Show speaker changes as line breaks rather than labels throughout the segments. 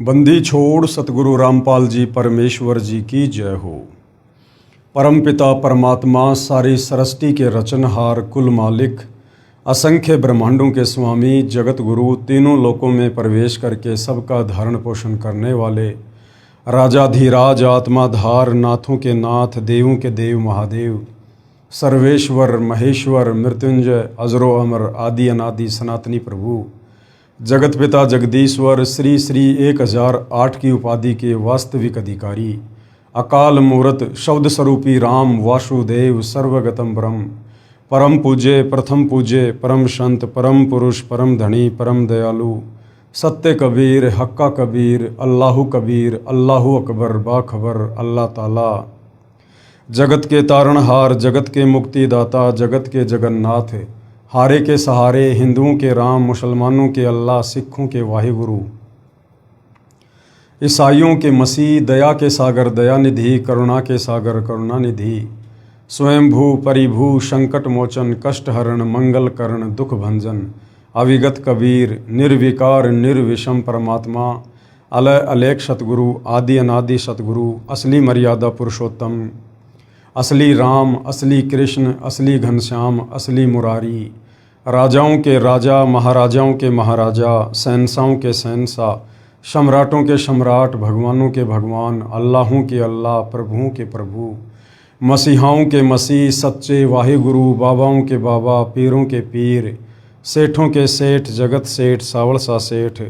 बंदी छोड़ सतगुरु रामपाल जी परमेश्वर जी की जय हो। परमपिता परमात्मा सारी सृष्टि के रचनहार कुल मालिक असंख्य ब्रह्मांडों के स्वामी जगत गुरु तीनों लोकों में प्रवेश करके सबका धारण पोषण करने वाले राजाधिराज आत्माधार नाथों के नाथ देवों के देव महादेव सर्वेश्वर महेश्वर मृत्युंजय अजरो अमर आदि अनादि सनातनी प्रभु जगत पिता जगदीश्वर श्री श्री 1008 की उपाधि के वास्तविक अधिकारी अकाल मूर्त शब्द स्वरूपी राम वासुदेव सर्वगतम ब्रह्म परम पूज्य प्रथम पूज्य परम संत परम पुरुष परम धनी परम दयालु सत्य कबीर हक्का कबीर अल्लाहु कबीर अल्लाहु अकबर बाखबर अल्लाह ताला जगत के तारणहार जगत के मुक्तिदाता जगत के जगन्नाथ हारे के सहारे हिंदुओं के राम मुसलमानों के अल्लाह सिखों के वाहिगुरु ईसाइयों के मसीह दया के सागर दयानिधि करुणा के सागर करुणानिधि स्वयंभू परिभू संकट मोचन कष्ट हरण मंगल करण दुख भंजन अविगत कबीर निर्विकार निर्विषम परमात्मा अलय अलेख सतगुरु आदि अनादि सतगुरु असली मर्यादा पुरुषोत्तम असली राम असली कृष्ण असली घनश्याम असली मुरारी राजाओं के राजा महाराजाओं के महाराजा शहंशाहों के शहंशाह सम्राटों के सम्राट भगवानों के भगवान अल्लाहों के अल्लाह प्रभुओं के प्रभु मसीहाओं के मसीह सच्चे वाहिगुरु बाबाओं के बाबा पीरों के पीर सेठों के सेठ जगत सेठ सावल सा सेठ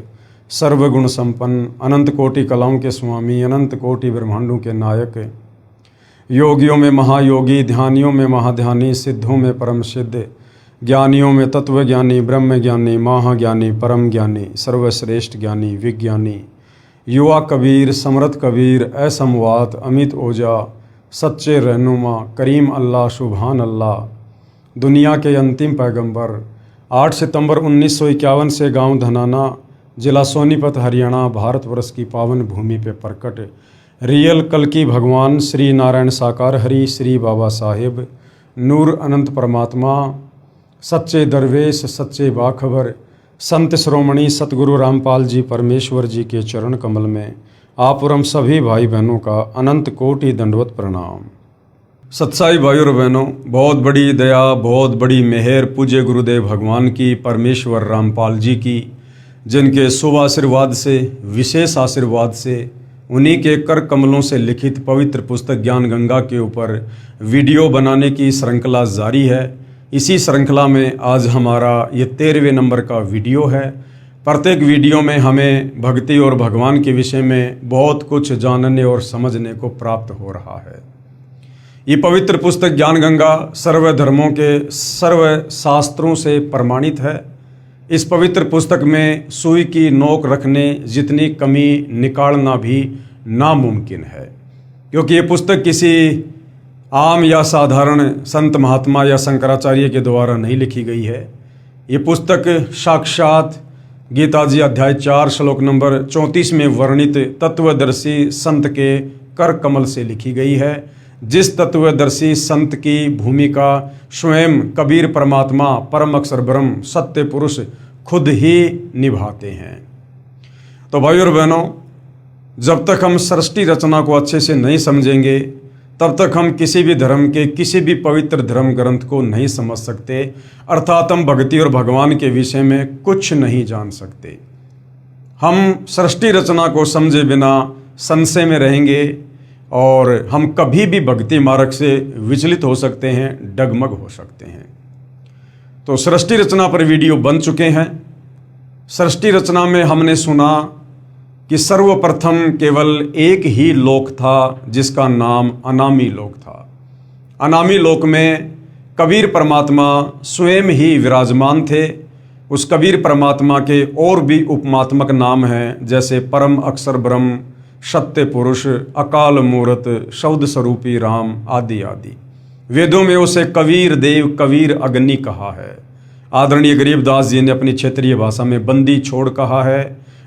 सर्वगुण संपन्न अनंत कोटि कलाओं के स्वामी अनंत कोटि ब्रह्मांडों के नायक योगियों में महायोगी ध्यानियों में महाध्यानी सिद्धों में परम सिद्ध ज्ञानियों में तत्व ज्ञानी ब्रह्म ज्ञानी महाज्ञानी परम ज्ञानी सर्वश्रेष्ठ ज्ञानी विज्ञानी युवा कबीर समर्थ कबीर असमवात अमित ओजा सच्चे रहनुमा करीम अल्लाह सुभान अल्लाह दुनिया के अंतिम पैगंबर 8 सितंबर 1951 से गांव धनाना जिला सोनीपत हरियाणा भारतवर्ष की पावन भूमि पे प्रकट रियल कल की भगवान श्री नारायण साकार हरि श्री बाबा साहेब नूर अनंत परमात्मा सच्चे दरवेश सच्चे बाखबर संत श्रोमणी सतगुरु रामपाल जी परमेश्वर जी के चरण कमल में आप और हम सभी भाई बहनों का अनंत कोटि दंडवत प्रणाम। सत्साई भाई और बहनों, बहुत बड़ी दया बहुत बड़ी मेहर पूज्य गुरुदेव भगवान की परमेश्वर रामपाल जी की, जिनके शुभ आशीर्वाद से विशेष आशीर्वाद से उन्हीं के कर कमलों से लिखित पवित्र पुस्तक ज्ञान गंगा के ऊपर वीडियो बनाने की श्रृंखला जारी है। इसी श्रृंखला में आज हमारा ये 13वें नंबर का वीडियो है। प्रत्येक वीडियो में हमें भक्ति और भगवान के विषय में बहुत कुछ जानने और समझने को प्राप्त हो रहा है। ये पवित्र पुस्तक ज्ञान गंगा सर्व धर्मों के सर्व शास्त्रों से प्रमाणित है। इस पवित्र पुस्तक में सुई की नोक रखने जितनी कमी निकालना भी नामुमकिन है, क्योंकि ये पुस्तक किसी आम या साधारण संत महात्मा या शंकराचार्य के द्वारा नहीं लिखी गई है। ये पुस्तक साक्षात गीता जी अध्याय 4 श्लोक नंबर 34 में वर्णित तत्वदर्शी संत के कर कमल से लिखी गई है, जिस तत्वदर्शी संत की भूमिका स्वयं कबीर परमात्मा परम अक्षर ब्रह्म सत्य पुरुष खुद ही निभाते हैं। तो भाई और बहनों, जब तक हम सृष्टि रचना को अच्छे से नहीं समझेंगे तब तक हम किसी भी धर्म के किसी भी पवित्र धर्म ग्रंथ को नहीं समझ सकते, अर्थात हम भक्ति और भगवान के विषय में कुछ नहीं जान सकते। हम सृष्टि रचना को समझे बिना संशय में रहेंगे और हम कभी भी भक्ति मार्ग से विचलित हो सकते हैं, डगमग हो सकते हैं। तो सृष्टि रचना पर वीडियो बन चुके हैं। सृष्टि रचना में हमने सुना कि सर्वप्रथम केवल एक ही लोक था जिसका नाम अनामी लोक था। अनामी लोक में कबीर परमात्मा स्वयं ही विराजमान थे। उस कबीर परमात्मा के और भी उपमात्मक नाम हैं, जैसे परम अक्षर ब्रह्म सत्य पुरुष अकाल मूर्त शब्द स्वरूपी राम आदि आदि। वेदों में उसे कबीर देव कबीर अग्नि कहा है। आदरणीय गरीबदास जी ने अपनी क्षेत्रीय भाषा में बंदी छोड़ कहा है।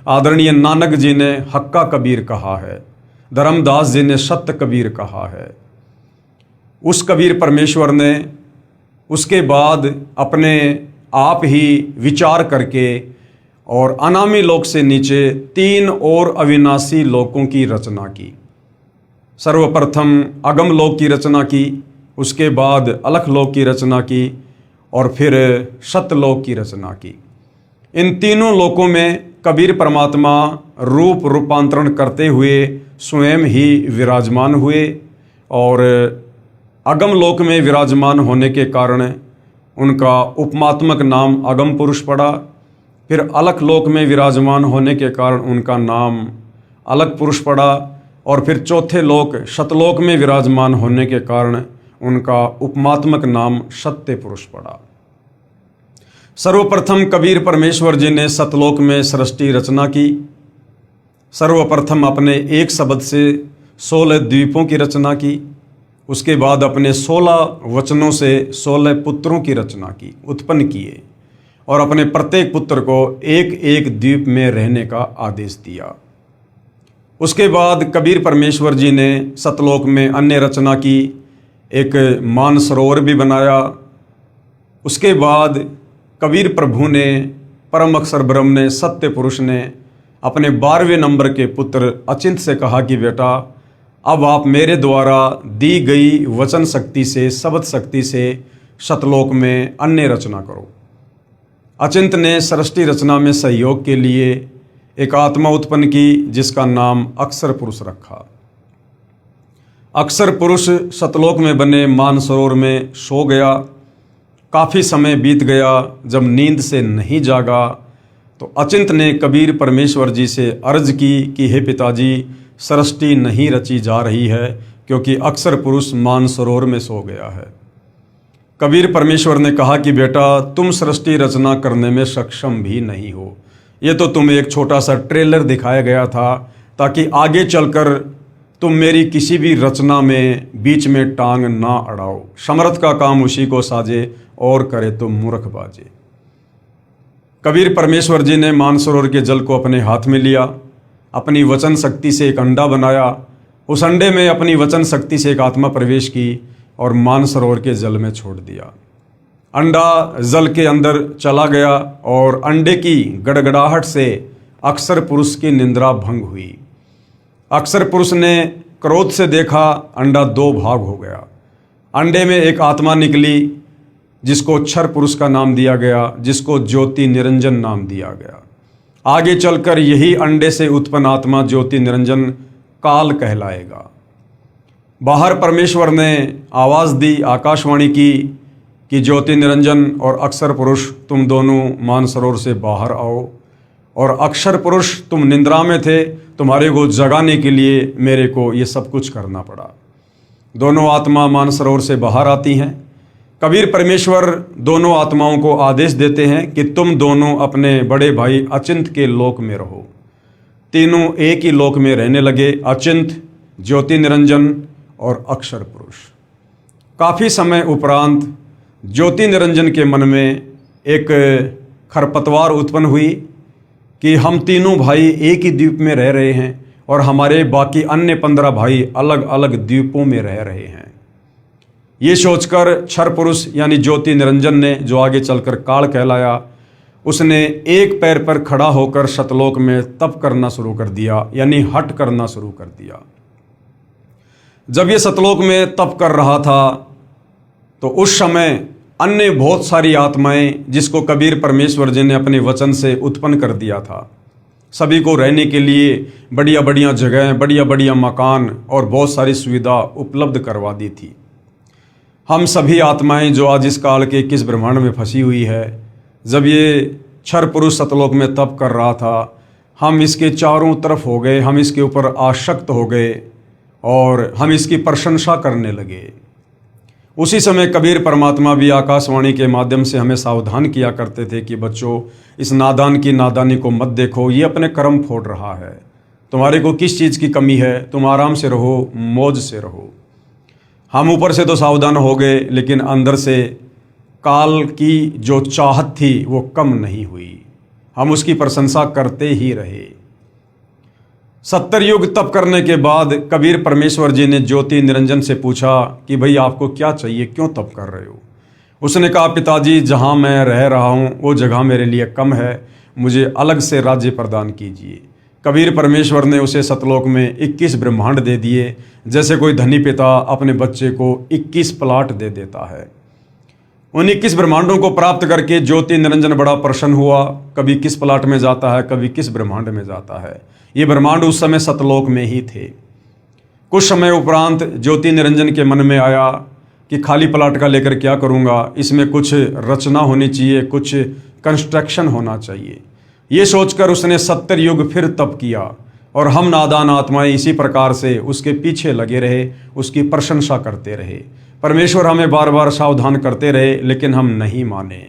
आदरणीय नानक जी ने हक्का कबीर कहा है। धर्मदास जी ने सत्य कबीर कहा है। उस कबीर परमेश्वर ने उसके बाद अपने आप ही विचार करके और अनामी लोक से नीचे 3 और अविनाशी लोकों की रचना की। सर्वप्रथम अगम लोक की रचना की, उसके बाद अलख लोक की रचना की और फिर सतलोक की रचना की। इन तीनों लोकों में कबीर परमात्मा रूप रूपांतरण करते हुए स्वयं ही विराजमान हुए और अगम लोक में विराजमान होने के कारण उनका उपमात्मक नाम अगम पुरुष पड़ा। फिर अलख लोक में विराजमान होने के कारण उनका नाम अलख पुरुष पड़ा और फिर चौथे लोक सतलोक में विराजमान होने के कारण उनका उपमात्मक नाम सत्य पुरुष पड़ा। सर्वप्रथम कबीर परमेश्वर जी ने सतलोक में सृष्टि रचना की। सर्वप्रथम अपने एक शब्द से 16 द्वीपों की रचना की। उसके बाद अपने 16 वचनों से 16 पुत्रों की रचना की, उत्पन्न किए और अपने प्रत्येक पुत्र को एक एक द्वीप में रहने का आदेश दिया। उसके बाद कबीर परमेश्वर जी ने सतलोक में अन्य रचना की, एक मानसरोवर भी बनाया। उसके बाद कबीर प्रभु ने, परम अक्षर ब्रह्म ने, सत्य पुरुष ने अपने 12वें नंबर के पुत्र अचिंत से कहा कि बेटा अब आप मेरे द्वारा दी गई वचन शक्ति से, शब्द शक्ति से सतलोक में अन्य रचना करो। अचिंत ने सृष्टि रचना में सहयोग के लिए एक आत्मा उत्पन्न की जिसका नाम अक्षर पुरुष रखा। अक्षर पुरुष सतलोक में बने मानसरोवर में सो गया। काफ़ी समय बीत गया। जब नींद से नहीं जागा तो अचिंत ने कबीर परमेश्वर जी से अर्ज की कि हे पिताजी, सृष्टि नहीं रची जा रही है क्योंकि अक्षर पुरुष मानसरोवर में सो गया है। कबीर परमेश्वर ने कहा कि बेटा तुम सृष्टि रचना करने में सक्षम भी नहीं हो। ये तो तुम्हें एक छोटा सा ट्रेलर दिखाया गया था ताकि आगे चलकर तुम मेरी किसी भी रचना में बीच में टांग ना अड़ाओ। समर्थ का काम उसी को साजे और करे तो मूर्ख बाजे। कबीर परमेश्वर जी ने मानसरोवर के जल को अपने हाथ में लिया, अपनी वचन शक्ति से एक अंडा बनाया। उस अंडे में अपनी वचन शक्ति से एक आत्मा प्रवेश की और मानसरोवर के जल में छोड़ दिया। अंडा जल के अंदर चला गया और अंडे की गड़गड़ाहट से अक्षर पुरुष की निंद्रा भंग हुई। अक्षर पुरुष ने क्रोध से देखा, अंडा 2 भाग हो गया। अंडे में एक आत्मा निकली जिसको अक्षर पुरुष का नाम दिया गया, जिसको ज्योति निरंजन नाम दिया गया। आगे चलकर यही अंडे से उत्पन्न आत्मा ज्योति निरंजन काल कहलाएगा। बाहर परमेश्वर ने आवाज़ दी, आकाशवाणी की कि ज्योति निरंजन और अक्षर पुरुष तुम दोनों मानसरोवर से बाहर आओ। और अक्षर पुरुष तुम निंद्रा में थे, तुम्हारे को जगाने के लिए मेरे को ये सब कुछ करना पड़ा। दोनों आत्मा मानसरोवर से बाहर आती हैं। कबीर परमेश्वर दोनों आत्माओं को आदेश देते हैं कि तुम दोनों अपने बड़े भाई अचिंत के लोक में रहो। तीनों एक ही लोक में रहने लगे, अचिंत, ज्योति निरंजन और अक्षर पुरुष। काफ़ी समय उपरांत ज्योति निरंजन के मन में एक खरपतवार उत्पन्न हुई कि हम तीनों भाई एक ही द्वीप में रह रहे हैं और हमारे बाकी अन्य 15 भाई अलग अलग द्वीपों में रह रहे हैं। ये सोचकर क्षर पुरुष यानी ज्योति निरंजन ने, जो आगे चलकर काल कहलाया, उसने एक पैर पर खड़ा होकर सतलोक में तप करना शुरू कर दिया, यानी हट करना शुरू कर दिया। जब ये सतलोक में तप कर रहा था तो उस समय अन्य बहुत सारी आत्माएं, जिसको कबीर परमेश्वर जी ने अपने वचन से उत्पन्न कर दिया था, सभी को रहने के लिए बढ़िया बढ़िया जगह, बढ़िया बढ़िया मकान और बहुत सारी सुविधा उपलब्ध करवा दी थी। हम सभी आत्माएं जो आज इस काल के किस ब्रह्मांड में फंसी हुई है, जब ये क्षर पुरुष सतलोक में तप कर रहा था, हम इसके चारों तरफ हो गए, हम इसके ऊपर आसक्त हो गए और हम इसकी प्रशंसा करने लगे। उसी समय कबीर परमात्मा भी आकाशवाणी के माध्यम से हमें सावधान किया करते थे कि बच्चों, इस नादान की नादानी को मत देखो, ये अपने कर्म फोड़ रहा है। तुम्हारे को किस चीज़ की कमी है, तुम आराम से रहो, मौज से रहो। हम ऊपर से तो सावधान हो गए, लेकिन अंदर से काल की जो चाहत थी वो कम नहीं हुई। हम उसकी प्रशंसा करते ही रहे। 70 युग तप करने के बाद कबीर परमेश्वर जी ने ज्योति निरंजन से पूछा कि भाई आपको क्या चाहिए, क्यों तप कर रहे हो। उसने कहा, पिताजी जहाँ मैं रह रहा हूँ वो जगह मेरे लिए कम है, मुझे अलग से राज्य प्रदान कीजिए। कबीर परमेश्वर ने उसे सतलोक में 21 ब्रह्मांड दे दिए, जैसे कोई धनी पिता अपने बच्चे को 21 प्लाट दे देता है। उन 21 ब्रह्मांडों को प्राप्त करके ज्योति निरंजन बड़ा प्रसन्न हुआ। कभी किस प्लाट में जाता है, कभी किस ब्रह्मांड में जाता है। ये ब्रह्मांड उस समय सतलोक में ही थे। कुछ समय उपरांत ज्योति निरंजन के मन में आया कि खाली प्लाट का लेकर क्या करूँगा, इसमें कुछ रचना होनी चाहिए, कुछ कंस्ट्रक्शन होना चाहिए। ये सोचकर उसने 70 युग फिर तप किया और हम नादान आत्माएं इसी प्रकार से उसके पीछे लगे रहे, उसकी प्रशंसा करते रहे। परमेश्वर हमें बार बार सावधान करते रहे, लेकिन हम नहीं माने।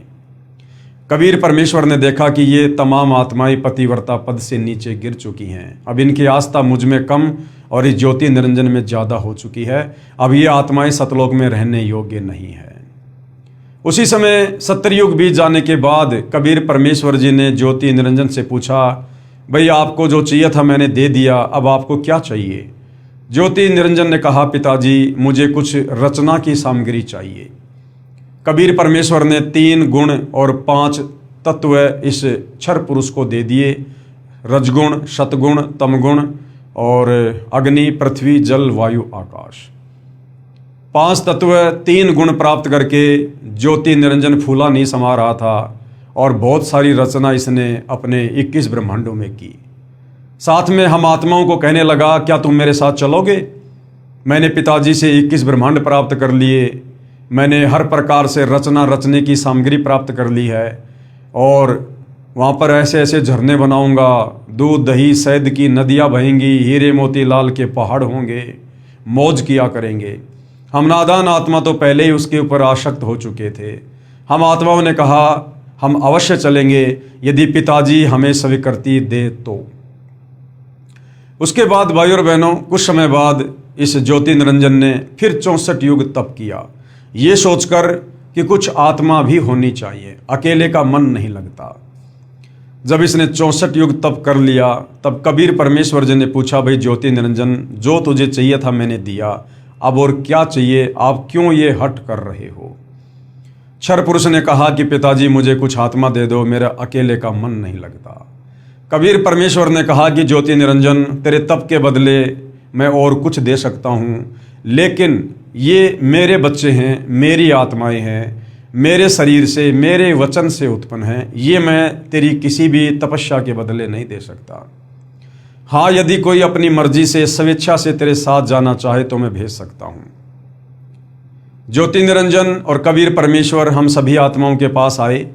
कबीर परमेश्वर ने देखा कि ये तमाम आत्माएं पतिव्रता पद से नीचे गिर चुकी हैं। अब इनकी आस्था मुझ में कम और इस ज्योति निरंजन में ज़्यादा हो चुकी है। अब ये आत्माएं सतलोक में रहने योग्य नहीं है। उसी समय 70 युग बीत जाने के बाद कबीर परमेश्वर जी ने ज्योति निरंजन से पूछा, भाई आपको जो चाहिए था मैंने दे दिया, अब आपको क्या चाहिए? ज्योति निरंजन ने कहा, पिताजी मुझे कुछ रचना की सामग्री चाहिए। कबीर परमेश्वर ने 3 गुण और 5 तत्व इस क्षर पुरुष को दे दिए, रजगुण, सतगुण, तमगुण और अग्नि, पृथ्वी, जल, वायु, आकाश। 5 तत्व 3 गुण प्राप्त करके ज्योति निरंजन फूला नहीं समा रहा था और बहुत सारी रचना इसने अपने 21 ब्रह्मांडों में की। साथ में हम आत्माओं को कहने लगा, क्या तुम मेरे साथ चलोगे? मैंने पिताजी से 21 ब्रह्मांड प्राप्त कर लिए, मैंने हर प्रकार से रचना रचने की सामग्री प्राप्त कर ली है और वहाँ पर ऐसे ऐसे झरने बनाऊंगा, दूध दही शहद की नदियाँ बहेंगी, हीरे मोती लाल के पहाड़ होंगे, मौज किया करेंगे। हम नादान आत्मा तो पहले ही उसके ऊपर आसक्त हो चुके थे। हम आत्माओं ने कहा, हम अवश्य चलेंगे यदि पिताजी हमें स्वीकृति दे तो। उसके बाद भाई और बहनों, कुछ समय बाद इस ज्योति निरंजन ने फिर 64 युग तप किया, ये सोचकर कि कुछ आत्मा भी होनी चाहिए, अकेले का मन नहीं लगता। जब इसने 64 युग तप कर लिया, तब कबीर परमेश्वर जी ने पूछा, भाई ज्योति निरंजन, जो तुझे चाहिए था मैंने दिया, अब और क्या चाहिए? आप क्यों ये हट कर रहे हो? क्षर पुरुष ने कहा कि पिताजी मुझे कुछ आत्मा दे दो, मेरा अकेले का मन नहीं लगता। कबीर परमेश्वर ने कहा कि ज्योति निरंजन, तेरे तप के बदले मैं और कुछ दे सकता हूँ, लेकिन ये मेरे बच्चे हैं, मेरी आत्माएं हैं, मेरे शरीर से, मेरे वचन से उत्पन्न हैं, ये मैं तेरी किसी भी तपस्या के बदले नहीं दे सकता। हाँ, यदि कोई अपनी मर्जी से स्वेच्छा से तेरे साथ जाना चाहे तो मैं भेज सकता हूँ। ज्योति निरंजन और कबीर परमेश्वर हम सभी आत्माओं के पास आए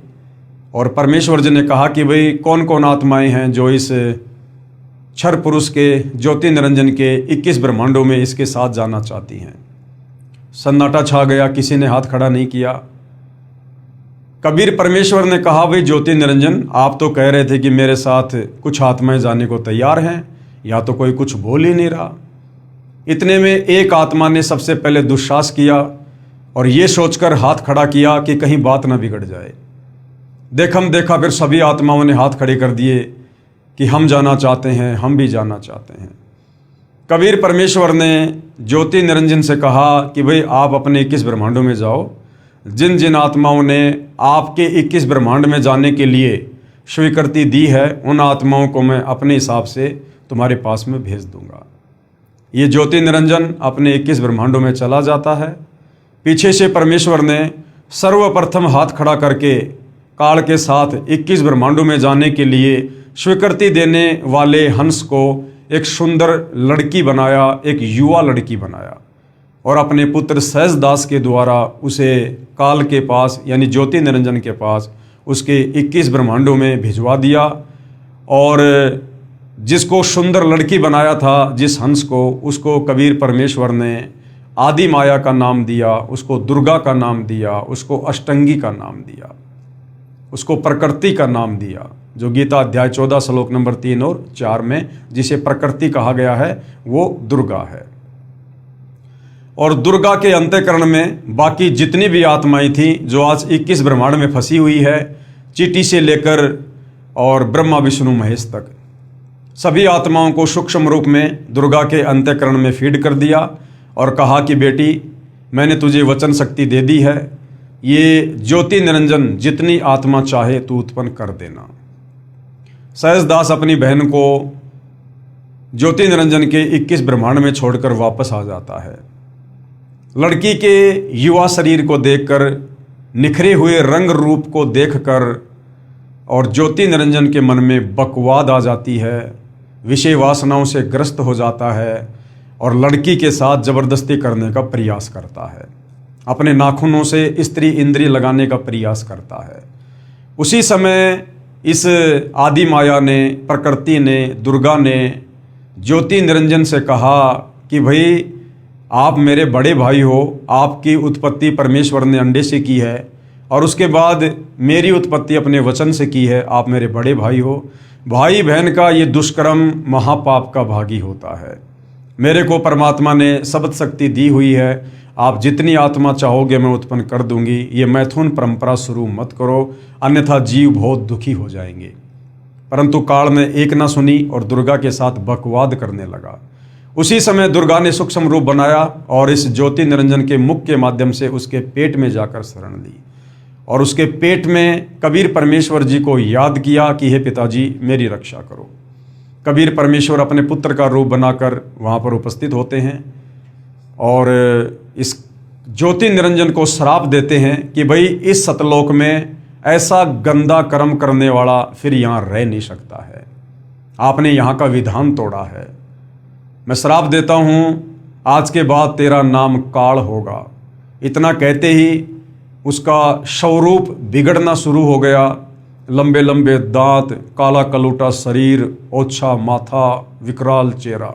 और परमेश्वर जी ने कहा कि भाई कौन कौन आत्माएं हैं जो इस क्षर पुरुष के ज्योति निरंजन के 21 ब्रह्मांडों में इसके साथ जाना चाहती हैं। सन्नाटा छा गया, किसी ने हाथ खड़ा नहीं किया। कबीर परमेश्वर ने कहा, भाई ज्योति निरंजन, आप तो कह रहे थे कि मेरे साथ कुछ आत्माएं जाने को तैयार हैं, या तो कोई कुछ बोल ही नहीं रहा। इतने में एक आत्मा ने सबसे पहले दुस्साहस किया और ये सोचकर हाथ खड़ा किया कि कहीं बात ना बिगड़ जाए। देखा फिर सभी आत्माओं ने हाथ खड़े कर दिए कि हम जाना चाहते हैं, हम भी जाना चाहते हैं। कबीर परमेश्वर ने ज्योति निरंजन से कहा कि भाई आप अपने 21 ब्रह्मांडों में जाओ, जिन जिन आत्माओं ने आपके 21 ब्रह्मांड में जाने के लिए स्वीकृति दी है, उन आत्माओं को मैं अपने हिसाब से तुम्हारे पास में भेज दूंगा। ये ज्योति निरंजन अपने 21 ब्रह्मांडों में चला जाता है। पीछे से परमेश्वर ने सर्वप्रथम हाथ खड़ा करके काल के साथ 21 ब्रह्मांडों में जाने के लिए स्वीकृति देने वाले हंस को एक सुंदर लड़की बनाया, एक युवा लड़की बनाया और अपने पुत्र सहजदास के द्वारा उसे काल के पास यानी ज्योति निरंजन के पास उसके 21 ब्रह्मांडों में भिजवा दिया। और जिसको सुंदर लड़की बनाया था, जिस हंस को, उसको कबीर परमेश्वर ने आदि माया का नाम दिया, उसको दुर्गा का नाम दिया, उसको अष्टंगी का नाम दिया, उसको प्रकृति का नाम दिया, जो गीता अध्याय 14 श्लोक नंबर 3 और 4 में जिसे प्रकृति कहा गया है वो दुर्गा है। और दुर्गा के अंतःकरण में बाकी जितनी भी आत्माएं थी जो आज 21 ब्रह्मांड में फंसी हुई है, चींटी से लेकर और ब्रह्मा विष्णु महेश तक, सभी आत्माओं को सूक्ष्म रूप में दुर्गा के अंतःकरण में फीड कर दिया और कहा कि बेटी, मैंने तुझे वचन शक्ति दे दी है, ये ज्योति निरंजन जितनी आत्मा चाहे तू उत्पन्न कर देना। सहजदास अपनी बहन को ज्योति निरंजन के 21 ब्रह्मांड में छोड़कर वापस आ जाता है। लड़की के युवा शरीर को देखकर, निखरे हुए रंग रूप को देखकर और ज्योति निरंजन के मन में बकवाद आ जाती है, विषय वासनाओं से ग्रस्त हो जाता है और लड़की के साथ जबरदस्ती करने का प्रयास करता है, अपने नाखूनों से स्त्री इंद्रिय लगाने का प्रयास करता है। उसी समय इस आदि माया ने, प्रकृति ने, दुर्गा ने ज्योति निरंजन से कहा कि भाई आप मेरे बड़े भाई हो, आपकी उत्पत्ति परमेश्वर ने अंडे से की है और उसके बाद मेरी उत्पत्ति अपने वचन से की है, आप मेरे बड़े भाई हो। भाई बहन का ये दुष्कर्म महापाप का भागी होता है। मेरे को परमात्मा ने शब्द शक्ति दी हुई है, आप जितनी आत्मा चाहोगे मैं उत्पन्न कर दूंगी, ये मैथुन परंपरा शुरू मत करो, अन्यथा जीव बहुत दुखी हो जाएंगे। परंतु काल ने एक ना सुनी और दुर्गा के साथ बकवाद करने लगा। उसी समय दुर्गा ने सूक्ष्म रूप बनाया और इस ज्योति निरंजन के मुख के माध्यम से उसके पेट में जाकर शरण ली और उसके पेट में कबीर परमेश्वर जी को याद किया कि हे पिताजी मेरी रक्षा करो। कबीर परमेश्वर अपने पुत्र का रूप बनाकर वहाँ पर उपस्थित होते हैं और इस ज्योति निरंजन को श्राप देते हैं कि भाई इस सतलोक में ऐसा गंदा कर्म करने वाला फिर यहाँ रह नहीं सकता है, आपने यहाँ का विधान तोड़ा है। मैं श्राप देता हूँ, आज के बाद तेरा नाम काल होगा। इतना कहते ही उसका स्वरूप बिगड़ना शुरू हो गया। लंबे लंबे दांत, काला कलूटा शरीर, ओछा माथा, विकराल चेहरा,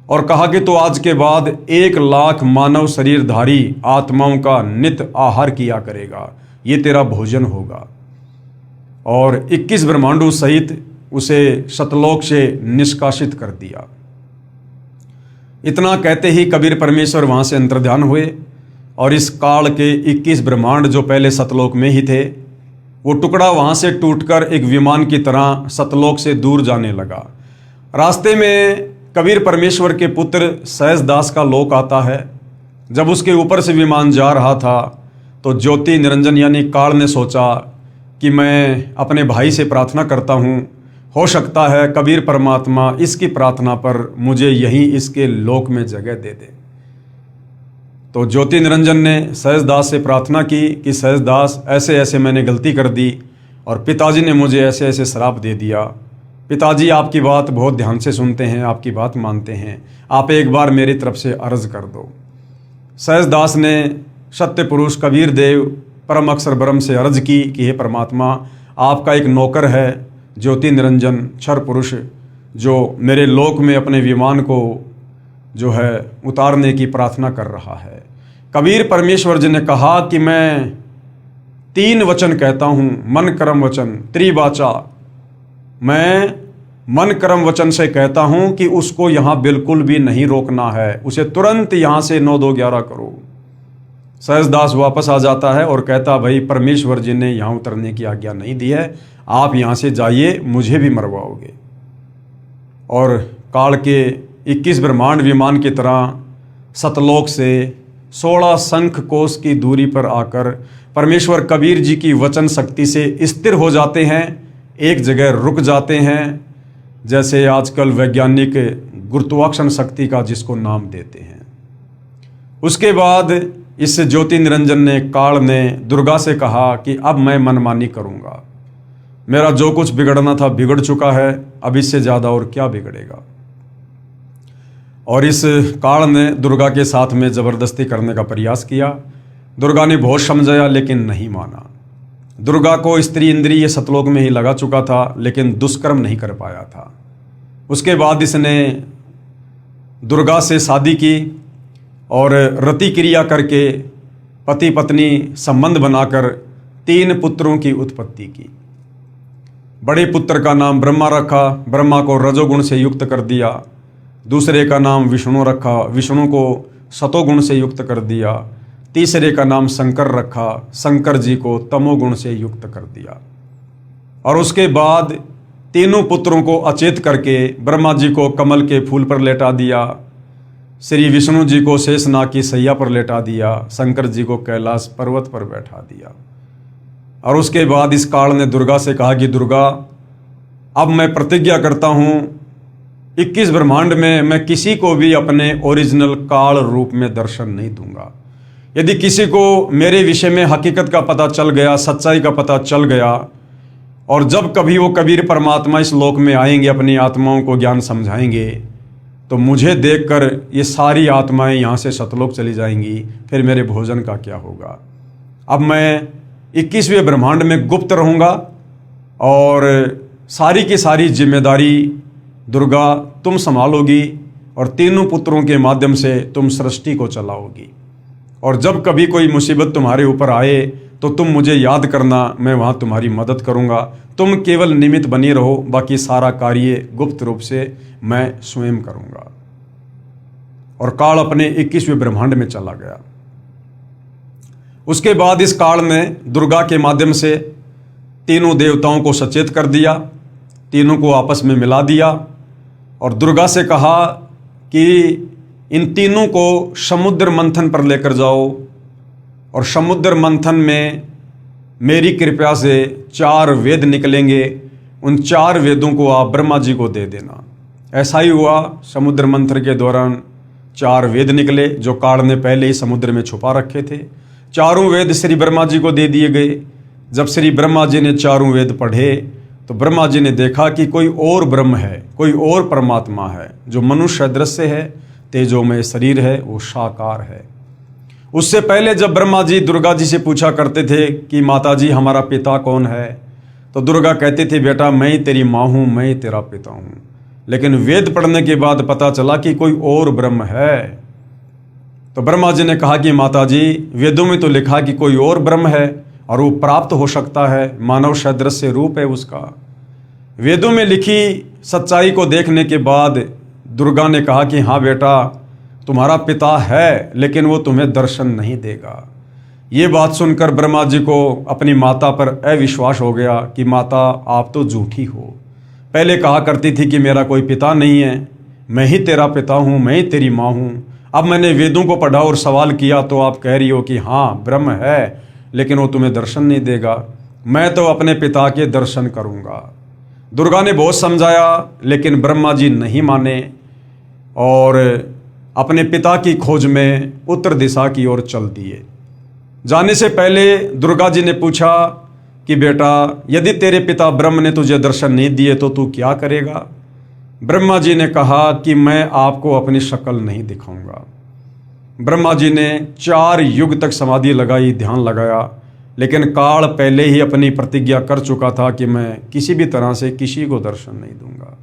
और कहा कि तो आज के बाद 1,00,000 मानव शरीरधारी आत्माओं का नित आहार किया करेगा, ये तेरा भोजन होगा। और 21 ब्रह्मांडों सहित उसे सतलोक से निष्कासित कर दिया। इतना कहते ही कबीर परमेश्वर वहाँ से अंतर्ध्यान हुए और इस काल के 21 ब्रह्मांड जो पहले सतलोक में ही थे, वो टुकड़ा वहाँ से टूटकर एक विमान की तरह सतलोक से दूर जाने लगा। रास्ते में कबीर परमेश्वर के पुत्र सहजदास का लोक आता है। जब उसके ऊपर से विमान जा रहा था तो ज्योति निरंजन यानी काल ने सोचा कि मैं अपने भाई से प्रार्थना करता हूँ, हो सकता है कबीर परमात्मा इसकी प्रार्थना पर मुझे यहीं इसके लोक में जगह दे दे। तो ज्योति निरंजन ने सहजदास से प्रार्थना की कि सहजदास ऐसे ऐसे मैंने गलती कर दी और पिताजी ने मुझे ऐसे ऐसे श्राप दे दिया। पिताजी आपकी बात बहुत ध्यान से सुनते हैं, आपकी बात मानते हैं, आप एक बार मेरी तरफ से अर्ज कर दो। सहजदास ने सत्य पुरुष कबीर देव परम अक्षर ब्रह्म से अर्ज की कि हे परमात्मा, आपका एक नौकर है ज्योति निरंजन क्षर पुरुष, जो मेरे लोक में अपने विमान को जो है उतारने की प्रार्थना कर रहा है। कबीर परमेश्वर जी ने कहा कि मैं 3 वचन कहता हूँ, मन कर्म वचन त्रिवाचा। मैं मन कर्म वचन से कहता हूँ कि उसको यहाँ बिल्कुल भी नहीं रोकना है, उसे तुरंत यहाँ से 9-2-11 करो। सहजदास वापस आ जाता है और कहता भाई परमेश्वर जी ने यहाँ उतरने की आज्ञा नहीं दी है, आप यहाँ से जाइए, मुझे भी मरवाओगे। और काल के 21 ब्रह्मांड विमान की तरह सतलोक से 16 शंख कोस की दूरी पर आकर परमेश्वर कबीर जी की वचन शक्ति से स्थिर हो जाते हैं, एक जगह रुक जाते हैं, जैसे आजकल वैज्ञानिक गुरुत्वाकर्षण शक्ति का जिसको नाम देते हैं। उसके बाद इस ज्योति निरंजन ने काल ने दुर्गा से कहा कि अब मैं मनमानी करूँगा, मेरा जो कुछ बिगड़ना था बिगड़ चुका है, अब इससे ज़्यादा और क्या बिगड़ेगा। और इस काल ने दुर्गा के साथ में ज़बरदस्ती करने का प्रयास किया। दुर्गा ने बहुत समझाया लेकिन नहीं माना। दुर्गा को स्त्री इंद्रिय सतलोक में ही लगा चुका था लेकिन दुष्कर्म नहीं कर पाया था। उसके बाद इसने दुर्गा से शादी की और रति क्रिया करके पति पत्नी संबंध बनाकर 3 पुत्रों की उत्पत्ति की। बड़े पुत्र का नाम ब्रह्मा रखा, ब्रह्मा को रजोगुण से युक्त कर दिया। दूसरे का नाम विष्णु रखा, विष्णु को सतोगुण से युक्त कर दिया। तीसरे का नाम शंकर रखा, शंकर जी को तमोगुण से युक्त कर दिया। और उसके बाद तीनों पुत्रों को अचेत करके ब्रह्मा जी को कमल के फूल पर लेटा दिया, श्री विष्णु जी को शेषनाग की सैया पर लेटा दिया, शंकर जी को कैलाश पर्वत पर बैठा दिया। और उसके बाद इस काल ने दुर्गा से कहा कि दुर्गा, अब मैं प्रतिज्ञा करता हूँ 21 ब्रह्मांड में मैं किसी को भी अपने ओरिजिनल काल रूप में दर्शन नहीं दूंगा। यदि किसी को मेरे विषय में हकीकत का पता चल गया, सच्चाई का पता चल गया, और जब कभी वो कबीर परमात्मा इस लोक में आएंगे, अपनी आत्माओं को ज्ञान समझाएंगे, तो मुझे देखकर ये सारी आत्माएं यहाँ से सतलोक चली जाएंगी, फिर मेरे भोजन का क्या होगा। अब मैं 21वें ब्रह्मांड में गुप्त रहूँगा और सारी की सारी जिम्मेदारी दुर्गा तुम संभालोगी और तीनों पुत्रों के माध्यम से तुम सृष्टि को चलाओगी। और जब कभी कोई मुसीबत तुम्हारे ऊपर आए तो तुम मुझे याद करना, मैं वहाँ तुम्हारी मदद करूँगा। तुम केवल निमित्त बनी रहो, बाकी सारा कार्य गुप्त रूप से मैं स्वयं करूँगा। और काल अपने 21वें ब्रह्मांड में चला गया। उसके बाद इस काल ने दुर्गा के माध्यम से तीनों देवताओं को सचेत कर दिया, तीनों को आपस में मिला दिया और दुर्गा से कहा कि इन तीनों को समुद्र मंथन पर लेकर जाओ और समुद्र मंथन में मेरी कृपा से 4 वेद निकलेंगे, उन 4 वेदों को आप ब्रह्मा जी को दे देना। ऐसा ही हुआ। समुद्र मंथन के दौरान 4 वेद निकले जो काल ने पहले ही समुद्र में छुपा रखे थे। 4 वेद श्री ब्रह्मा जी को दे दिए गए। जब श्री ब्रह्मा जी ने 4 वेद पढ़े तो ब्रह्मा जी ने देखा कि कोई और ब्रह्म है, कोई और परमात्मा है जो मनुष्य दृश्य है, तेजोमय शरीर है, वो साकार है। उससे पहले जब ब्रह्मा जी दुर्गा जी से पूछा करते थे कि माता जी हमारा पिता कौन है, तो दुर्गा कहती थी बेटा मैं ही तेरी माँ हूँ, मैं ही तेरा पिता हूँ। लेकिन वेद पढ़ने के बाद पता चला कि कोई और ब्रह्म है। तो ब्रह्मा जी ने कहा कि माता जी वेदों में तो लिखा कि कोई और ब्रह्म है और वो प्राप्त हो सकता है, मानव सदृश्य रूप है उसका। वेदों में लिखी सच्चाई को देखने के बाद दुर्गा ने कहा कि हाँ बेटा तुम्हारा पिता है, लेकिन वो तुम्हें दर्शन नहीं देगा। ये बात सुनकर ब्रह्मा जी को अपनी माता पर अविश्वास हो गया कि माता आप तो झूठी हो। पहले कहा करती थी कि मेरा कोई पिता नहीं है, मैं ही तेरा पिता हूँ, मैं ही तेरी माँ हूँ। अब मैंने वेदों को पढ़ा और सवाल किया तो आप कह रही हो कि हाँ ब्रह्म है, लेकिन वो तुम्हें दर्शन नहीं देगा। मैं तो अपने पिता के दर्शन करूँगा। दुर्गा ने बहुत समझाया, लेकिन ब्रह्मा जी नहीं माने और अपने पिता की खोज में उत्तर दिशा की ओर चल दिए। जाने से पहले दुर्गा जी ने पूछा कि बेटा यदि तेरे पिता ब्रह्म ने तुझे दर्शन नहीं दिए तो तू क्या करेगा। ब्रह्मा जी ने कहा कि मैं आपको अपनी शक्ल नहीं दिखाऊंगा। ब्रह्मा जी ने 4 युग तक समाधि लगाई, ध्यान लगाया, लेकिन काल पहले ही अपनी प्रतिज्ञा कर चुका था कि मैं किसी भी तरह से किसी को दर्शन नहीं दूंगा।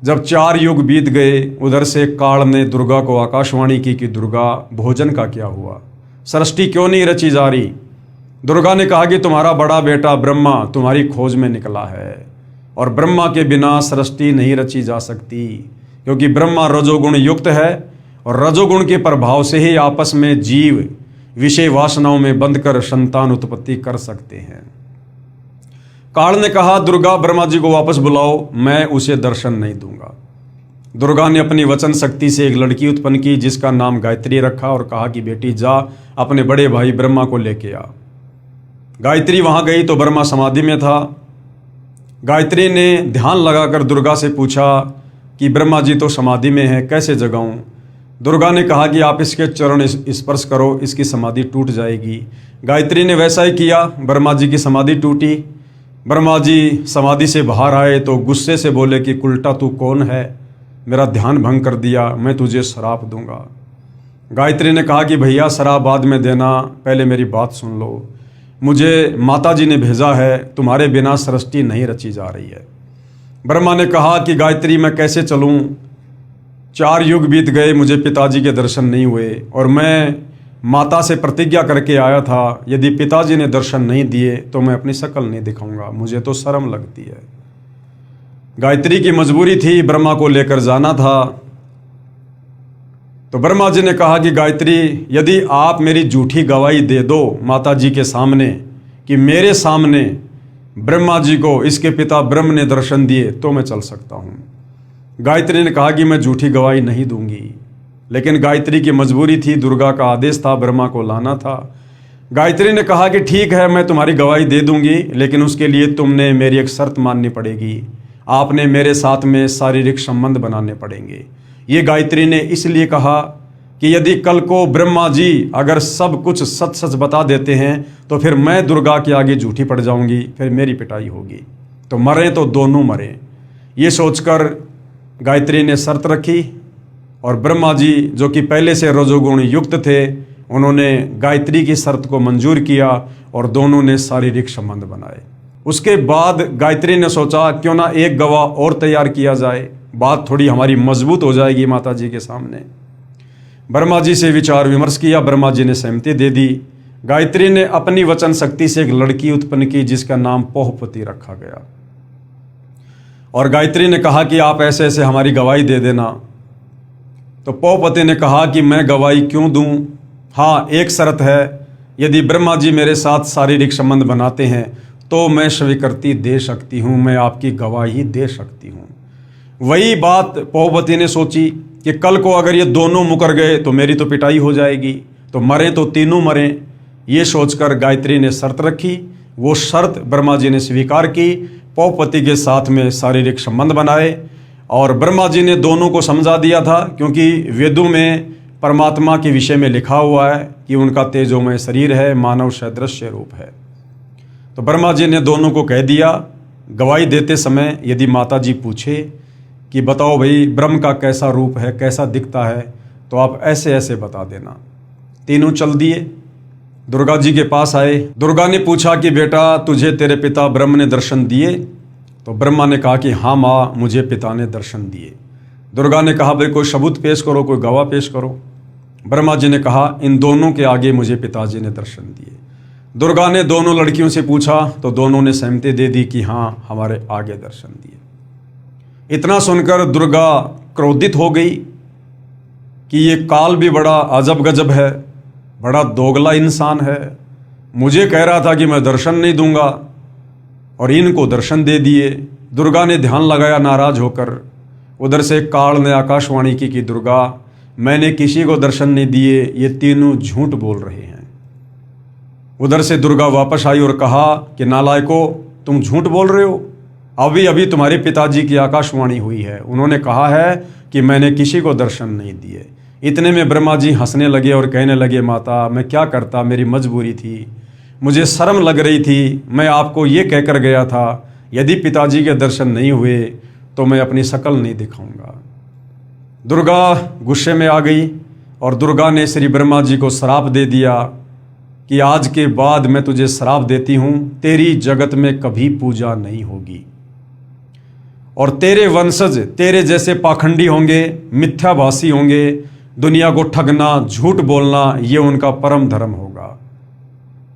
जब 4 युग बीत गए, उधर से काल ने दुर्गा को आकाशवाणी की कि दुर्गा भोजन का क्या हुआ, सृष्टि क्यों नहीं रची जा रही। दुर्गा ने कहा कि तुम्हारा बड़ा बेटा ब्रह्मा तुम्हारी खोज में निकला है और ब्रह्मा के बिना सृष्टि नहीं रची जा सकती, क्योंकि ब्रह्मा रजोगुण युक्त है और रजोगुण के प्रभाव से ही आपस में जीव विषय वासनाओं में बंधकर संतान उत्पत्ति कर सकते हैं। काल ने कहा दुर्गा ब्रह्मा जी को वापस बुलाओ, मैं उसे दर्शन नहीं दूंगा। दुर्गा ने अपनी वचन शक्ति से एक लड़की उत्पन्न की जिसका नाम गायत्री रखा और कहा कि बेटी जा अपने बड़े भाई ब्रह्मा को लेके आ। गायत्री वहां गई तो ब्रह्मा समाधि में था। गायत्री ने ध्यान लगाकर दुर्गा से पूछा कि ब्रह्मा जी तो समाधि में है, कैसे जगाऊं। दुर्गा ने कहा कि आप इसके चरण स्पर्श करो, इसकी समाधि टूट जाएगी। गायत्री ने वैसा ही किया, ब्रह्मा जी की समाधि टूटी। ब्रह्मा जी समाधि से बाहर आए तो गुस्से से बोले कि उल्टा तू कौन है, मेरा ध्यान भंग कर दिया, मैं तुझे श्राप दूंगा। गायत्री ने कहा कि भैया शराब बाद में देना, पहले मेरी बात सुन लो। मुझे माता जी ने भेजा है, तुम्हारे बिना सृष्टि नहीं रची जा रही है। ब्रह्मा ने कहा कि गायत्री मैं कैसे चलूं, 4 युग बीत गए, मुझे पिताजी के दर्शन नहीं हुए और मैं माता से प्रतिज्ञा करके आया था यदि पिताजी ने दर्शन नहीं दिए तो मैं अपनी शक्ल नहीं दिखाऊंगा, मुझे तो शर्म लगती है। गायत्री की मजबूरी थी, ब्रह्मा को लेकर जाना था। तो ब्रह्मा जी ने कहा कि गायत्री यदि आप मेरी झूठी गवाही दे दो माता जी के सामने कि मेरे सामने ब्रह्मा जी को इसके पिता ब्रह्म ने दर्शन दिए तो मैं चल सकता हूँ। गायत्री ने कहा कि मैं झूठी गवाही नहीं दूंगी, लेकिन गायत्री की मजबूरी थी, दुर्गा का आदेश था, ब्रह्मा को लाना था। गायत्री ने कहा कि ठीक है, मैं तुम्हारी गवाही दे दूंगी, लेकिन उसके लिए तुमने मेरी एक शर्त माननी पड़ेगी। आपने मेरे साथ में शारीरिक संबंध बनाने पड़ेंगे। ये गायत्री ने इसलिए कहा कि यदि कल को ब्रह्मा जी अगर सब कुछ सच सच बता देते हैं तो फिर मैं दुर्गा के आगे झूठी पड़ जाऊंगी, फिर मेरी पिटाई होगी, तो मरें तो दोनों मरें। ये सोचकर गायत्री ने शर्त रखी और ब्रह्मा जी जो कि पहले से रजोगुण युक्त थे, उन्होंने गायत्री की शर्त को मंजूर किया और दोनों ने शारीरिक संबंध बनाए। उसके बाद गायत्री ने सोचा क्यों ना एक गवाह और तैयार किया जाए, बात थोड़ी हमारी मजबूत हो जाएगी माता जी के सामने। ब्रह्मा जी से विचार विमर्श किया, ब्रह्मा जी ने सहमति दे दी। गायत्री ने अपनी वचन शक्ति से एक लड़की उत्पन्न की जिसका नाम पोहपति रखा गया। और गायत्री ने कहा कि आप ऐसे ऐसे हमारी गवाही दे देना। तो पोहपति ने कहा कि मैं गवाही क्यों दूं? हाँ, एक शर्त है, यदि ब्रह्मा जी मेरे साथ शारीरिक संबंध बनाते हैं तो मैं स्वीकृति दे सकती हूँ, मैं आपकी गवाही दे सकती हूँ। वही बात पोहपति ने सोची कि कल को अगर ये दोनों मुकर गए तो मेरी तो पिटाई हो जाएगी, तो मरें तो तीनों मरें। ये सोचकर गायत्री ने शर्त रखी। वो शर्त ब्रह्मा जी ने स्वीकार की, पोहपति के साथ में शारीरिक संबंध बनाए। और ब्रह्मा जी ने दोनों को समझा दिया था, क्योंकि वेदों में परमात्मा के विषय में लिखा हुआ है कि उनका तेजोमय शरीर है, मानव सदृश्य रूप है। तो ब्रह्मा जी ने दोनों को कह दिया, गवाही देते समय यदि माता जी पूछे कि बताओ भाई ब्रह्म का कैसा रूप है, कैसा दिखता है, तो आप ऐसे ऐसे बता देना। तीनों चल दिए, दुर्गा जी के पास आए। दुर्गा ने पूछा कि बेटा तुझे तेरे पिता ब्रह्म ने दर्शन दिए? तो ब्रह्मा ने कहा कि हाँ माँ, मुझे पिता ने दर्शन दिए। दुर्गा ने कहा भाई कोई सबूत पेश करो, कोई गवाह पेश करो। ब्रह्मा जी ने कहा इन दोनों के आगे मुझे पिताजी ने दर्शन दिए। दुर्गा ने दोनों लड़कियों से पूछा तो दोनों ने सहमति दे दी कि हाँ, हमारे आगे दर्शन दिए। इतना सुनकर दुर्गा क्रोधित हो गई कि ये काल भी बड़ा अजब गजब है, बड़ा दोगला इंसान है। मुझे कह रहा था कि मैं दर्शन नहीं दूंगा और इनको दर्शन दे दिए। दुर्गा ने ध्यान लगाया नाराज होकर। उधर से काल ने आकाशवाणी की कि दुर्गा, मैंने किसी को दर्शन नहीं दिए, ये तीनों झूठ बोल रहे हैं। उधर से दुर्गा वापस आई और कहा कि नालायको, तुम झूठ बोल रहे हो। अभी अभी तुम्हारे पिताजी की आकाशवाणी हुई है, उन्होंने कहा है कि मैंने किसी को दर्शन नहीं दिए। इतने में ब्रह्मा जी हंसने लगे और कहने लगे माता, मैं क्या करता, मेरी मजबूरी थी, मुझे शर्म लग रही थी। मैं आपको ये कहकर गया था यदि पिताजी के दर्शन नहीं हुए तो मैं अपनी शक्ल नहीं दिखाऊंगा। दुर्गा गुस्से में आ गई और दुर्गा ने श्री ब्रह्मा जी को श्राप दे दिया कि आज के बाद मैं तुझे श्राप देती हूँ, तेरी जगत में कभी पूजा नहीं होगी और तेरे वंशज तेरे जैसे पाखंडी होंगे, मिथ्याभाषी होंगे, दुनिया को ठगना, झूठ बोलना, ये उनका परम धर्म होगा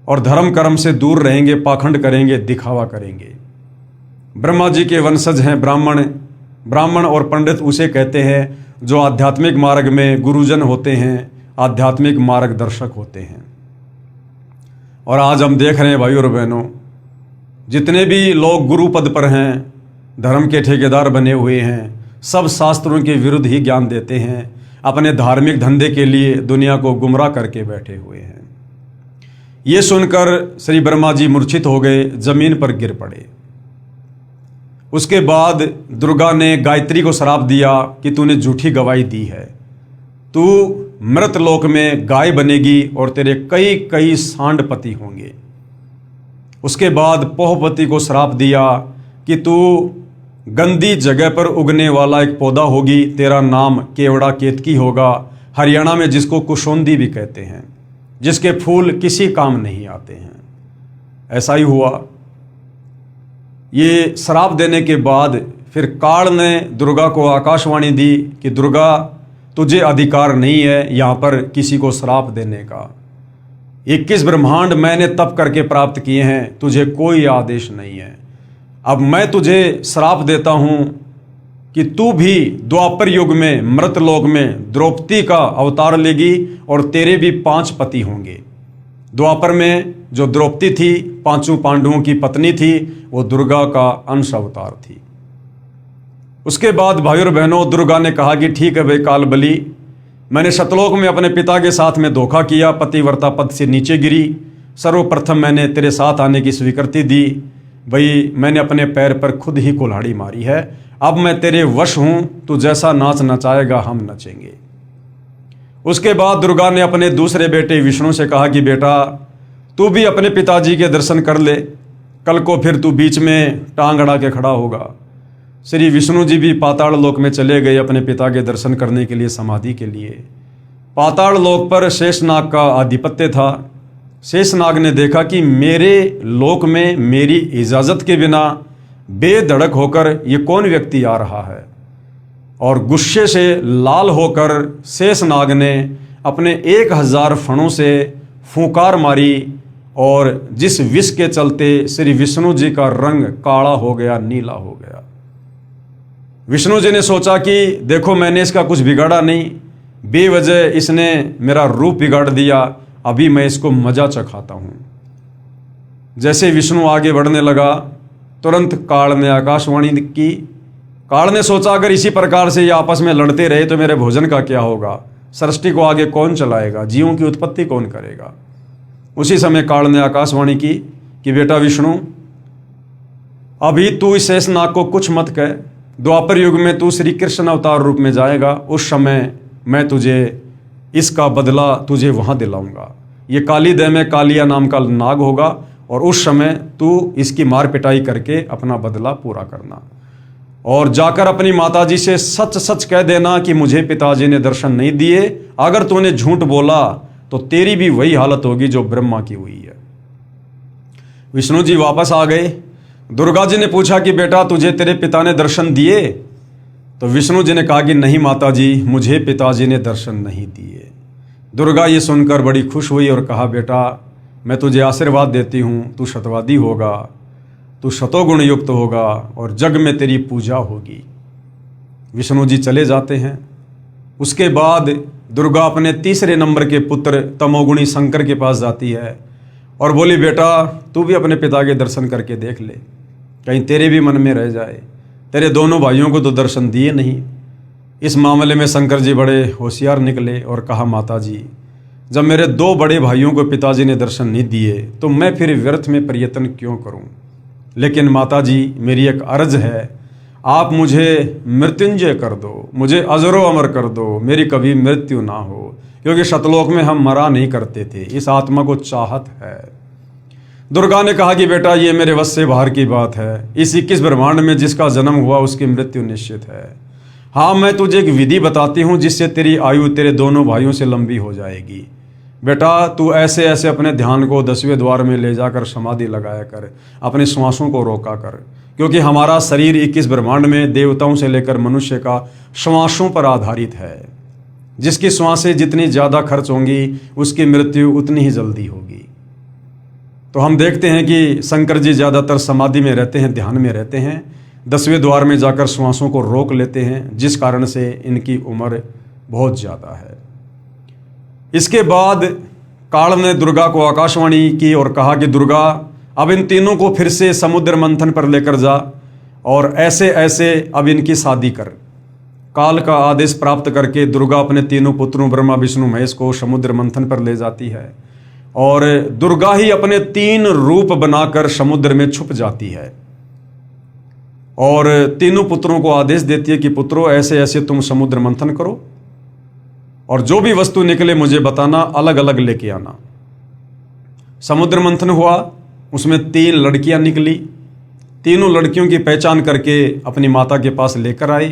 और धर्म कर्म से दूर रहेंगे, पाखंड करेंगे, दिखावा करेंगे। ब्रह्मा जी के वंशज हैं ब्राह्मण। ब्राह्मण और पंडित उसे कहते हैं जो आध्यात्मिक मार्ग में गुरुजन होते हैं, आध्यात्मिक मार्गदर्शक होते हैं। और आज हम देख रहे हैं भाई और बहनों, जितने भी लोग गुरु पद पर हैं, धर्म के ठेकेदार बने हुए हैं, सब शास्त्रों के विरुद्ध ही ज्ञान देते हैं, अपने धार्मिक धंधे के लिए दुनिया को गुमराह करके बैठे हुए हैं। ये सुनकर श्री ब्रह्मा जी मूर्छित हो गए, जमीन पर गिर पड़े। उसके बाद दुर्गा ने गायत्री को श्राप दिया कि तूने झूठी गवाही दी है, तू मृत लोक में गाय बनेगी और तेरे कई कई सांडपति होंगे। उसके बाद पोहपति को श्राप दिया कि तू गंदी जगह पर उगने वाला एक पौधा होगी, तेरा नाम केवड़ा केतकी होगा, हरियाणा में जिसको कुशोंदी भी कहते हैं, जिसके फूल किसी काम नहीं आते हैं। ऐसा ही हुआ। ये श्राप देने के बाद फिर काल ने दुर्गा को आकाशवाणी दी कि दुर्गा, तुझे अधिकार नहीं है यहाँ पर किसी को श्राप देने का। 21 ब्रह्मांड मैंने तप करके प्राप्त किए हैं, तुझे कोई आदेश नहीं है। अब मैं तुझे श्राप देता हूँ कि तू भी द्वापर युग में मृतलोक में द्रौपदी का अवतार लेगी और तेरे भी 5 पति होंगे। द्वापर में जो द्रौपदी थी, 5 पांडवों की पत्नी थी, वो दुर्गा का अंश अवतार थी। उसके बाद भाई और बहनों, दुर्गा ने कहा कि ठीक है भाई काल बली, मैंने सतलोक में अपने पिता के साथ में धोखा किया, पतिव्रता पद से नीचे गिरी, सर्वप्रथम मैंने तेरे साथ आने की स्वीकृति दी। भाई मैंने अपने पैर पर खुद ही कुल्हाड़ी मारी है, अब मैं तेरे वश हूं, तू जैसा नाच नचाएगा हम नचेंगे। उसके बाद दुर्गा ने अपने दूसरे बेटे विष्णु से कहा कि बेटा तू भी अपने पिताजी के दर्शन कर ले, कल को फिर तू बीच में टांग अड़ा के खड़ा होगा। श्री विष्णु जी भी पाताल लोक में चले गए अपने पिता के दर्शन करने के लिए, समाधि के लिए। पाताल लोक पर शेषनाग का आधिपत्य था। शेषनाग ने देखा कि मेरे लोक में मेरी इजाज़त के बिना बेधड़क होकर ये कौन व्यक्ति आ रहा है, और गुस्से से लाल होकर शेषनाग ने अपने 1000 फणों से फूंकार मारी, और जिस विष के चलते श्री विष्णु जी का रंग काला हो गया, नीला हो गया। विष्णु जी ने सोचा कि देखो मैंने इसका कुछ बिगाड़ा नहीं, बेवजह इसने मेरा रूप बिगाड़ दिया, अभी मैं इसको मजा चखाता हूं। जैसे विष्णु आगे बढ़ने लगा, तुरंत काल ने आकाशवाणी की। काल ने सोचा अगर इसी प्रकार से ये आपस में लड़ते रहे तो मेरे भोजन का क्या होगा, सृष्टि को आगे कौन चलाएगा, जीवों की उत्पत्ति कौन करेगा। उसी समय काल ने आकाशवाणी की कि बेटा विष्णु, अभी तू इस शेषनाग को कुछ मत कह, द्वापर युग में तू श्री कृष्ण अवतार रूप में जाएगा, उस समय मैं तुझे इसका बदला तुझे वहां दिलाऊंगा। ये काली दह में कालिया नाम का नाग होगा, और उस समय तू इसकी मार पिटाई करके अपना बदला पूरा करना, और जाकर अपनी माताजी से सच सच कह देना कि मुझे पिताजी ने दर्शन नहीं दिए। अगर तूने झूठ बोला तो तेरी भी वही हालत होगी जो ब्रह्मा की हुई है। विष्णु जी वापस आ गए। दुर्गा जी ने पूछा कि बेटा तुझे तेरे पिता ने दर्शन दिए? तो विष्णु जी ने कहा कि नहीं माताजी, मुझे पिताजी ने दर्शन नहीं दिए। दुर्गा ये सुनकर बड़ी खुश हुई और कहा बेटा मैं तुझे आशीर्वाद देती हूँ, तू शतवादी होगा, तू शतोगुण युक्त होगा और जग में तेरी पूजा होगी। विष्णु जी चले जाते हैं। उसके बाद दुर्गा अपने तीसरे नंबर के पुत्र तमोगुणी शंकर के पास जाती है और बोली बेटा तू भी अपने पिता के दर्शन करके देख ले, कहीं तेरे भी मन में रह जाए, तेरे दोनों भाइयों को तो दर्शन दिए नहीं। इस मामले में शंकर जी बड़े होशियार निकले और कहा माता जी, जब मेरे 2 बड़े भाइयों को पिताजी ने दर्शन नहीं दिए तो मैं फिर व्यर्थ में प्रयत्न क्यों करूं। लेकिन माता जी मेरी एक अर्ज है, आप मुझे मृत्युंजय कर दो, मुझे अजरो अमर कर दो, मेरी कभी मृत्यु ना हो, क्योंकि शतलोक में हम मरा नहीं करते थे, इस आत्मा को चाहत है। दुर्गा ने कहा कि बेटा ये मेरे वश से बाहर की बात है, इस 21 ब्रह्मांड में जिसका जन्म हुआ उसकी मृत्यु निश्चित है। हाँ मैं तुझे एक विधि बताती हूँ जिससे तेरी आयु तेरे दोनों भाइयों से लंबी हो जाएगी। बेटा तू ऐसे ऐसे अपने ध्यान को 10वें द्वार में ले जाकर समाधि लगाया कर, अपने श्वासों को रोका कर, क्योंकि हमारा शरीर 21 ब्रह्मांड में देवताओं से लेकर मनुष्य का श्वासों पर आधारित है। जिसकी श्वासें जितनी ज़्यादा खर्च होंगी उसकी मृत्यु उतनी ही जल्दी होगी। तो हम देखते हैं कि शंकर जी ज़्यादातर समाधि में रहते हैं, ध्यान में रहते हैं, 10वें द्वार में जाकर श्वासों को रोक लेते हैं, जिस कारण से इनकी उम्र बहुत ज़्यादा है। इसके बाद काल ने दुर्गा को आकाशवाणी की और कहा कि दुर्गा अब इन तीनों को फिर से समुद्र मंथन पर लेकर जा और ऐसे ऐसे अब इनकी शादी कर। काल का आदेश प्राप्त करके दुर्गा अपने तीनों पुत्रों ब्रह्मा विष्णु महेश को समुद्र मंथन पर ले जाती है और दुर्गा ही अपने 3 रूप बनाकर समुद्र में छुप जाती है और तीनों पुत्रों को आदेश देती है कि पुत्रों ऐसे ऐसे तुम समुद्र मंथन करो और जो भी वस्तु निकले मुझे बताना, अलग अलग लेके आना। समुद्र मंथन हुआ, उसमें 3 लड़कियां निकली। तीनों लड़कियों की पहचान करके अपनी माता के पास लेकर आए।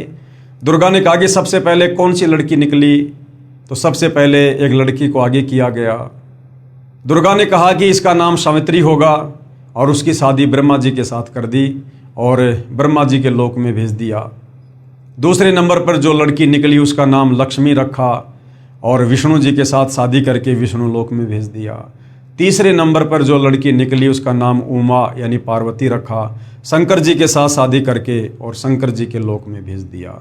दुर्गा ने कहा कि सबसे पहले कौन सी लड़की निकली, तो सबसे पहले एक लड़की को आगे किया गया। दुर्गा ने कहा कि इसका नाम सावित्री होगा और उसकी शादी ब्रह्मा जी के साथ कर दी और ब्रह्मा जी के लोक में भेज दिया। दूसरे नंबर पर जो लड़की निकली उसका नाम लक्ष्मी रखा और विष्णु जी के साथ शादी करके विष्णु लोक में भेज दिया। तीसरे नंबर पर जो लड़की निकली उसका नाम उमा यानी पार्वती रखा, शंकर जी के साथ शादी करके और शंकर जी के लोक में भेज दिया।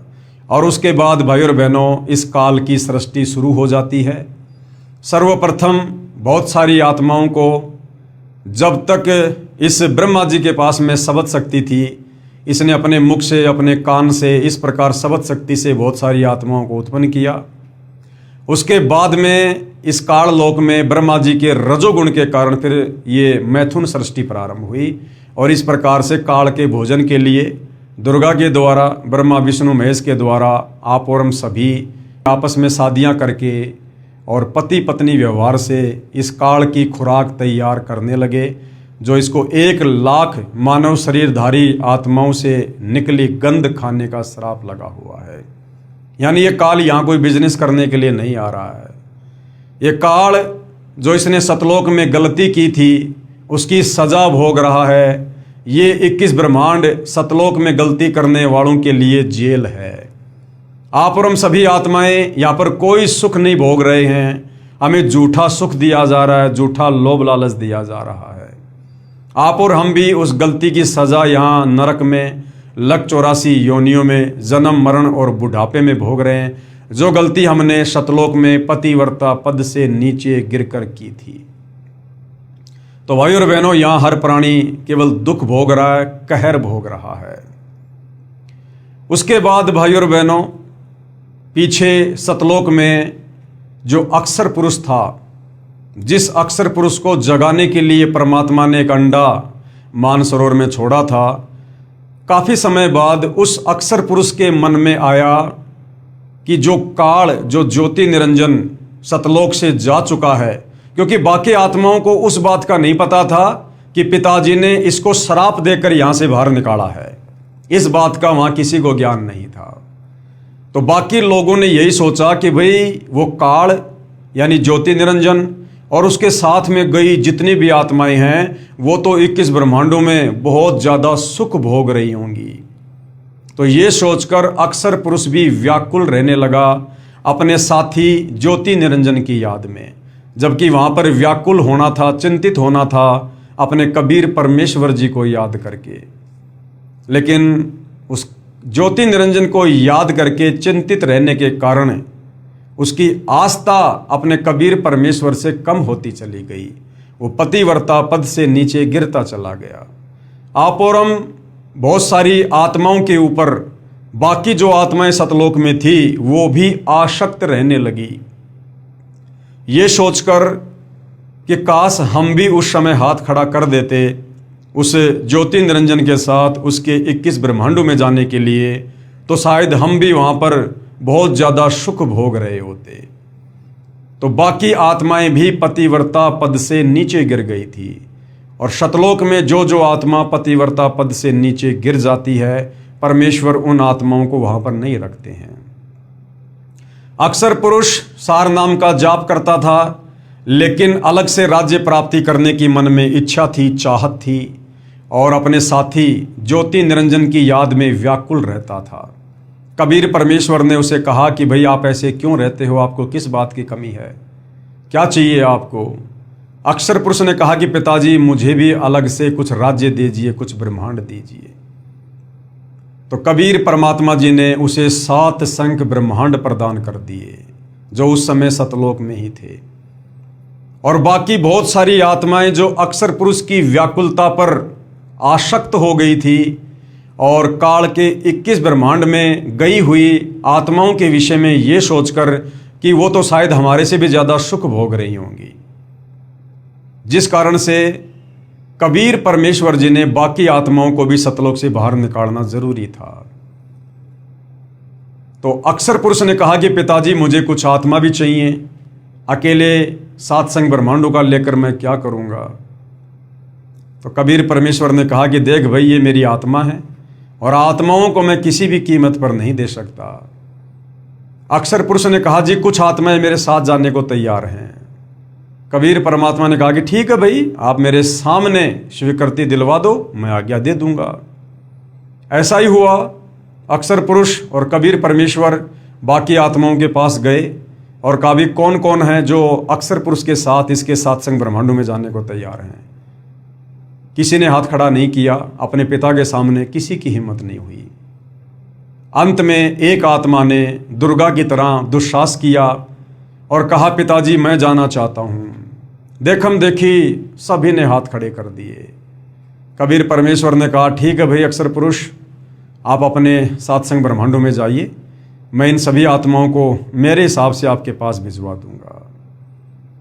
और उसके बाद भाई और बहनों इस काल की सृष्टि शुरू हो जाती है। सर्वप्रथम बहुत सारी आत्माओं को जब तक इस ब्रह्मा जी के पास में शब्द शक्ति थी, इसने अपने मुख से अपने कान से इस प्रकार शब्द शक्ति से बहुत सारी आत्माओं को उत्पन्न किया। उसके बाद में इस काल लोक में ब्रह्मा जी के रजोगुण के कारण फिर ये मैथुन सृष्टि प्रारंभ हुई। और इस प्रकार से काल के भोजन के लिए दुर्गा के द्वारा, ब्रह्मा विष्णु महेश के द्वारा आप और हम सभी आपस में शादियां करके और पति पत्नी व्यवहार से इस काल की खुराक तैयार करने लगे, जो इसको 1,00,000 मानव शरीरधारी आत्माओं से निकली गंध खाने का श्राप लगा हुआ है। यानी ये काल यहाँ कोई बिजनेस करने के लिए नहीं आ रहा है। ये काल जो इसने सतलोक में गलती की थी उसकी सजा भोग रहा है। ये 21 ब्रह्मांड सतलोक में गलती करने वालों के लिए जेल है। आप और हम सभी आत्माएं यहाँ पर कोई सुख नहीं भोग रहे हैं, हमें झूठा सुख दिया जा रहा है, झूठा लोभ लालच दिया जा रहा है। आप और हम भी उस गलती की सजा यहाँ नरक में 184 योनियों में जन्म मरण और बुढ़ापे में भोग रहे हैं, जो गलती हमने सतलोक में पतिव्रता पद से नीचे गिरकर की थी। तो भाई और बहनों, यहाँ हर प्राणी केवल दुख भोग रहा है, कहर भोग रहा है। उसके बाद भाई और बहनों, पीछे सतलोक में जो अक्षर पुरुष था, जिस अक्षर पुरुष को जगाने के लिए परमात्मा ने एक अंडा मानसरोवर में छोड़ा था, काफ़ी समय बाद उस अक्षर पुरुष के मन में आया कि जो काल, जो ज्योति निरंजन सतलोक से जा चुका है, क्योंकि बाकी आत्माओं को उस बात का नहीं पता था कि पिताजी ने इसको श्राप देकर यहाँ से बाहर निकाला है। इस बात का वहाँ किसी को ज्ञान नहीं था। तो बाकी लोगों ने यही सोचा कि भाई वो काल यानी ज्योति निरंजन और उसके साथ में गई जितनी भी आत्माएं हैं वो तो 21 ब्रह्मांडों में बहुत ज़्यादा सुख भोग रही होंगी। तो ये सोचकर अक्षर पुरुष भी व्याकुल रहने लगा अपने साथी ज्योति निरंजन की याद में, जबकि वहाँ पर व्याकुल होना था, चिंतित होना था अपने कबीर परमेश्वर जी को याद करके। लेकिन उस ज्योति निरंजन को याद करके चिंतित रहने के कारण उसकी आस्था अपने कबीर परमेश्वर से कम होती चली गई। वो पतिव्रता पद से नीचे गिरता चला गया। आप और हम बहुत सारी आत्माओं के ऊपर, बाकी जो आत्माएं सतलोक में थी वो भी आसक्त रहने लगी, ये सोचकर कि काश हम भी उस समय हाथ खड़ा कर देते उस ज्योति निरंजन के साथ उसके 21 ब्रह्मांडों में जाने के लिए, तो शायद हम भी वहाँ पर बहुत ज़्यादा सुख भोग रहे होते। तो बाकी आत्माएं भी पतिव्रता पद से नीचे गिर गई थी। और सतलोक में जो जो आत्मा पतिव्रता पद से नीचे गिर जाती है, परमेश्वर उन आत्माओं को वहाँ पर नहीं रखते हैं। अक्षर पुरुष सार नाम का जाप करता था, लेकिन अलग से राज्य प्राप्ति करने की मन में इच्छा थी, चाहत थी, और अपने साथी ज्योति निरंजन की याद में व्याकुल रहता था। कबीर परमेश्वर ने उसे कहा कि भाई आप ऐसे क्यों रहते हो, आपको किस बात की कमी है, क्या चाहिए आपको। अक्षर पुरुष ने कहा कि पिताजी मुझे भी अलग से कुछ राज्य दीजिए, कुछ ब्रह्मांड दीजिए। तो कबीर परमात्मा जी ने उसे 7 संख्य ब्रह्मांड प्रदान कर दिए, जो उस समय सतलोक में ही थे। और बाकी बहुत सारी आत्माएं जो अक्षर पुरुष की व्याकुलता पर आसक्त हो गई थी और काल के 21 ब्रह्मांड में गई हुई आत्माओं के विषय में ये सोचकर कि वो तो शायद हमारे से भी ज़्यादा सुख भोग रही होंगी, जिस कारण से कबीर परमेश्वर जी ने बाकी आत्माओं को भी सतलोक से बाहर निकालना जरूरी था। तो अक्षर पुरुष ने कहा कि पिताजी मुझे कुछ आत्मा भी चाहिए, अकेले 7 संख्य ब्रह्मांडों का लेकर मैं क्या करूंगा। तो कबीर परमेश्वर ने कहा कि देख भाई, ये मेरी आत्मा है और आत्माओं को मैं किसी भी कीमत पर नहीं दे सकता। अक्षर पुरुष ने कहा जी कुछ आत्माएं मेरे साथ जाने को तैयार हैं। कबीर परमात्मा ने कहा कि ठीक है भाई, आप मेरे सामने स्वीकृति दिलवा दो, मैं आज्ञा दे दूंगा। ऐसा ही हुआ। अक्षर पुरुष और कबीर परमेश्वर बाकी आत्माओं के पास गए और कहा भी कौन कौन है जो अक्षर पुरुष के साथ इसके 7 संख्य ब्रह्मांडों में जाने को तैयार हैं। किसी ने हाथ खड़ा नहीं किया, अपने पिता के सामने किसी की हिम्मत नहीं हुई। अंत में एक आत्मा ने दुर्गा की तरह दुस्साहस किया और कहा पिताजी मैं जाना चाहता हूँ। देखम देखी सभी ने हाथ खड़े कर दिए। कबीर परमेश्वर ने कहा ठीक है भाई अक्षर पुरुष, आप अपने 7 संख्य ब्रह्मांडों में जाइए, मैं इन सभी आत्माओं को मेरे हिसाब से आपके पास भिजवा दूंगा।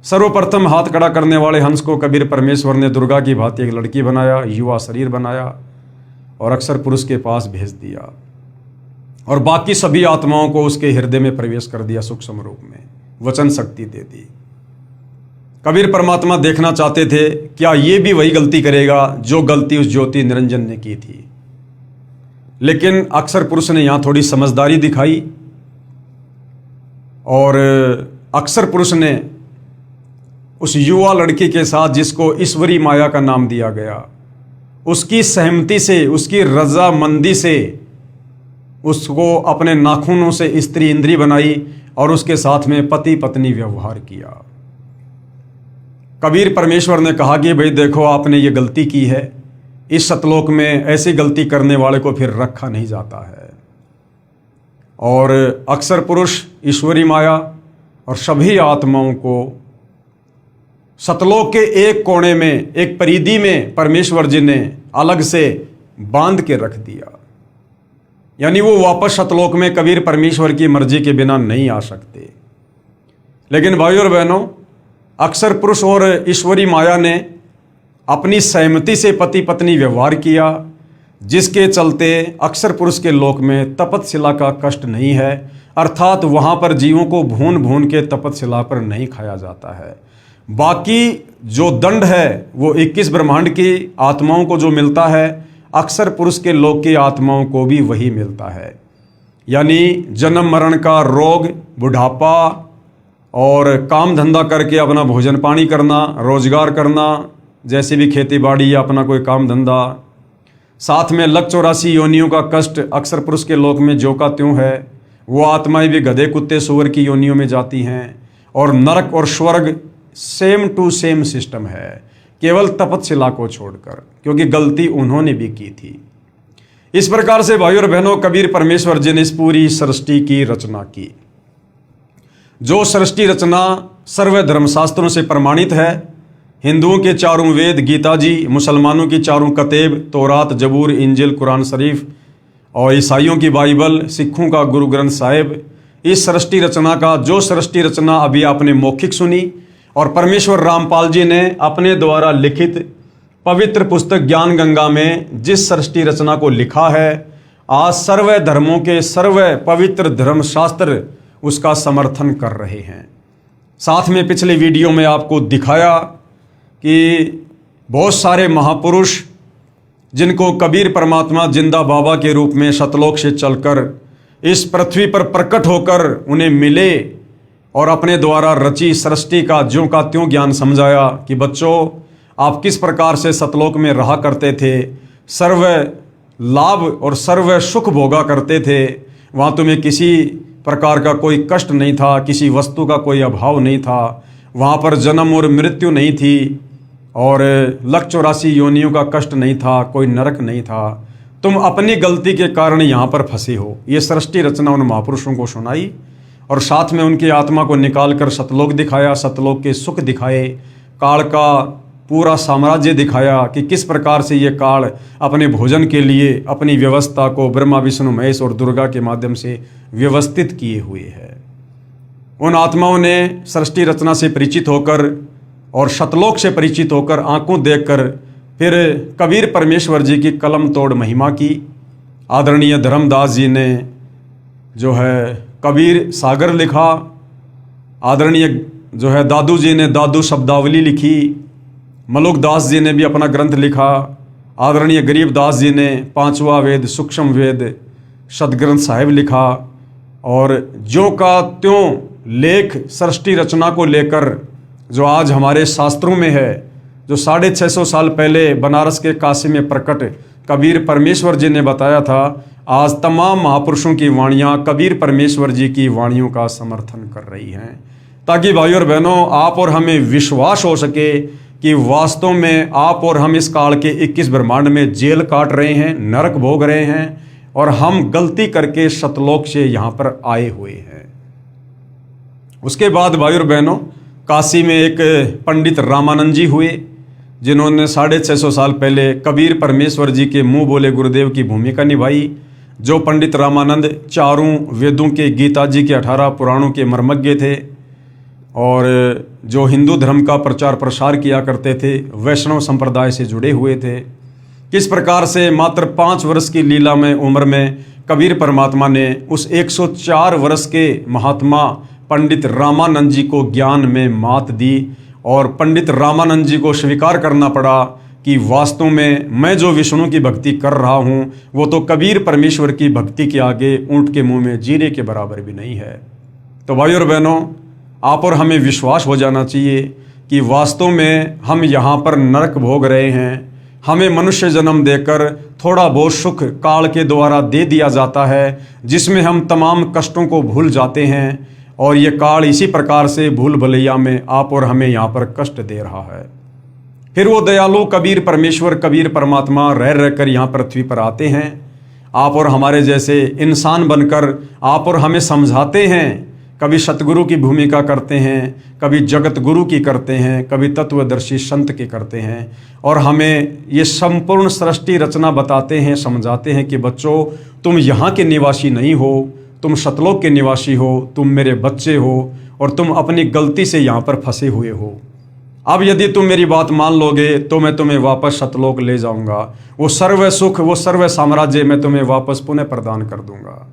सर्वप्रथम हाथ खड़ा करने वाले हंस को कबीर परमेश्वर ने दुर्गा की भांति एक लड़की बनाया, युवा शरीर बनाया और अक्षर पुरुष के पास भेज दिया और बाकी सभी आत्माओं को उसके हृदय में प्रवेश कर दिया, सूक्ष्म रूप में वचन शक्ति दे दी। कबीर परमात्मा देखना चाहते थे क्या ये भी वही गलती करेगा जो गलती उस ज्योति निरंजन ने की थी। लेकिन अक्षर पुरुष ने यहां थोड़ी समझदारी दिखाई और अक्षर पुरुष ने उस युवा लड़की के साथ, जिसको ईश्वरी माया का नाम दिया गया, उसकी सहमति से, उसकी रजामंदी से उसको अपने नाखूनों से स्त्री इंद्री बनाई और उसके साथ में पति पत्नी व्यवहार किया। कबीर परमेश्वर ने कहा कि भाई देखो, आपने ये गलती की है, इस सतलोक में ऐसी गलती करने वाले को फिर रखा नहीं जाता है। और अक्षर पुरुष, ईश्वरी माया और सभी आत्माओं को सतलोक के एक कोने में, एक परिधि में परमेश्वर जी ने अलग से बांध के रख दिया। यानी वो वापस सतलोक में कबीर परमेश्वर की मर्जी के बिना नहीं आ सकते। लेकिन भाइयों और बहनों, अक्षर पुरुष और ईश्वरी माया ने अपनी सहमति से पति पत्नी व्यवहार किया, जिसके चलते अक्षर पुरुष के लोक में तपतशिला का कष्ट नहीं है, अर्थात वहाँ पर जीवों को भून भून के तपतशिला पर नहीं खाया जाता है। बाकी जो दंड है वो 21 ब्रह्मांड की आत्माओं को जो मिलता है, अक्षर पुरुष के लोक की आत्माओं को भी वही मिलता है। यानी जन्म मरण का रोग, बुढ़ापा और काम धंधा करके अपना भोजन पानी करना, रोजगार करना, जैसे भी खेती बाड़ी या अपना कोई काम धंधा, साथ में लक 84 योनियों का कष्ट अक्षर पुरुष के लोक में जो का त्यों है। वो आत्माएं भी गधे कुत्ते सूअर की योनियों में जाती हैं और नरक और स्वर्ग सेम टू सेम सिस्टम है, केवल तपतशिला को छोड़कर, क्योंकि गलती उन्होंने भी की थी। इस प्रकार से भाइयों और बहनों, कबीर परमेश्वर जी ने इस पूरी सृष्टि की रचना की। जो सृष्टि रचना सर्व धर्मशास्त्रों से प्रमाणित है। हिंदुओं के चारों वेद गीता जी, मुसलमानों की चारों कतेब तौरात, जबूर, इंजिल, कुरान शरीफ और ईसाइयों की बाइबल, सिखों का गुरु ग्रंथ साहिब, इस सृष्टि रचना का जो सृष्टि रचना अभी आपने मौखिक सुनी और परमेश्वर रामपाल जी ने अपने द्वारा लिखित पवित्र पुस्तक ज्ञान गंगा में जिस सृष्टि रचना को लिखा है, आज सर्व धर्मों के सर्व पवित्र धर्मशास्त्र उसका समर्थन कर रहे हैं। साथ में पिछले वीडियो में आपको दिखाया कि बहुत सारे महापुरुष जिनको कबीर परमात्मा जिंदा बाबा के रूप में सतलोक से चलकर इस पृथ्वी पर प्रकट होकर उन्हें मिले और अपने द्वारा रची सृष्टि का ज्यों का त्यों ज्ञान समझाया कि बच्चों, आप किस प्रकार से सतलोक में रहा करते थे, सर्व लाभ और सर्व सुख भोगा करते थे, वहाँ तुम्हें किसी प्रकार का कोई कष्ट नहीं था, किसी वस्तु का कोई अभाव नहीं था, वहाँ पर जन्म और मृत्यु नहीं थी और लक 84 योनियों का कष्ट नहीं था, कोई नरक नहीं था। तुम अपनी गलती के कारण यहाँ पर फंसे हो। ये सृष्टि रचना उन महापुरुषों को सुनाई और साथ में उनकी आत्मा को निकाल कर सतलोक दिखाया, सतलोक के सुख दिखाए, काल का पूरा साम्राज्य दिखाया कि किस प्रकार से ये काल अपने भोजन के लिए अपनी व्यवस्था को ब्रह्मा विष्णु महेश और दुर्गा के माध्यम से व्यवस्थित किए हुए है। उन आत्माओं ने सृष्टि रचना से परिचित होकर और सतलोक से परिचित होकर आंखों देखकर फिर कबीर परमेश्वर जी की कलम तोड़ महिमा की। आदरणीय धर्मदास जी ने जो है कबीर सागर लिखा, आदरणीय जो है दादू जी ने दादू शब्दावली लिखी, मलुकदास जी ने भी अपना ग्रंथ लिखा, आदरणीय गरीबदास जी ने पांचवा वेद सूक्ष्म वेद सदग्रंथ साहिब लिखा और ज्यों का त्यों लेख सृष्टि रचना को लेकर जो आज हमारे शास्त्रों में है, जो 650 साल पहले बनारस के काशी में प्रकट कबीर परमेश्वर जी ने बताया था, आज तमाम महापुरुषों की वाणियाँ कबीर परमेश्वर जी की वाणियों का समर्थन कर रही हैं, ताकि भाइयों और बहनों आप और हमें विश्वास हो सके कि वास्तव में आप और हम इस काल के 21 ब्रह्मांड में जेल काट रहे हैं, नरक भोग रहे हैं और हम गलती करके सतलोक से यहाँ पर आए हुए हैं। उसके बाद भाइयों और बहनों, काशी में एक पंडित रामानंद जी हुए, जिन्होंने 650 साल पहले कबीर परमेश्वर जी के मुंह बोले गुरुदेव की भूमिका निभाई। जो पंडित रामानंद चारों वेदों के, गीता जी के 18 पुराणों के मर्मज्ञ थे और जो हिंदू धर्म का प्रचार प्रसार किया करते थे, वैष्णव संप्रदाय से जुड़े हुए थे। किस प्रकार से मात्र 5 वर्ष की लीला में उम्र में कबीर परमात्मा ने उस 104 वर्ष के महात्मा पंडित रामानंद जी को ज्ञान में मात दी और पंडित रामानंद जी को स्वीकार करना पड़ा कि वास्तव में मैं जो विष्णु की भक्ति कर रहा हूँ वो तो कबीर परमेश्वर की भक्ति के आगे ऊंट के मुंह में जीरे के बराबर भी नहीं है। तो भाई और बहनों, आप और हमें विश्वास हो जाना चाहिए कि वास्तव में हम यहाँ पर नरक भोग रहे हैं। हमें मनुष्य जन्म देकर थोड़ा बहुत सुख काल के द्वारा दे दिया जाता है, जिसमें हम तमाम कष्टों को भूल जाते हैं और ये काल इसी प्रकार से भूल भलैया में आप और हमें यहाँ पर कष्ट दे रहा है। फिर वो दयालु कबीर परमेश्वर, कबीर परमात्मा रह रहकर यहाँ पृथ्वी पर आते हैं, आप और हमारे जैसे इंसान बनकर आप और हमें समझाते हैं। कभी सतगुरु की भूमिका करते हैं, कभी जगत गुरु की करते हैं, कभी तत्वदर्शी संत की करते हैं और हमें ये संपूर्ण सृष्टि रचना बताते हैं, समझाते हैं कि बच्चों, तुम यहाँ के निवासी नहीं हो, तुम सतलोक के निवासी हो, तुम मेरे बच्चे हो और तुम अपनी गलती से यहाँ पर फंसे हुए हो। अब यदि तुम मेरी बात मान लोगे तो मैं तुम्हें वापस सतलोक ले जाऊंगा। वो सर्व सुख, वो सर्व साम्राज्य मैं तुम्हें वापस पुनः प्रदान कर दूंगा।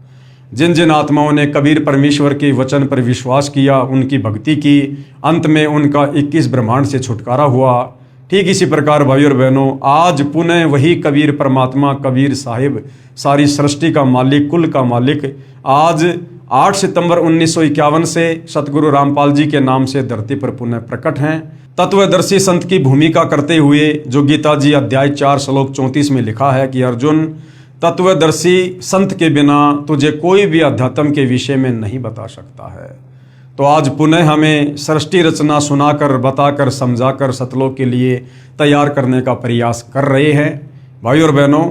जिन जिन आत्माओं ने कबीर परमेश्वर के वचन पर विश्वास किया, उनकी भक्ति की, अंत में उनका 21 ब्रह्मांड से छुटकारा हुआ। ठीक इसी प्रकार भाई और बहनों, आज पुनः वही कबीर परमात्मा, कबीर साहिब, सारी सृष्टि का मालिक, कुल का मालिक, आज 8 सितंबर 1951 से सतगुरु रामपाल जी के नाम से धरती पर पुनः प्रकट हैं। तत्वदर्शी संत की भूमिका करते हुए जो गीता जी अध्याय 4 श्लोक 34 में लिखा है कि अर्जुन, तत्वदर्शी संत के बिना तुझे कोई भी अध्यात्म के विषय में नहीं बता सकता है। तो आज पुनः हमें सृष्टि रचना सुनाकर, बताकर, समझाकर सतलोक के लिए तैयार करने का प्रयास कर रहे हैं। भाई और बहनों,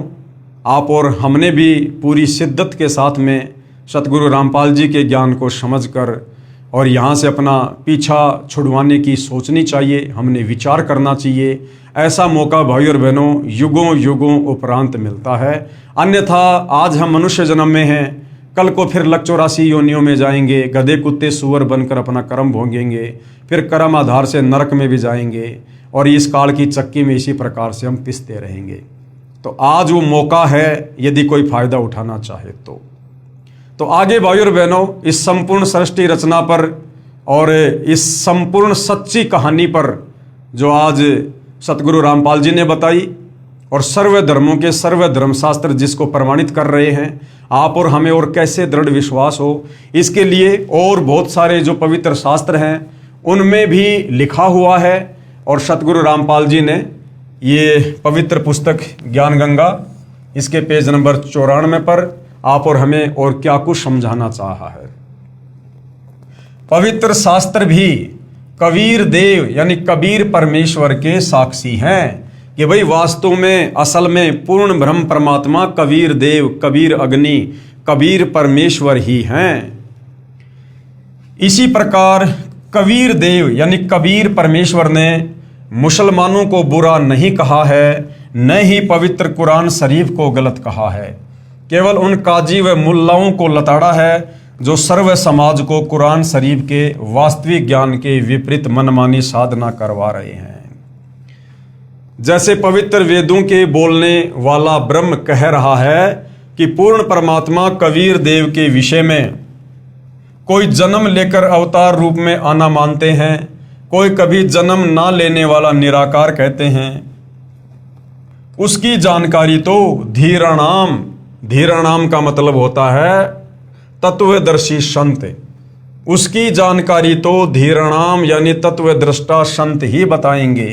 आप और हमने भी पूरी शिद्दत के साथ में सतगुरु रामपाल जी के ज्ञान को समझकर और यहाँ से अपना पीछा छुड़वाने की सोचनी चाहिए, हमने विचार करना चाहिए। ऐसा मौका भाई और बहनों युगों युगों उपरांत मिलता है। अन्यथा आज हम मनुष्य जन्म में हैं, कल को फिर लक 84 योनियों में जाएंगे, गधे कुत्ते सूअर बनकर अपना कर्म भोगेंगे, फिर कर्म आधार से नरक में भी जाएंगे और इस काल की चक्की में इसी प्रकार से हम पिसते रहेंगे। तो आज वो मौका है, यदि कोई फायदा उठाना चाहे तो आगे भाई और बहनों, इस संपूर्ण सृष्टि रचना पर और इस संपूर्ण सच्ची कहानी पर जो आज सतगुरु रामपाल जी ने बताई और सर्व धर्मों के सर्व धर्मशास्त्र जिसको प्रमाणित कर रहे हैं, आप और हमें और कैसे दृढ़ विश्वास हो, इसके लिए और बहुत सारे जो पवित्र शास्त्र हैं उनमें भी लिखा हुआ है। और सतगुरु रामपाल जी ने ये पवित्र पुस्तक ज्ञान गंगा, इसके पेज नंबर 94 पर आप और हमें और क्या कुछ समझाना चाहा है। पवित्र शास्त्र भी कबीर देव यानी कबीर परमेश्वर के साक्षी हैं कि भाई वास्तव में असल में पूर्ण ब्रह्म परमात्मा कबीर देव, कबीर अग्नि, कबीर परमेश्वर ही हैं। इसी प्रकार कबीर देव यानी कबीर परमेश्वर ने मुसलमानों को बुरा नहीं कहा है, न ही पवित्र कुरान शरीफ को गलत कहा है। केवल उन काजी व मुल्लाओं को लताड़ा है जो सर्व समाज को कुरान शरीफ के वास्तविक ज्ञान के विपरीत मनमानी साधना करवा रहे हैं। जैसे पवित्र वेदों के बोलने वाला ब्रह्म कह रहा है कि पूर्ण परमात्मा कबीर देव के विषय में कोई जन्म लेकर अवतार रूप में आना मानते हैं, कोई कभी जन्म ना लेने वाला निराकार कहते हैं। उसकी जानकारी तो धीराणाम, धीराणाम का मतलब होता है तत्वदर्शी संत, उसकी जानकारी तो धीराणाम यानी तत्वदृष्टा संत ही बताएंगे।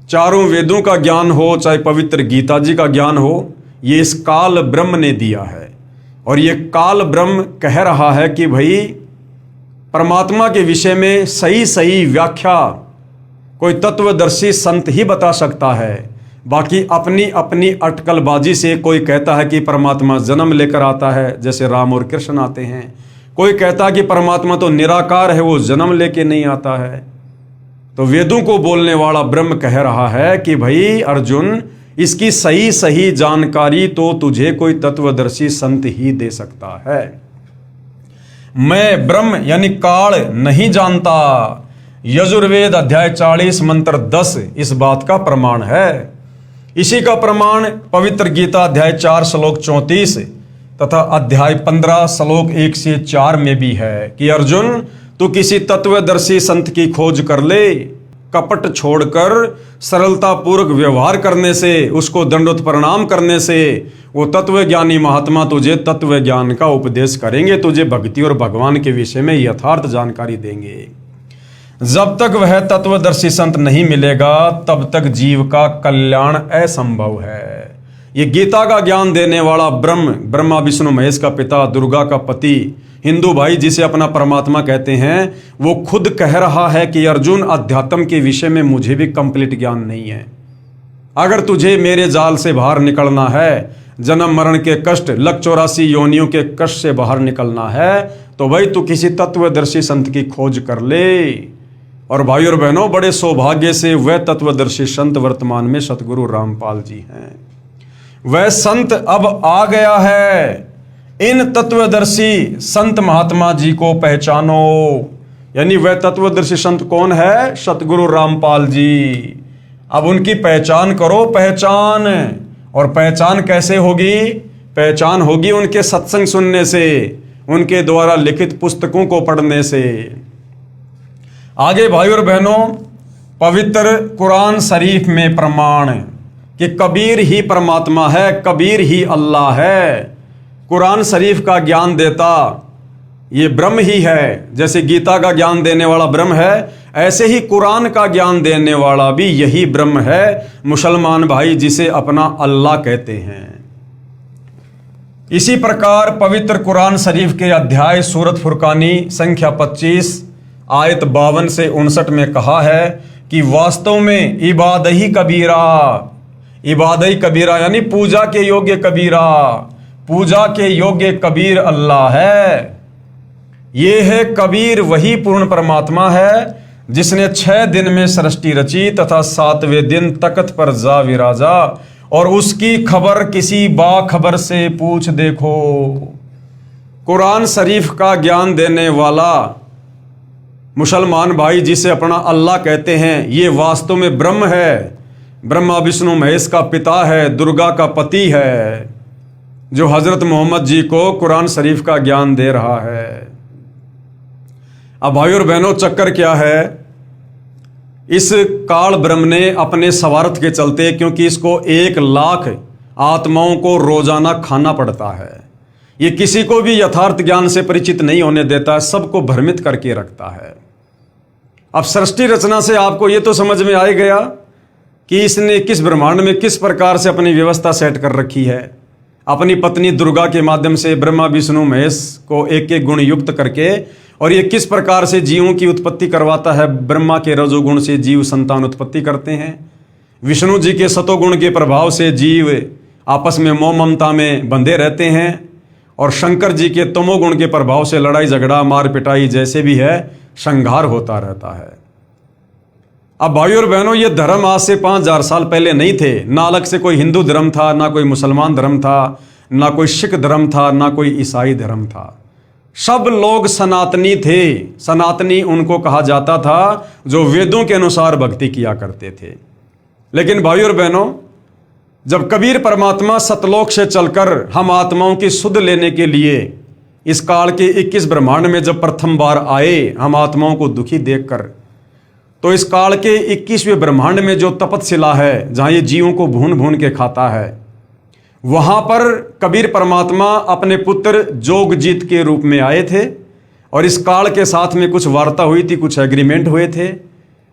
चारों वेदों का ज्ञान हो, चाहे पवित्र गीता जी का ज्ञान हो, ये इस काल ब्रह्म ने दिया है। और ये काल ब्रह्म कह रहा है कि भाई परमात्मा के विषय में सही सही व्याख्या कोई तत्वदर्शी संत ही बता सकता है। बाकी अपनी अपनी अटकलबाजी से कोई कहता है कि परमात्मा जन्म लेकर आता है, जैसे राम और कृष्ण आते हैं। कोई कहता है कि परमात्मा तो निराकार है, वो जन्म लेके नहीं आता है। तो वेदों को बोलने वाला ब्रह्म कह रहा है कि भाई अर्जुन, इसकी सही सही जानकारी तो तुझे कोई तत्वदर्शी संत ही दे सकता है। मैं ब्रह्म यानी काल नहीं जानता, यजुर्वेद अध्याय 40 मंत्र 10 इस बात का प्रमाण है। इसी का प्रमाण पवित्र गीता अध्याय 4 श्लोक 34 तथा अध्याय 15 श्लोक 1 से 4 में भी है कि अर्जुन, तू किसी तत्वदर्शी संत की खोज कर ले। कपट छोड़कर सरलता पूर्वक व्यवहार करने से, उसको दंडोत प्रणाम करने से वो तत्वज्ञानी महात्मा तुझे तत्व ज्ञान का उपदेश करेंगे, तुझे भक्ति और भगवान के विषय में यथार्थ जानकारी देंगे। जब तक वह तत्वदर्शी संत नहीं मिलेगा तब तक जीव का कल्याण असंभव है। ये गीता का ज्ञान देने वाला ब्रह्मा विष्णु महेश का पिता, दुर्गा का पति, हिंदू भाई जिसे अपना परमात्मा कहते हैं, वो खुद कह रहा है कि अर्जुन, अध्यात्म के विषय में मुझे भी कंप्लीट ज्ञान नहीं है। अगर तुझे मेरे जाल से बाहर निकलना है, जन्म मरण के कष्ट, लख 84 योनियों के कष्ट से बाहर निकलना है, तो भाई तू किसी तत्वदर्शी संत की खोज कर ले। और भाई और बहनों, बड़े सौभाग्य से वह तत्वदर्शी संत वर्तमान में सतगुरु रामपाल जी हैं। वह संत अब आ गया है। इन तत्वदर्शी संत महात्मा जी को पहचानो। यानी वह तत्वदर्शी संत कौन है? सतगुरु रामपाल जी। अब उनकी पहचान करो, पहचान। और पहचान कैसे होगी? पहचान होगी उनके सत्संग सुनने से, उनके द्वारा लिखित पुस्तकों को पढ़ने से। आगे भाई और बहनों, पवित्र कुरान शरीफ में प्रमाण कि कबीर ही परमात्मा है, कबीर ही अल्लाह है। कुरान शरीफ का ज्ञान देता ये ब्रह्म ही है। जैसे गीता का ज्ञान देने वाला ब्रह्म है, ऐसे ही कुरान का ज्ञान देने वाला भी यही ब्रह्म है, मुसलमान भाई जिसे अपना अल्लाह कहते हैं। इसी प्रकार पवित्र कुरान शरीफ के अध्याय सूरत फुरकानी संख्या 25 आयत 52 से 59 में कहा है कि वास्तव में इबादही कबीरा, इबादही कबीरा यानी पूजा के योग्य कबीरा, पूजा के योग्य कबीर अल्लाह है। ये है कबीर, वही पूर्ण परमात्मा है जिसने 6 दिन में सृष्टि रची तथा 7वें दिन तख्त पर जा विराजा, और उसकी खबर किसी बाखबर से पूछ देखो। कुरान शरीफ का ज्ञान देने वाला मुसलमान भाई जिसे अपना अल्लाह कहते हैं, ये वास्तव में ब्रह्म है, ब्रह्मा विष्णु महेश का पिता है, दुर्गा का पति है, जो हजरत मोहम्मद जी को कुरान शरीफ का ज्ञान दे रहा है। अब भाई और बहनों, चक्कर क्या है? इस काल ब्रह्म ने अपने स्वार्थ के चलते, क्योंकि इसको 1 लाख आत्माओं को रोजाना खाना पड़ता है, ये किसी को भी यथार्थ ज्ञान से परिचित नहीं होने देता है, सबको भ्रमित करके रखता है। अब सृष्टि रचना से आपको ये तो समझ में आ ही गया कि इसने किस ब्रह्मांड में किस प्रकार से अपनी व्यवस्था सेट कर रखी है। अपनी पत्नी दुर्गा के माध्यम से ब्रह्मा विष्णु महेश को एक एक गुण युक्त करके, और ये किस प्रकार से जीवों की उत्पत्ति करवाता है। ब्रह्मा के रजोगुण से जीव संतान उत्पत्ति करते हैं, विष्णु जी के सतोगुण के प्रभाव से जीव आपस में मोह ममता में बंधे रहते हैं, और शंकर जी के तमोगुण के प्रभाव से लड़ाई झगड़ा मार पिटाई जैसे भी है संघार होता रहता है। अब भाइयों और बहनों, ये धर्म आज से 5000 साल पहले नहीं थे। ना अलग से कोई हिंदू धर्म था, ना कोई मुसलमान धर्म था, ना कोई सिख धर्म था, ना कोई ईसाई धर्म था। सब लोग सनातनी थे। सनातनी उनको कहा जाता था जो वेदों के अनुसार भक्ति किया करते थे। लेकिन भाइयों और बहनों, जब कबीर परमात्मा सतलोक से चलकर हम आत्माओं की सुध लेने के लिए इस काल के 21 ब्रह्मांड में जब प्रथम बार आए, हम आत्माओं को दुखी देखकर, तो इस काल के 21वें ब्रह्मांड में जो तपतशिला है, जहां ये जीवों को भून भून के खाता है, वहां पर कबीर परमात्मा अपने पुत्र जोगजीत के रूप में आए थे। और इस काल के साथ में कुछ वार्ता हुई थी, कुछ एग्रीमेंट हुए थे,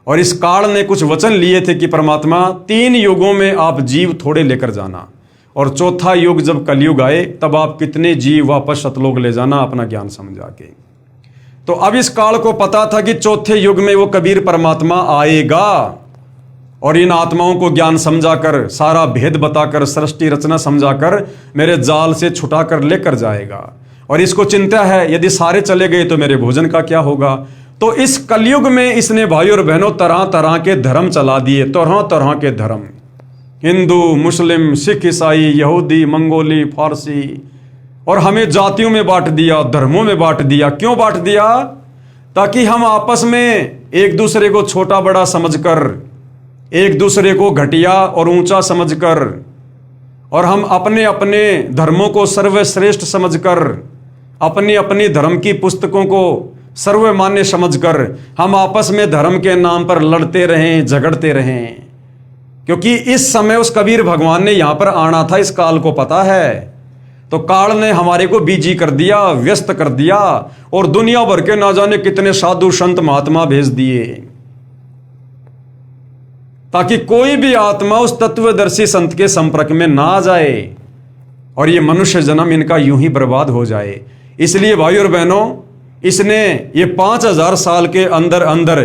और इस काल ने कुछ वचन लिए थे कि परमात्मा 3 युगों में आप जीव थोड़े लेकर जाना, और चौथा युग जब कलयुग आए तब आप कितने जीव वापस सतलोक ले जाना अपना ज्ञान समझा के। तो अब इस काल को पता था कि चौथे युग में वो कबीर परमात्मा आएगा और इन आत्माओं को ज्ञान समझाकर, सारा भेद बताकर, सृष्टि रचना समझाकर मेरे जाल से छुटाकर लेकर जाएगा। और इसको चिंता है, यदि सारे चले गए तो मेरे भोजन का क्या होगा। तो इस कलयुग में इसने भाइयों और बहनों तरह तरह के धर्म चला दिए, तरह तरह के धर्म। हिंदू, मुस्लिम, सिख, ईसाई, यहूदी, मंगोली, फारसी, और हमें जातियों में बांट दिया, धर्मों में बांट दिया। क्यों बांट दिया? ताकि हम आपस में एक दूसरे को छोटा बड़ा समझकर, एक दूसरे को घटिया और ऊंचा समझकर, और हम अपने अपने धर्मों को सर्वश्रेष्ठ समझकर, अपनी अपनी धर्म की पुस्तकों को सर्वमान्य समझकर हम आपस में धर्म के नाम पर लड़ते रहें, झगड़ते रहें। क्योंकि इस समय उस कबीर भगवान ने यहां पर आना था, इस काल को पता है। तो काल ने हमारे को बिजी कर दिया, व्यस्त कर दिया, और दुनिया भर के ना जाने कितने साधु संत महात्मा भेज दिए, ताकि कोई भी आत्मा उस तत्वदर्शी संत के संपर्क में ना आ जाए और ये मनुष्य जन्म इनका यूं ही बर्बाद हो जाए। इसलिए भाई और बहनों, इसने ये 5000 साल के अंदर अंदर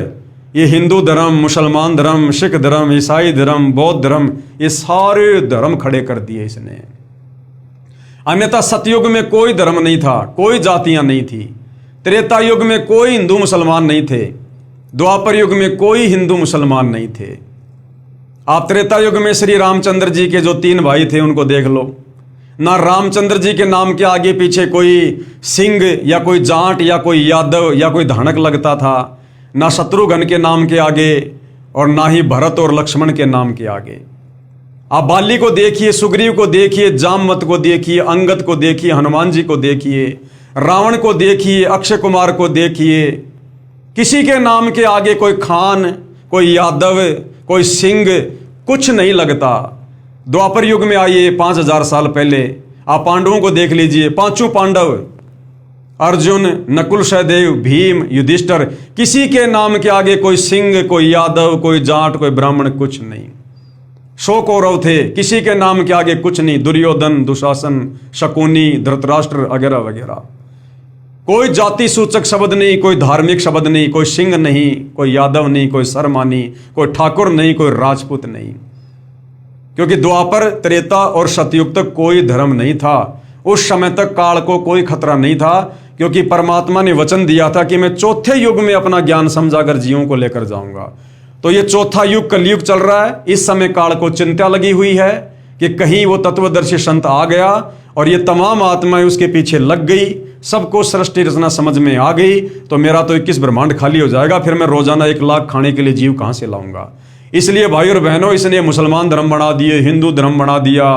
ये हिंदू धर्म, मुसलमान धर्म, सिख धर्म, ईसाई धर्म, बौद्ध धर्म, ये सारे धर्म खड़े कर दिए इसने। अन्यथा सतयुग में कोई धर्म नहीं था, कोई जातियां नहीं थी। त्रेता युग में कोई हिंदू मुसलमान नहीं थे। द्वापर युग में कोई हिंदू मुसलमान नहीं थे। आप त्रेता युग में श्री रामचंद्र जी के जो 3 भाई थे उनको देख लो। ना रामचंद्र जी के नाम के आगे पीछे कोई सिंह या कोई जाट या कोई यादव या कोई धानक लगता था, ना शत्रुघ्न के नाम के आगे, और ना ही भरत और लक्ष्मण के नाम के आगे। आप बाली को देखिए, सुग्रीव को देखिए, जामवंत को देखिए, अंगद को देखिए, हनुमान जी को देखिए, रावण को देखिए, अक्षय कुमार को देखिए। किसी के नाम के आगे कोई खान, कोई यादव, कोई सिंह कुछ नहीं लगता। द्वापर युग में आइए 5000 साल पहले, आप पांडवों को देख लीजिए। 5 पांडव, अर्जुन, नकुल, सहदेव, भीम, युधिष्ठिर, किसी के नाम के आगे कोई सिंह, कोई यादव, कोई जाट, कोई ब्राह्मण कुछ नहीं। 100 कौरव थे, किसी के नाम के आगे कुछ नहीं। दुर्योधन, दुशासन, शकुनी, धृतराष्ट्र वगैरह वगैरह। कोई जाति सूचक शब्द नहीं, कोई धार्मिक शब्द नहीं, कोई सिंह नहीं, कोई यादव नहीं, कोई शर्मा नहीं, कोई ठाकुर नहीं, कोई राजपूत नहीं। क्योंकि द्वापर, त्रेता और सतयुग तक कोई धर्म नहीं था। उस समय तक काल को कोई खतरा नहीं था, क्योंकि परमात्मा ने वचन दिया था कि मैं चौथे युग में अपना ज्ञान समझाकर जीवों को लेकर जाऊंगा। तो ये चौथा युग कलयुग चल रहा है। इस समय काल को चिंता लगी हुई है कि कहीं वो तत्वदर्शी संत आ गया और ये तमाम आत्माएं उसके पीछे लग गई, सबको सृष्टि रचना समझ में आ गई, तो मेरा तो 21 ब्रह्मांड खाली हो जाएगा। फिर मैं रोजाना 1 लाख खाने के लिए जीव कहां से लाऊंगा? इसलिए भाई और बहनों, इसने मुसलमान धर्म बना दिए, हिंदू धर्म बना दिया।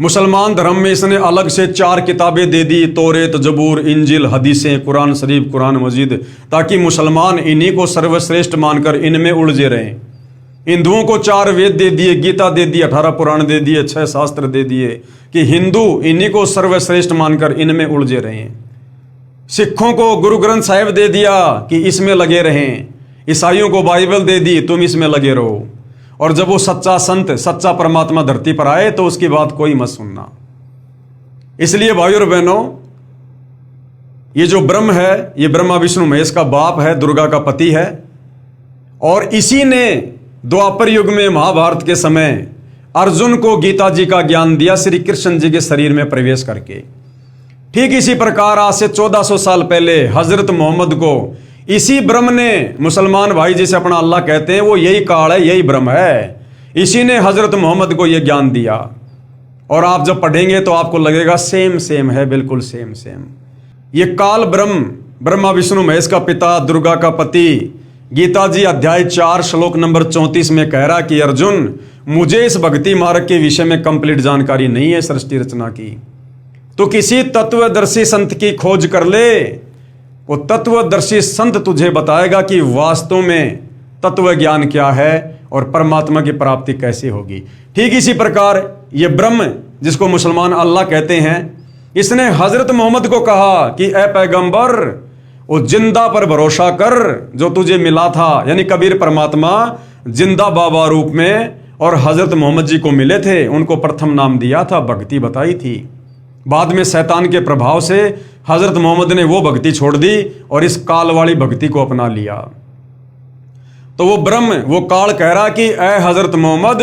मुसलमान धर्म में इसने अलग से 4 किताबें दे दी, तौरेत, जबूर, इंजिल, हदीसें, कुरान शरीफ, कुरान मजीद, ताकि मुसलमान इन्हीं को सर्वश्रेष्ठ मानकर इनमें उलझे रहें। हिंदुओं को 4 वेद दे दिए, गीता दे दी, 18 पुराण दे दिए, 6 शास्त्र दे दिए, कि हिंदू इन्हीं को सर्वश्रेष्ठ मानकर इनमें उलझे रहें। सिखों को गुरु ग्रंथ साहिब दे दिया कि इसमें लगे रहें। ईसाइयों को बाइबल दे दी, तुम इसमें लगे रहो। और जब वो सच्चा संत, सच्चा परमात्मा धरती पर आए तो उसकी बात कोई मत सुनना। इसलिए भाइयों और बहनों, ये जो ब्रह्म है, ये ब्रह्मा विष्णु महेश का बाप है, दुर्गा का पति है। और इसी ने द्वापर युग में महाभारत के समय अर्जुन को गीता जी का ज्ञान दिया, श्री कृष्ण जी के शरीर में प्रवेश करके। ठीक इसी प्रकार आज से 1400 साल पहले हजरत मोहम्मद को इसी ब्रह्म ने, मुसलमान भाई जिसे अपना अल्लाह कहते हैं, वो यही काल है, यही ब्रह्म है, इसी ने हजरत मोहम्मद को यह ज्ञान दिया। और आप जब पढ़ेंगे तो आपको लगेगा सेम सेम है, बिल्कुल सेम सेम। ये काल ब्रह्म, ब्रह्मा विष्णु महेश का पिता, दुर्गा का पति, गीता जी अध्याय 4 श्लोक नंबर 34 में कह रहा कि अर्जुन, मुझे इस भक्ति मार्ग के विषय में कंप्लीट जानकारी नहीं है सृष्टि रचना की। तो किसी तत्वदर्शी संत की खोज कर ले, वो तत्वदर्शी संत तुझे बताएगा कि वास्तव में तत्व ज्ञान क्या है और परमात्मा की प्राप्ति कैसे होगी। ठीक इसी प्रकार ये ब्रह्म, जिसको मुसलमान अल्लाह कहते हैं, इसने हजरत मोहम्मद को कहा कि ए पैगंबर, वो जिंदा पर भरोसा कर जो तुझे मिला था। यानी कबीर परमात्मा जिंदा बाबा रूप में और हजरत मोहम्मद जी को मिले थे, उनको प्रथम नाम दिया था, भक्ति बताई थी। बाद में शैतान के प्रभाव से हजरत मोहम्मद ने वो भक्ति छोड़ दी और इस काल वाली भक्ति को अपना लिया। तो वो ब्रह्म, वो काल कह रहा कि ऐ हजरत मोहम्मद,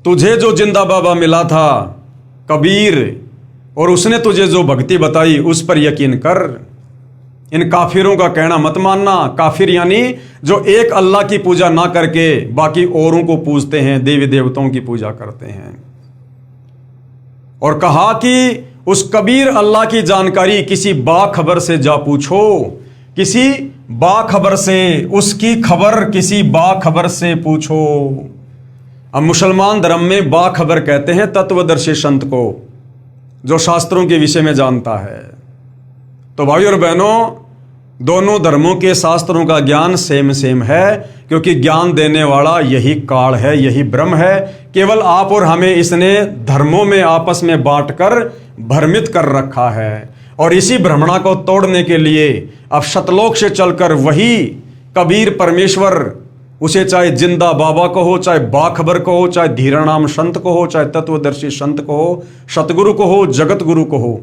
तुझे जो जिंदा बाबा मिला था कबीर, और उसने तुझे जो भक्ति बताई उस पर यकीन कर। इन काफिरों का कहना मत मानना। काफिर यानी जो एक अल्लाह की पूजा ना करके बाकी औरों को पूजते हैं, देवी देवताओं की पूजा करते हैं। और कहा कि उस कबीर अल्लाह की जानकारी किसी बाखबर से जा पूछो, किसी बाखबर से, उसकी खबर किसी बाखबर से पूछो। अब मुसलमान धर्म में बाखबर कहते हैं तत्वदर्शी संत को, जो शास्त्रों के विषय में जानता है। तो भाई और बहनों, दोनों धर्मों के शास्त्रों का ज्ञान सेम है, क्योंकि ज्ञान देने वाला यही काल है, यही ब्रह्म है। केवल आप और हमें इसने धर्मों में आपस में बांटकर भ्रमित कर रखा है। और इसी भ्रमणा को तोड़ने के लिए अब शतलोक से चलकर वही कबीर परमेश्वर, उसे चाहे जिंदा बाबा को हो, चाहे बाखबर को हो, चाहे धीरानाम संत को हो, चाहे तत्वदर्शी संत को हो, सतगुरु को हो, जगत गुरु को हो,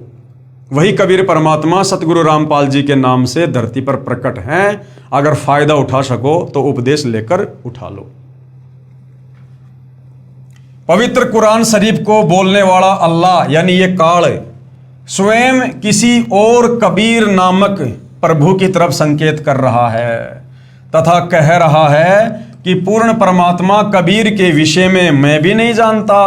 वही कबीर परमात्मा सतगुरु रामपाल जी के नाम से धरती पर प्रकट हैं। अगर फायदा उठा सको तो उपदेश लेकर उठा लो। पवित्र कुरान शरीफ को बोलने वाला अल्लाह यानी ये काल स्वयं किसी और कबीर नामक प्रभु की तरफ संकेत कर रहा है तथा कह रहा है कि पूर्ण परमात्मा कबीर के विषय में मैं भी नहीं जानता।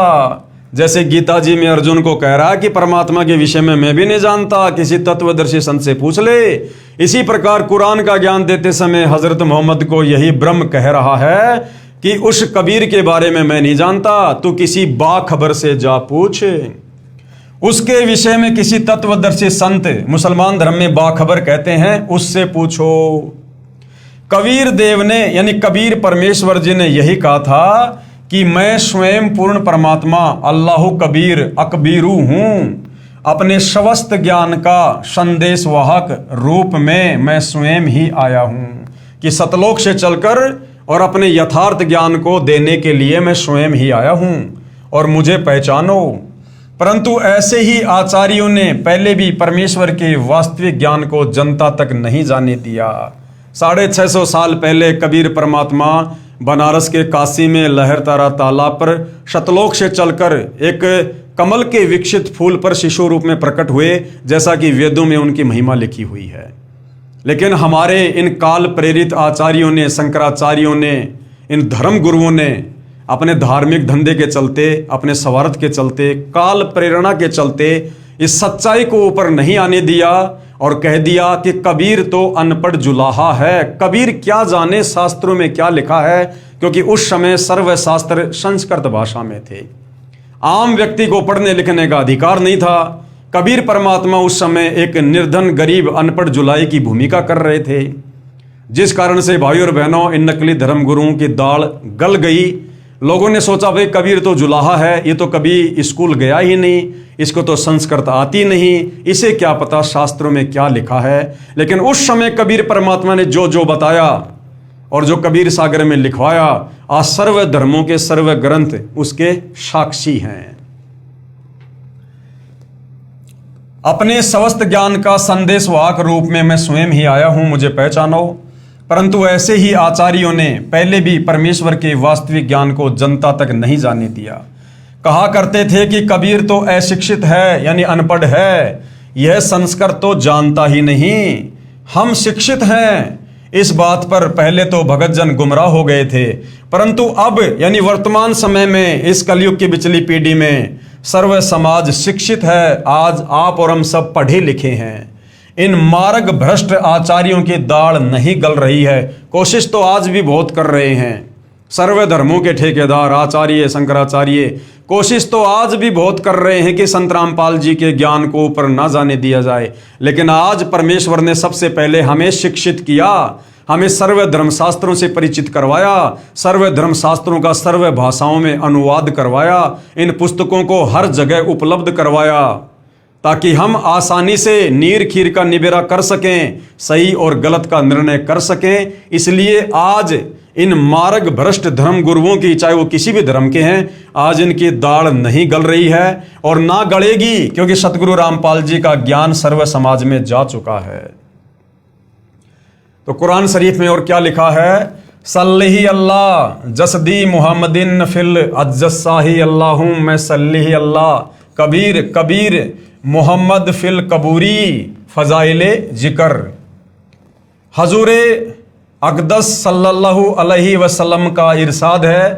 जैसे गीता जी में अर्जुन को कह रहा है कि परमात्मा के विषय में मैं भी नहीं जानता, किसी तत्वदर्शी संत से पूछ ले। इसी प्रकार कुरान का ज्ञान देते समय हजरत मोहम्मद को यही ब्रह्म कह रहा है कि उस कबीर के बारे में मैं नहीं जानता, तू किसी बाखबर से जा पूछ। उसके विषय में किसी तत्वदर्शी संत, मुसलमान धर्म में बाखबर कहते हैं, उससे पूछो। कबीर देव ने यानी कबीर परमेश्वर जी ने यही कहा था कि मैं स्वयं पूर्ण परमात्मा अल्लाह कबीर अकबीरू हूं। अपने समस्त ज्ञान का संदेशवाहक रूप में मैं स्वयं ही आया हूं कि सतलोक से चलकर और अपने यथार्थ ज्ञान को देने के लिए मैं स्वयं ही आया हूं और मुझे पहचानो। परंतु ऐसे ही आचार्यों ने पहले भी परमेश्वर के वास्तविक ज्ञान को जनता तक नहीं जाने दिया। 650 साल पहले कबीर परमात्मा बनारस के काशी में लहरतारा तालाब पर शतलोक से चलकर एक कमल के विकसित फूल पर शिशु रूप में प्रकट हुए, जैसा कि वेदों में उनकी महिमा लिखी हुई है। लेकिन हमारे इन काल प्रेरित आचार्यों ने, शंकराचार्यों ने, इन धर्म गुरुओं ने अपने धार्मिक धंधे के चलते, अपने स्वार्थ के चलते, काल प्रेरणा के चलते इस सच्चाई को ऊपर नहीं आने दिया और कह दिया कि कबीर तो अनपढ़ जुलाहा है। कबीर क्या जाने शास्त्रों में क्या लिखा है, क्योंकि उस समय सर्व शास्त्र संस्कृत भाषा में थे। आम व्यक्ति को पढ़ने लिखने का अधिकार नहीं था। कबीर परमात्मा उस समय एक निर्धन गरीब अनपढ़ जुलाई की भूमिका कर रहे थे, जिस कारण से भाई और बहनों इन नकली धर्म गुरुओं की दाल गल गई। लोगों ने सोचा भाई कबीर तो जुलाहा है, ये तो कभी स्कूल गया ही नहीं, इसको तो संस्कृत आती नहीं, इसे क्या पता शास्त्रों में क्या लिखा है। लेकिन उस समय कबीर परमात्मा ने जो जो बताया और जो कबीर सागर में लिखवाया, आज सर्व धर्मों के सर्व ग्रंथ उसके साक्षी हैं। अपने समस्त ज्ञान का संदेशवाहक रूप में मैं स्वयं ही आया हूं, मुझे पहचानो। परंतु ऐसे ही आचार्यों ने पहले भी परमेश्वर के वास्तविक ज्ञान को जनता तक नहीं जाने दिया। कहा करते थे कि कबीर तो अशिक्षित है यानी अनपढ़ है, यह संस्कृत तो जानता ही नहीं, हम शिक्षित हैं। इस बात पर पहले तो भगत जन गुमराह हो गए थे, परंतु अब यानी वर्तमान समय में इस कलयुग की बिचली पीढ़ी में सर्व समाज शिक्षित है। आज आप और हम सब पढ़े लिखे हैं। इन मार्ग भ्रष्ट आचार्यों की दाढ़ नहीं गल रही है। कोशिश तो आज भी बहुत कर रहे हैं सर्व धर्मों के ठेकेदार आचार्य शंकराचार्य, कोशिश तो आज भी बहुत कर रहे हैं कि संत रामपाल जी के ज्ञान को ऊपर ना जाने दिया जाए। लेकिन आज परमेश्वर ने सबसे पहले हमें शिक्षित किया, हमें सर्व धर्मशास्त्रों से परिचित करवाया, सर्व धर्मशास्त्रों का सर्व भाषाओं में अनुवाद करवाया, इन पुस्तकों को हर जगह उपलब्ध करवाया ताकि हम आसानी से नीर खीर का निबेरा कर सकें, सही और गलत का निर्णय कर सकें। इसलिए आज इन मार्ग भ्रष्ट धर्म गुरुओं की, चाहे वो किसी भी धर्म के हैं, आज इनकी दाढ़ नहीं गल रही है और ना गलेगी, क्योंकि सतगुरु रामपाल जी का ज्ञान सर्व समाज में जा चुका है। तो कुरान शरीफ में और क्या लिखा है? सल्लही अल्लाह जसदी मुहम्मदिन फिल अज्जसाही अल्लाहुम मैं सल्लही अल्लाह कबीर कबीर मोहम्मद फिल कबूरी फजाइले जिक्र। हजूर अक़दस सल्लल्लाहु अलैहि वसल्लम का इरशाद है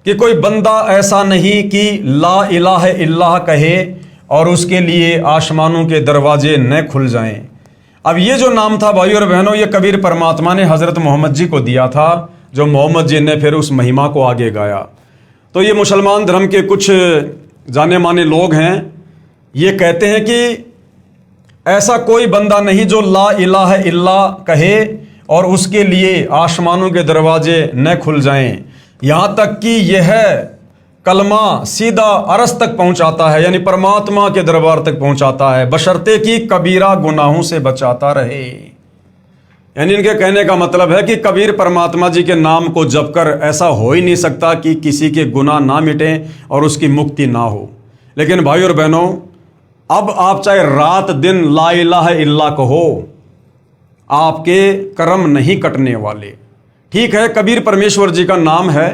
कि कोई बंदा ऐसा नहीं कि ला इलाहा इल्लल्लाह कहे और उसके लिए आसमानों के दरवाजे न खुल जाएं। अब ये जो नाम था भाई और बहनों, ये कबीर परमात्मा ने हज़रत मोहम्मद जी को दिया था, जो मोहम्मद जी ने फिर उस महिमा को आगे गाया। तो ये मुसलमान धर्म के कुछ जाने माने लोग हैं, ये कहते हैं कि ऐसा कोई बंदा नहीं जो ला इलाहा इल्लल्लाह कहे और उसके लिए आसमानों के दरवाजे न खुल जाएं, यहाँ तक कि यह कलमा सीधा अरस तक पहुँचाता है, यानी परमात्मा के दरबार तक पहुँचाता है, बशर्ते कि कबीरा गुनाहों से बचाता रहे। यानी इनके कहने का मतलब है कि कबीर परमात्मा जी के नाम को जप कर ऐसा हो ही नहीं सकता कि किसी के गुनाह ना मिटें और उसकी मुक्ति ना हो। लेकिन भाई और बहनों, अब आप चाहे रात दिन ला इलाहा इल्लल्लाह कहो, आपके कर्म नहीं कटने वाले। ठीक है, कबीर परमेश्वर जी का नाम है,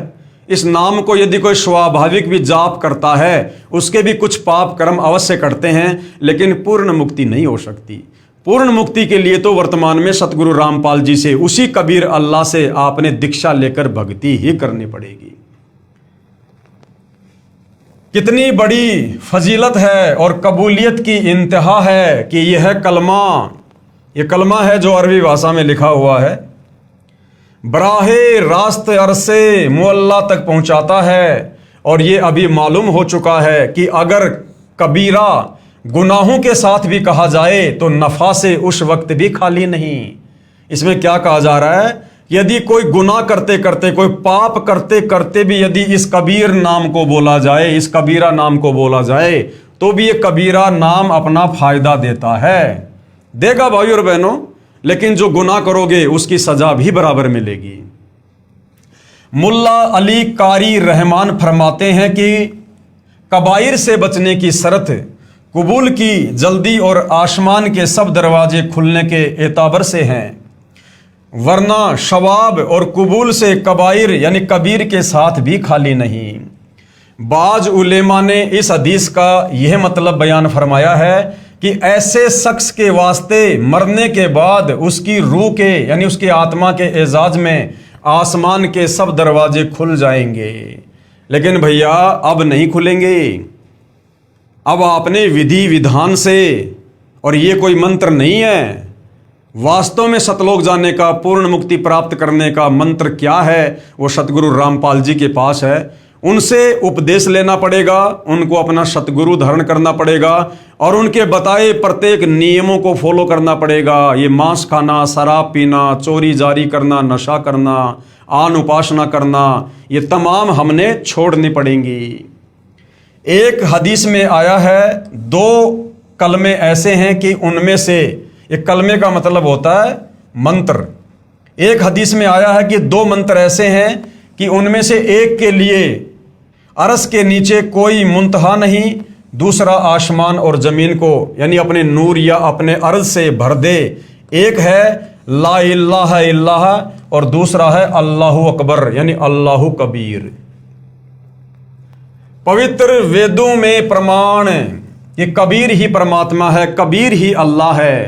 इस नाम को यदि कोई स्वाभाविक भी जाप करता है उसके भी कुछ पाप कर्म अवश्य कटते हैं, लेकिन पूर्ण मुक्ति नहीं हो सकती। पूर्ण मुक्ति के लिए तो वर्तमान में सतगुरु रामपाल जी से, उसी कबीर अल्लाह से आपने दीक्षा लेकर भक्ति ही करनी पड़ेगी। कितनी बड़ी फजीलत है और कबूलियत की इंतहा है कि यह कलमा है जो अरबी भाषा में लिखा हुआ है, बराहे रास्त अरसे मुअल्ला तक पहुंचाता है। और ये अभी मालूम हो चुका है कि अगर कबीरा गुनाहों के साथ भी कहा जाए तो नफा से उस वक्त भी खाली नहीं। इसमें क्या कहा जा रहा है, यदि कोई गुनाह करते करते, कोई पाप करते करते भी यदि इस कबीर नाम को बोला जाए, इस कबीरा नाम को बोला जाए, तो भी ये कबीरा नाम अपना फायदा देता है, देगा भाई और बहनों। लेकिन जो गुनाह करोगे उसकी सजा भी बराबर मिलेगी। मुल्ला अली कारी रहमान फरमाते हैं कि कबाइर से बचने की शर्त कबूल की जल्दी और आसमान के सब दरवाजे खुलने के एताबर से हैं, वरना शवाब और कबूल से कबाइर यानी कबीर के साथ भी खाली नहीं। बाज उलेमा ने इस हदीस का यह मतलब बयान फरमाया है कि ऐसे शख्स के वास्ते मरने के बाद उसकी रूह के यानी उसकी आत्मा के एजाज में आसमान के सब दरवाजे खुल जाएंगे। लेकिन भैया अब नहीं खुलेंगे। अब आपने विधि विधान से, और ये कोई मंत्र नहीं है, वास्तव में सतलोक जाने का, पूर्ण मुक्ति प्राप्त करने का मंत्र क्या है वो सतगुरु रामपाल जी के पास है। उनसे उपदेश लेना पड़ेगा, उनको अपना सतगुरु धारण करना पड़ेगा और उनके बताए प्रत्येक नियमों को फॉलो करना पड़ेगा। ये मांस खाना, शराब पीना, चोरी जारी करना, नशा करना, आन उपासना करना, ये तमाम हमने छोड़नी पड़ेंगी। एक हदीस में आया है 2 कलमे ऐसे हैं कि उनमें से, एक कलमे का मतलब होता है मंत्र, एक हदीस में आया है कि 2 मंत्र ऐसे हैं कि उनमें से एक के लिए अरस के नीचे कोई मुंतहा नहीं, दूसरा आसमान और ज़मीन को यानी अपने नूर या अपने अर्ज से भर दे। एक है ला इलाहा इल्लल्लाह और दूसरा है अल्लाहु अकबर यानी अल्लाहु कबीर। पवित्र वेदों में प्रमाण ये कबीर ही परमात्मा है, कबीर ही अल्लाह है।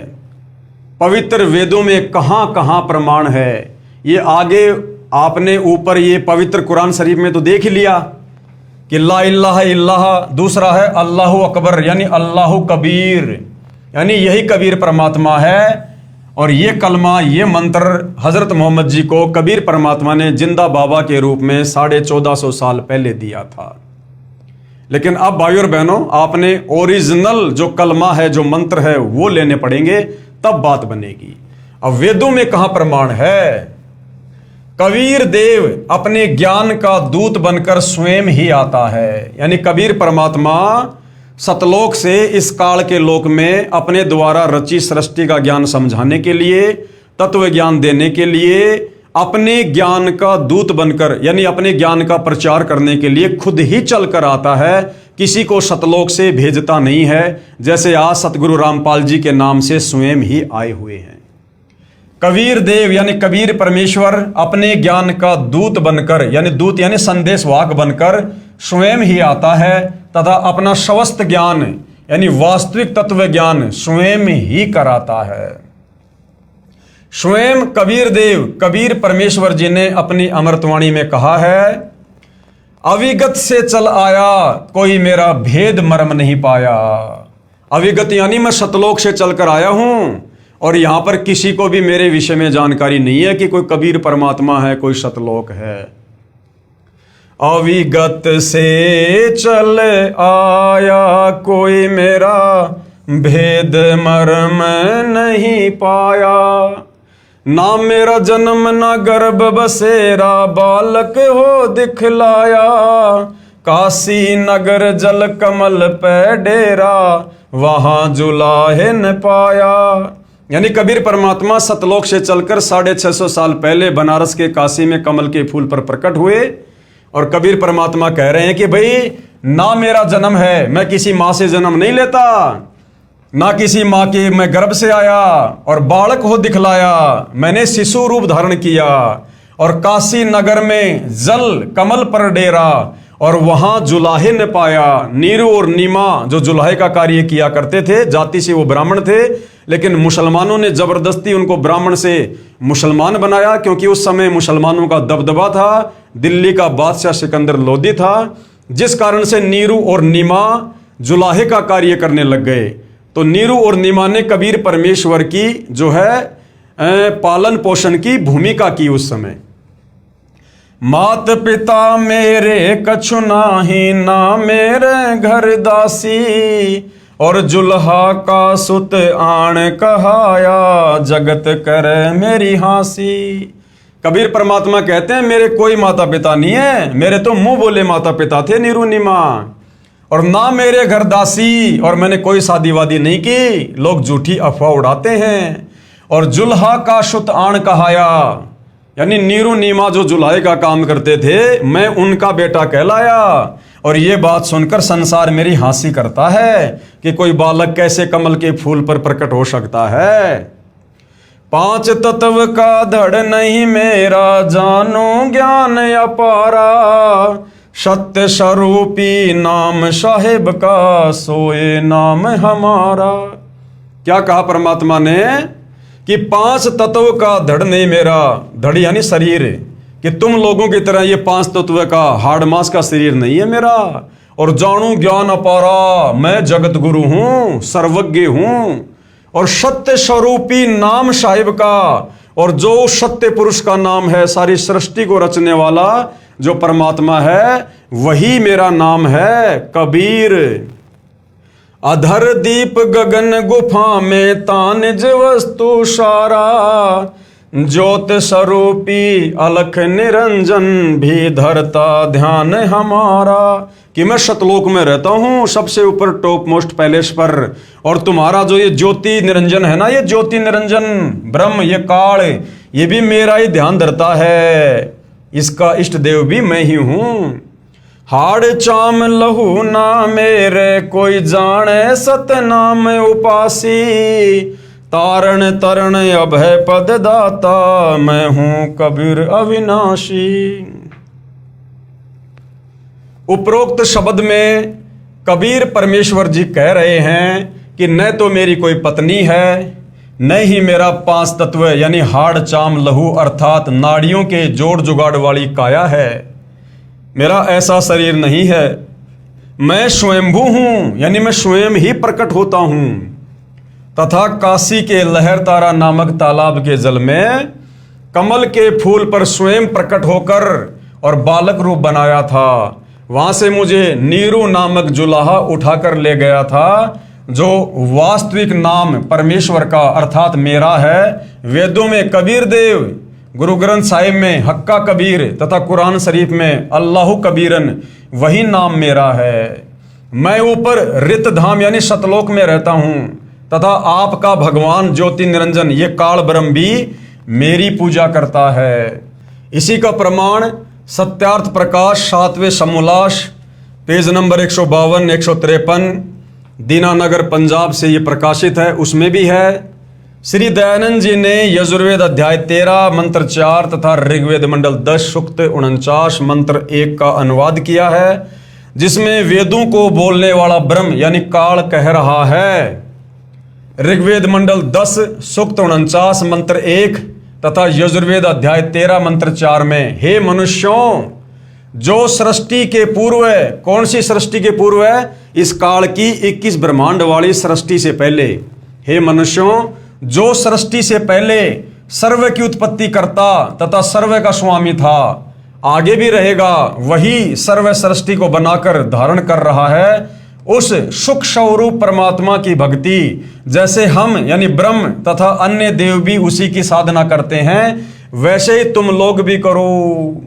पवित्र वेदों में कहाँ कहाँ प्रमाण है, ये आगे आपने ऊपर ये पवित्र कुरान शरीफ में तो देख ही लिया कि ला इलाहा इल्लल्लाह, दूसरा है अल्लाहु अकबर यानी अल्लाहु कबीर, यानी यही कबीर परमात्मा है। और ये कलमा, ये मंत्र हज़रत मोहम्मद जी को कबीर परमात्मा ने जिंदा बाबा के रूप में 1450 साल पहले दिया था। लेकिन अब भाई और बहनों, आपने ओरिजिनल जो कलमा है, जो मंत्र है, वो लेने पड़ेंगे, तब बात बनेगी। अब वेदों में कहाँ प्रमाण है? कबीर देव अपने ज्ञान का दूत बनकर स्वयं ही आता है, यानी कबीर परमात्मा सतलोक से इस काल के लोक में अपने द्वारा रची सृष्टि का ज्ञान समझाने के लिए, तत्व ज्ञान देने के लिए, अपने ज्ञान का दूत बनकर यानी अपने ज्ञान का प्रचार करने के लिए खुद ही चल कर आता है, किसी को सतलोक से भेजता नहीं है। जैसे आज सतगुरु रामपाल जी के नाम से स्वयं ही आए हुए हैं। कबीर देव यानी कबीर परमेश्वर अपने ज्ञान का दूत बनकर, यानी दूत यानी संदेशवाहक बनकर स्वयं ही आता है तथा अपना समस्त ज्ञान यानी वास्तविक तत्व ज्ञान स्वयं ही कराता है। स्वयं कबीर देव कबीर परमेश्वर जी ने अपनी अमृतवाणी में कहा है, अविगत से चल आया कोई मेरा भेद मर्म नहीं पाया। अविगत यानी मैं सतलोक से चलकर आया हूं और यहां पर किसी को भी मेरे विषय में जानकारी नहीं है कि कोई कबीर परमात्मा है, कोई सतलोक है। अविगत से चल आया कोई मेरा भेद मर्म नहीं पाया। ना मेरा जन्म ना गर्भ बसेरा बालक हो दिखलाया। काशी नगर जल कमल पे डेरा वहां जुलाहे न पाया। यानी कबीर परमात्मा सतलोक से चलकर 650 साल पहले बनारस के काशी में कमल के फूल पर प्रकट हुए और कबीर परमात्मा कह रहे हैं कि भाई ना मेरा जन्म है, मैं किसी माँ से जन्म नहीं लेता, ना किसी माँ के मैं गर्भ से आया और बालक हो दिखलाया, मैंने शिशु रूप धारण किया और काशी नगर में जल कमल पर डेरा और वहां जुलाहे न पाया। नीरू और नीमा जो जुलाहे का कार्य किया करते थे, जाति से वो ब्राह्मण थे, लेकिन मुसलमानों ने जबरदस्ती उनको ब्राह्मण से मुसलमान बनाया, क्योंकि उस समय मुसलमानों का दबदबा था, दिल्ली का बादशाह सिकंदर लोदी था, जिस कारण से नीरू और नीमा जुलाहे का कार्य करने लग गए। तो नीरू और नीमा ने कबीर परमेश्वर की जो है पालन पोषण की भूमिका की उस समय। मात पिता मेरे कछु नाही, ना मेरे घर दासी, और जुल्हा का सुत आण कहाया, जगत करे मेरी हासी। कबीर परमात्मा कहते हैं मेरे कोई माता पिता नहीं है, मेरे तो मुंह बोले माता पिता थे नीरू नीमा, और ना मेरे घर दासी, और मैंने कोई शादी वादी नहीं की, लोग झूठी अफवाह उड़ाते हैं। और जुल्हा का सुत आण कहाया, यानी नीरू नीमा जो जुल्हे का काम करते थे, मैं उनका बेटा कहलाया। और ये बात सुनकर संसार मेरी हंसी करता है कि कोई बालक कैसे कमल के फूल पर प्रकट हो सकता है। 5 तत्व का धड़ नहीं मेरा, जानो ज्ञान अपारा, सत्य स्वरूपी नाम साहिब का, सोए नाम हमारा। क्या कहा परमात्मा ने कि 5 तत्व का धड़ नहीं मेरा, धड़ यानी शरीर, कि तुम लोगों की तरह ये 5 तत्व का हाड़ मांस का शरीर नहीं है मेरा। और जानू ज्ञान अपारा, मैं जगत गुरु हूं, सर्वज्ञ हूं, और सत्य स्वरूपी नाम साहिब का, और जो सत्य पुरुष का नाम है, सारी सृष्टि को रचने वाला जो परमात्मा है, वही मेरा नाम है कबीर। अधर दीप गगन गुफा में तानिज वस्तु सारा, ज्योत स्वरूपी अलख निरंजन भी धरता ध्यान हमारा। कि मैं सतलोक में रहता हूं, सबसे ऊपर टॉप मोस्ट पैलेस पर, और तुम्हारा जो ये ज्योति निरंजन है ना, ये ज्योति निरंजन ब्रह्म, ये काल, ये भी मेरा ही ध्यान धरता है, इसका इष्ट देव भी मैं ही हूं। हाड़ चाम लहू ना मेरे, कोई जाने सतनाम उपासी, तारण तरण अभय पद दाता, मैं हूं कबीर अविनाशी। उपरोक्त शब्द में कबीर परमेश्वर जी कह रहे हैं कि न तो मेरी कोई पत्नी है, न ही मेरा 5 तत्व यानी हाड़ चाम लहू अर्थात नाड़ियों के जोड़ जुगाड़ वाली काया है, मेरा ऐसा शरीर नहीं है। मैं स्वयंभू हूं, यानी मैं स्वयं ही प्रकट होता हूं, तथा काशी के लहर तारा नामक तालाब के जल में कमल के फूल पर स्वयं प्रकट होकर और बालक रूप बनाया था। वहां से मुझे नीरू नामक जुलाहा उठाकर ले गया था, जो वास्तविक नाम परमेश्वर का अर्थात मेरा है। वेदों में कबीर देव, गुरु ग्रंथ साहिब में हक्का कबीर तथा कुरान शरीफ में अल्लाहु कबीरन, वही नाम मेरा है। मैं ऊपर रित धाम यानी सतलोक में रहता हूं, तथा आपका भगवान ज्योति निरंजन ये काल ब्रह्म भी मेरी पूजा करता है। इसी का प्रमाण सत्यार्थ प्रकाश 7वें समोल्लास पेज नंबर 152 153 दीनानगर पंजाब से ये प्रकाशित है, उसमें भी है। श्री दयानंद जी ने यजुर्वेद अध्याय 13 मंत्र 4 तथा ऋग्वेद मंडल 10 सूक्त 49 मंत्र 1 का अनुवाद किया है, जिसमें वेदों को बोलने वाला ब्रह्म यानी काल कह रहा है, ऋग्वेद मंडल 10 सूक्त 49 मंत्र 1 तथा यजुर्वेद अध्याय 13 मंत्र 4 में, हे मनुष्यों, जो सृष्टि के पूर्व है, कौन सी सृष्टि के पूर्व है? इस काल की 21 ब्रह्मांड वाली सृष्टि से पहले, हे मनुष्यों, जो सृष्टि से पहले सर्व की उत्पत्ति करता तथा सर्व का स्वामी था, आगे भी रहेगा, वही सर्व सृष्टि को बनाकर धारण कर रहा है, उस सुख स्वरूप परमात्मा की भक्ति जैसे हम यानी ब्रह्म तथा अन्य देव भी उसी की साधना करते हैं, वैसे ही तुम लोग भी करो।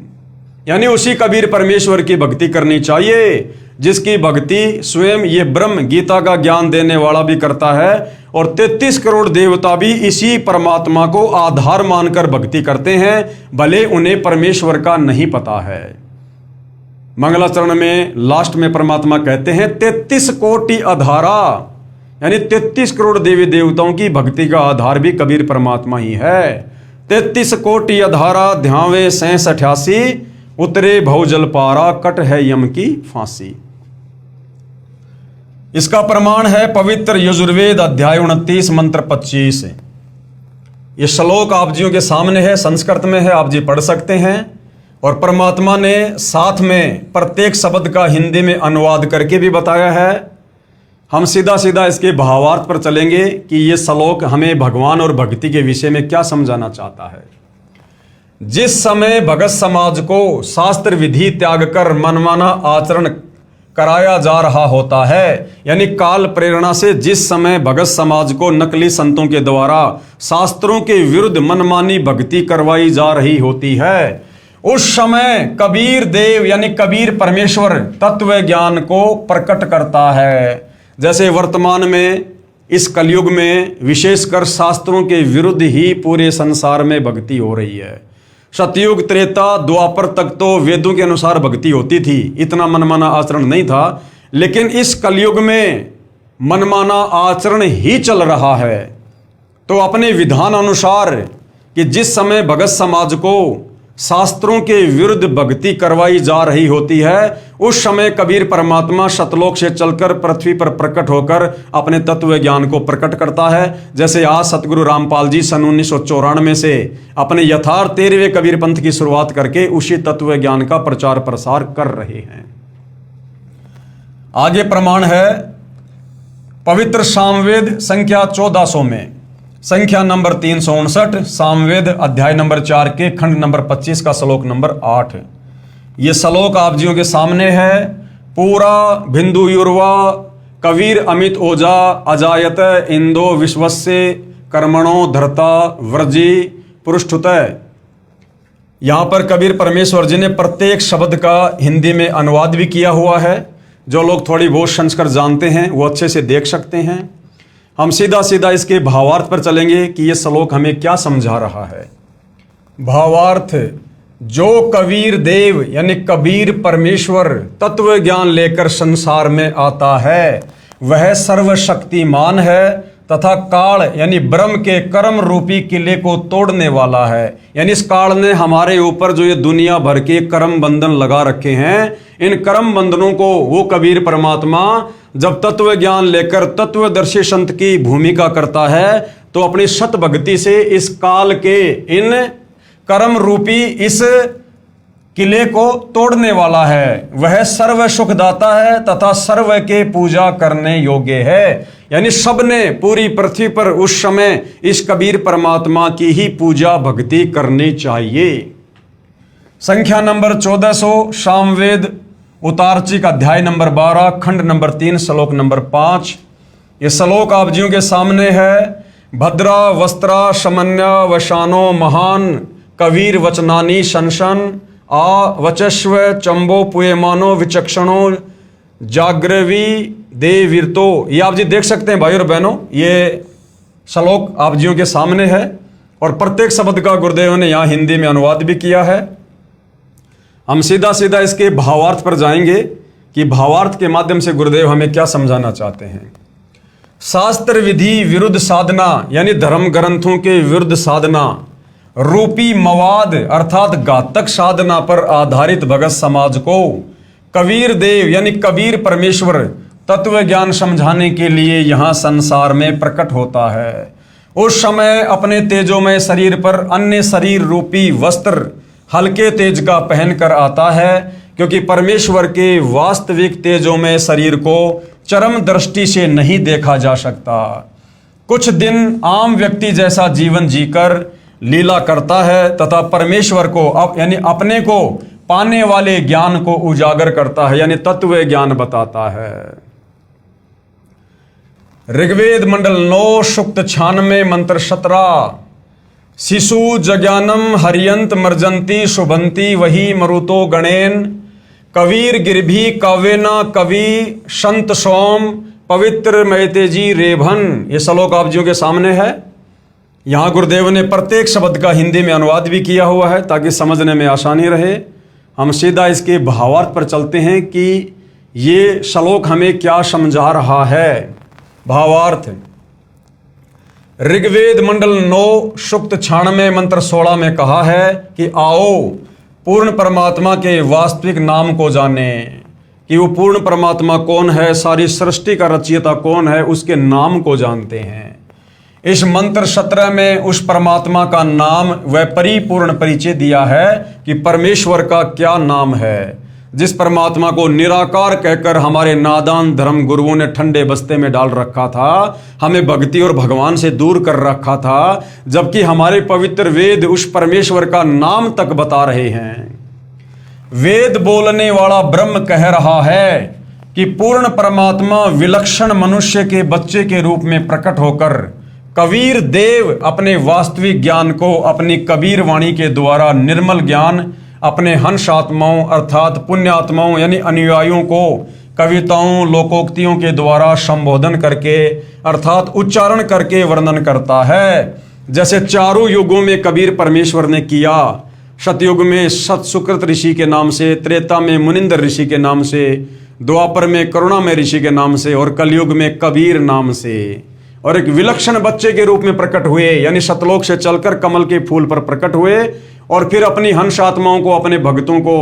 यानी उसी कबीर परमेश्वर की भक्ति करनी चाहिए, जिसकी भक्ति स्वयं ये ब्रह्म गीता का ज्ञान देने वाला भी करता है, और 33 करोड़ देवता भी इसी परमात्मा को आधार मानकर भक्ति करते हैं, भले उन्हें परमेश्वर का नहीं पता है। मंगलाचरण में लास्ट में परमात्मा कहते हैं 33 कोटि आधारा, यानी 33 करोड़ देवी देवताओं की भक्ति का आधार भी कबीर परमात्मा ही है। 33 कोटि आधारा ध्यावे 88, उतरे भवजल पारा, कट है यम की फांसी। इसका प्रमाण है पवित्र यजुर्वेद अध्याय 29 मंत्र 25। ये श्लोक आप जियों के सामने है, संस्कृत में है, आप जी पढ़ सकते हैं। और परमात्मा ने साथ में प्रत्येक शब्द का हिंदी में अनुवाद करके भी बताया है। हम सीधा सीधा इसके भावार्थ पर चलेंगे कि ये श्लोक हमें भगवान और भक्ति के विषय में क्या समझाना चाहता है। जिस समय भगत समाज को शास्त्र विधि त्याग कर मनमाना आचरण कराया जा रहा होता है, यानी काल प्रेरणा से जिस समय भगत समाज को नकली संतों के द्वारा शास्त्रों के विरुद्ध मनमानी भक्ति करवाई जा रही होती है, उस समय कबीर देव यानी कबीर परमेश्वर तत्व ज्ञान को प्रकट करता है। जैसे वर्तमान में इस कलयुग में विशेषकर शास्त्रों के विरुद्ध ही पूरे संसार में भक्ति हो रही है। सतयुग त्रेता द्वापर तक तो वेदों के अनुसार भक्ति होती थी, इतना मनमाना आचरण नहीं था, लेकिन इस कलयुग में मनमाना आचरण ही चल रहा है। तो अपने विधान अनुसार कि जिस समय भगत समाज को शास्त्रों के विरुद्ध भक्ति करवाई जा रही होती है, उस समय कबीर परमात्मा सतलोक से चलकर पृथ्वी पर प्रकट होकर अपने तत्व ज्ञान को प्रकट करता है। जैसे आज सतगुरु रामपाल जी सन 1994 से अपने यथार्थ 13वें कबीर पंथ की शुरुआत करके उसी तत्व ज्ञान का प्रचार प्रसार कर रहे हैं। आगे प्रमाण है पवित्र सामवेद संख्या 1400 में, संख्या नंबर 359, सामवेद अध्याय नंबर 4 के खंड नंबर 25 का श्लोक नंबर 8। ये श्लोक आप जियों के सामने है। पूरा बिंदु युर्वा कबीर अमित ओजा अजायत इंदो विश्वस्य कर्मणो धरता व्रजी पृष्ठुत। यहां पर कबीर परमेश्वर जी ने प्रत्येक शब्द का हिंदी में अनुवाद भी किया हुआ है। जो लोग थोड़ी बहुत संस्कृत जानते हैं वो अच्छे से देख सकते हैं। हम सीधा सीधा इसके भावार्थ पर चलेंगे कि यह श्लोक हमें क्या समझा रहा है। भावार्थ, जो कबीर देव यानी कबीर परमेश्वर तत्व ज्ञान लेकर संसार में आता है, वह सर्वशक्तिमान है तथा काल यानी ब्रह्म के कर्म रूपी किले को तोड़ने वाला है। यानी इस काल ने हमारे ऊपर जो ये दुनिया भर के कर्म बंधन लगा रखे हैं, इन कर्म बंधनों को वो कबीर परमात्मा जब तत्व ज्ञान लेकर तत्वदर्शी संत की भूमिका करता है, तो अपनी सत भक्ति से इस काल के इन कर्म रूपी इस किले को तोड़ने वाला है। वह सर्व सुखदाता है तथा सर्व के पूजा करने योग्य है। यानी सबने पूरी पृथ्वी पर उस समय इस कबीर परमात्मा की ही पूजा भक्ति करनी चाहिए। संख्या नंबर 1400 सामवेद उतारचिक अध्याय नंबर 12 खंड नंबर 3 श्लोक नंबर 5। ये श्लोक आप जियों के सामने है। भद्रा वस्त्रा समन्या वशानो महान कबीर वचनानी शंशन आ वचस्व चंबो पुयमानो विचक्षणो जाग्रवी देवीरतो। ये आप जी देख सकते हैं भाई और बहनों, ये श्लोक आप जियों के सामने है और प्रत्येक शब्द का गुरुदेव ने यहाँ हिंदी में अनुवाद भी किया है। हम सीधा सीधा इसके भावार्थ पर जाएंगे कि भावार्थ के माध्यम से गुरुदेव हमें क्या समझाना चाहते हैं। शास्त्र विधि विरुद्ध साधना यानी धर्म ग्रंथों के विरुद्ध साधना रूपी मवाद अर्थात घातक साधना पर आधारित भगत समाज को कबीर देव यानी कबीर परमेश्वर तत्व ज्ञान समझाने के लिए यहाँ संसार में प्रकट होता है। उस समय अपने तेजोमय शरीर पर अन्य शरीर रूपी वस्त्र हल्के तेज का पहनकर आता है, क्योंकि परमेश्वर के वास्तविक तेजोमय शरीर को चरम दृष्टि से नहीं देखा जा सकता। कुछ दिन आम व्यक्ति जैसा जीवन जीकर लीला करता है तथा परमेश्वर को यानी अपने को पाने वाले ज्ञान को उजागर करता है, यानी तत्व ज्ञान बताता है। ऋग्वेद मंडल 9 सूक्त 96 मंत्र 17। शिशु जज्ञानम हरियंत मर्जंती शुभंती वही मरुतो गणेन कवीर गिरभी काव्यना कवि संत सोम पवित्र मैतेजी रेभन। ये श्लोक आप जियों के सामने है। यहाँ गुरुदेव ने प्रत्येक शब्द का हिंदी में अनुवाद भी किया हुआ है ताकि समझने में आसानी रहे। हम सीधा इसके भावार्थ पर चलते हैं कि ये श्लोक हमें क्या समझा रहा है। भावार्थ, ऋग्वेद मंडल 9 सूक्त 96 मंत्र 16 में कहा है कि आओ पूर्ण परमात्मा के वास्तविक नाम को जाने, कि वो पूर्ण परमात्मा कौन है, सारी सृष्टि का रचयिता कौन है, उसके नाम को जानते हैं। इस मंत्र 17 में उस परमात्मा का नाम व परिपूर्ण परिचय दिया है कि परमेश्वर का क्या नाम है, जिस परमात्मा को निराकार कहकर हमारे नादान धर्म गुरुओं ने ठंडे बस्ते में डाल रखा था, हमें भक्ति और भगवान से दूर कर रखा था, जबकि हमारे पवित्र वेद उस परमेश्वर का नाम तक बता रहे हैं। वेद बोलने वाला ब्रह्म कह रहा है कि पूर्ण परमात्मा विलक्षण मनुष्य के बच्चे के रूप में प्रकट होकर कबीर देव अपने वास्तविक ज्ञान को अपनी कबीर वाणी के द्वारा निर्मल ज्ञान अपने हंस आत्माओं अर्थात पुण्यात्माओं यानी अनुयायियों को कविताओं लोकोक्तियों के द्वारा संबोधन करके अर्थात उच्चारण करके वर्णन करता है। जैसे चारों युगों में कबीर परमेश्वर ने किया। सतयुग में सत सुकृत ऋषि के नाम से, त्रेता में मुनिंदर ऋषि के नाम से, द्वापर में करुणामय ऋषि के नाम से और कलयुग में कबीर नाम से। और एक विलक्षण बच्चे के रूप में प्रकट हुए, यानी सतलोक से चलकर कमल के फूल पर प्रकट हुए और फिर अपनी हंस आत्माओं को, अपने भक्तों को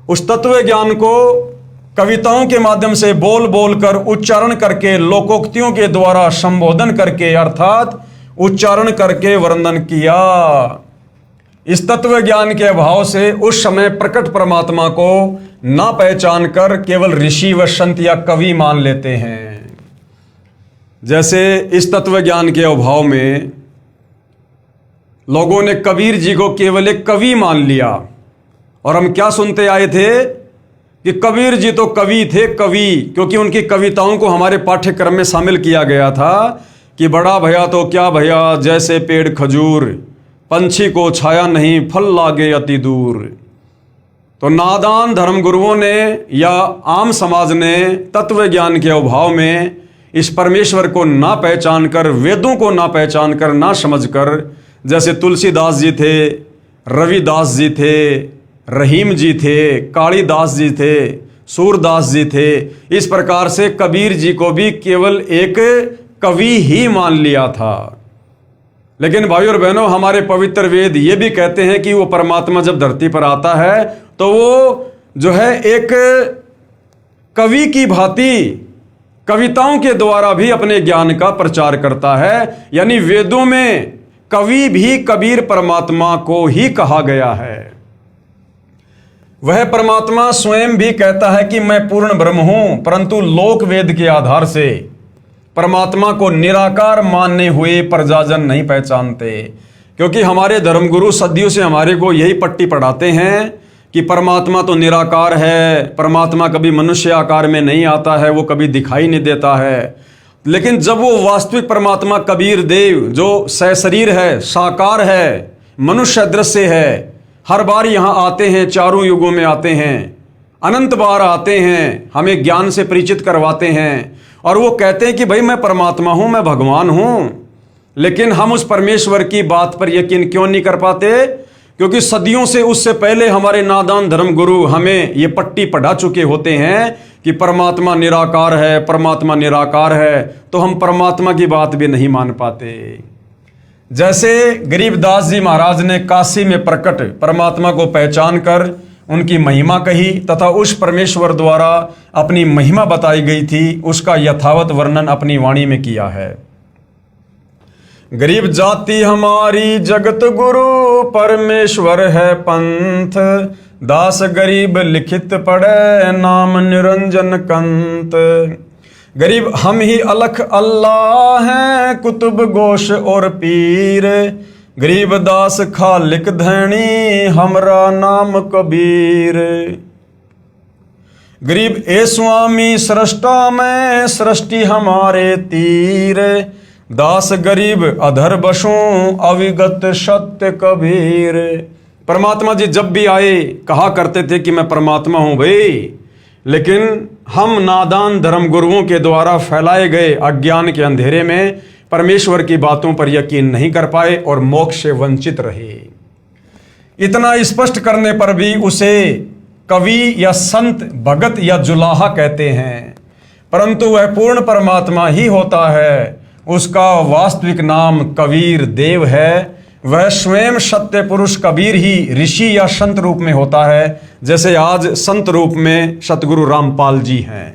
उस तत्व ज्ञान को कविताओं के माध्यम से बोल बोल कर उच्चारण करके लोकोक्तियों के द्वारा संबोधन करके अर्थात उच्चारण करके वर्णन किया। इस तत्व ज्ञान के अभाव से उस समय प्रकट परमात्मा को ना पहचान कर केवल ऋषि व संत या कवि मान लेते हैं। जैसे इस तत्व ज्ञान के अभाव में लोगों ने कबीर जी को केवल एक कवि मान लिया और हम क्या सुनते आए थे कि कबीर जी तो कवि थे, कवि, क्योंकि उनकी कविताओं को हमारे पाठ्यक्रम में शामिल किया गया था कि बड़ा भया तो क्या भया जैसे पेड़ खजूर, पंछी को छाया नहीं फल लागे अति दूर। तो नादान धर्मगुरुओं ने या आम समाज ने तत्व ज्ञान के अभाव में इस परमेश्वर को ना पहचान कर, वेदों को ना पहचान कर, ना समझ कर, जैसे तुलसीदास जी थे, रविदास जी थे, रहीम जी थे, कालिदास जी थे, सूरदास जी थे, इस प्रकार से कबीर जी को भी केवल एक कवि ही मान लिया था। लेकिन भाइयों और बहनों, हमारे पवित्र वेद ये भी कहते हैं कि वो परमात्मा जब धरती पर आता है तो वो जो है एक कवि की भांति कविताओं के द्वारा भी अपने ज्ञान का प्रचार करता है। यानी वेदों में कवि भी कबीर परमात्मा को ही कहा गया है। वह परमात्मा स्वयं भी कहता है कि मैं पूर्ण ब्रह्म हूं, परंतु लोक वेद के आधार से परमात्मा को निराकार मानने हुए प्रजाजन नहीं पहचानते, क्योंकि हमारे धर्मगुरु सदियों से हमारे को यही पट्टी पढ़ाते हैं कि परमात्मा तो निराकार है, परमात्मा कभी मनुष्य आकार में नहीं आता है, वो कभी दिखाई नहीं देता है। लेकिन जब वो वास्तविक परमात्मा कबीर देव जो सशरीर है, साकार है, मनुष्य दृश्य है, हर बार यहाँ आते हैं, चारों युगों में आते हैं, अनंत बार आते हैं, हमें ज्ञान से परिचित करवाते हैं और वो कहते हैं कि भाई मैं परमात्मा हूं, मैं भगवान हूं। लेकिन हम उस परमेश्वर की बात पर यकीन क्यों नहीं कर पाते? क्योंकि सदियों से उससे पहले हमारे नादान धर्मगुरु हमें ये पट्टी पढ़ा चुके होते हैं कि परमात्मा निराकार है, परमात्मा निराकार है, तो हम परमात्मा की बात भी नहीं मान पाते। जैसे गरीबदास जी महाराज ने काशी में प्रकट परमात्मा को पहचान कर उनकी महिमा कही तथा उस परमेश्वर द्वारा अपनी महिमा बताई गई थी, उसका यथावत वर्णन अपनी वाणी में किया है। गरीब जाति हमारी जगत गुरु, परमेश्वर है पंथ, दास गरीब लिखित पढ़े, नाम निरंजन कंत। गरीब हम ही अलख अल्लाह हैं, कुतुब गोश और पीर, गरीब दास खालिक धैनी, हमरा नाम कबीर। गरीब ए स्वामी सृष्टा में, सृष्टि हमारे तीर, दास गरीब अधर बसों, अविगत सत्य कबीर। परमात्मा जी जब भी आए कहा करते थे कि मैं परमात्मा हूं भाई, लेकिन हम नादान धर्म गुरुओं के द्वारा फैलाए गए अज्ञान के अंधेरे में परमेश्वर की बातों पर यकीन नहीं कर पाए और मोक्ष से वंचित रहे। इतना स्पष्ट करने पर भी उसे कवि या संत, भगत या जुलाहा कहते हैं, परंतु वह पूर्ण परमात्मा ही होता है। उसका वास्तविक नाम कबीर देव है। वह स्वयं सत्य पुरुष कबीर ही ऋषि या संत रूप में होता है, जैसे आज संत रूप में सतगुरु रामपाल जी हैं।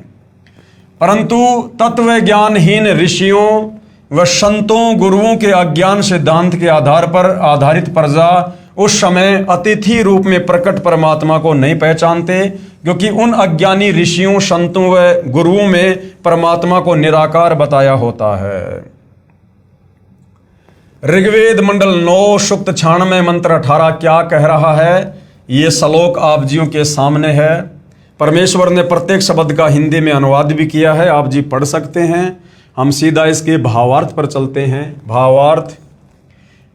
परंतु तत्व ज्ञानहीन ऋषियों व संतों, गुरुओं के अज्ञान सिद्धांत के आधार पर आधारित प्रजा उस समय अतिथि रूप में प्रकट परमात्मा को नहीं पहचानते, क्योंकि उन अज्ञानी ऋषियों, संतों व गुरुओं में परमात्मा को निराकार बताया होता है। ऋग्वेद मंडल 9 सूक्त 96 मंत्र 18 क्या कह रहा है, ये श्लोक आप जियों के सामने है। परमेश्वर ने प्रत्येक शब्द का हिंदी में अनुवाद भी किया है, आप जी पढ़ सकते हैं। हम सीधा इसके भावार्थ पर चलते हैं। भावार्थ,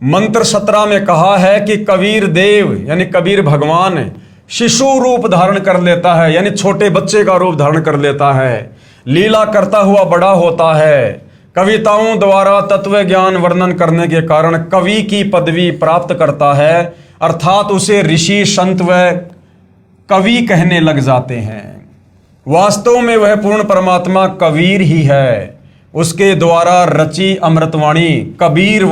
मंत्र 17 में कहा है कि कबीर देव यानी कबीर भगवान शिशु रूप धारण कर लेता है, यानी छोटे बच्चे का रूप धारण कर लेता है, लीला करता हुआ बड़ा होता है। कविताओं द्वारा तत्व ज्ञान वर्णन करने के कारण कवि की पदवी प्राप्त करता है, अर्थात उसे ऋषि, संत व कवि कहने लग जाते हैं। वास्तव में वह पूर्ण परमात्मा कबीर ही है। उसके द्वारा रची अमृतवाणी कबीर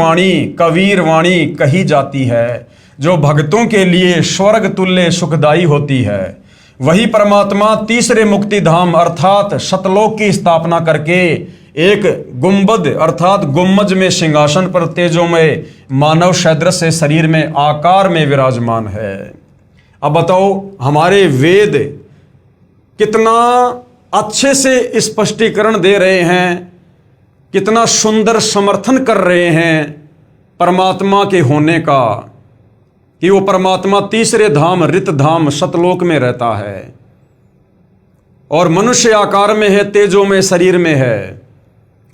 वाणी कही जाती है, जो भक्तों के लिए स्वर्ग तुल्य सुखदायी होती है। वही परमात्मा तीसरे मुक्ति धाम अर्थात सतलोक की स्थापना करके एक गुंबद अर्थात गुम्मज में सिंहासन पर तेजोमय मानव सदृश से शरीर में आकार में विराजमान है। अब बताओ, हमारे वेद कितना अच्छे से स्पष्टीकरण दे रहे हैं, कितना सुंदर समर्थन कर रहे हैं परमात्मा के होने का, कि वो परमात्मा तीसरे धाम रित धाम सतलोक में रहता है और मनुष्य आकार में है, तेजों में शरीर में है,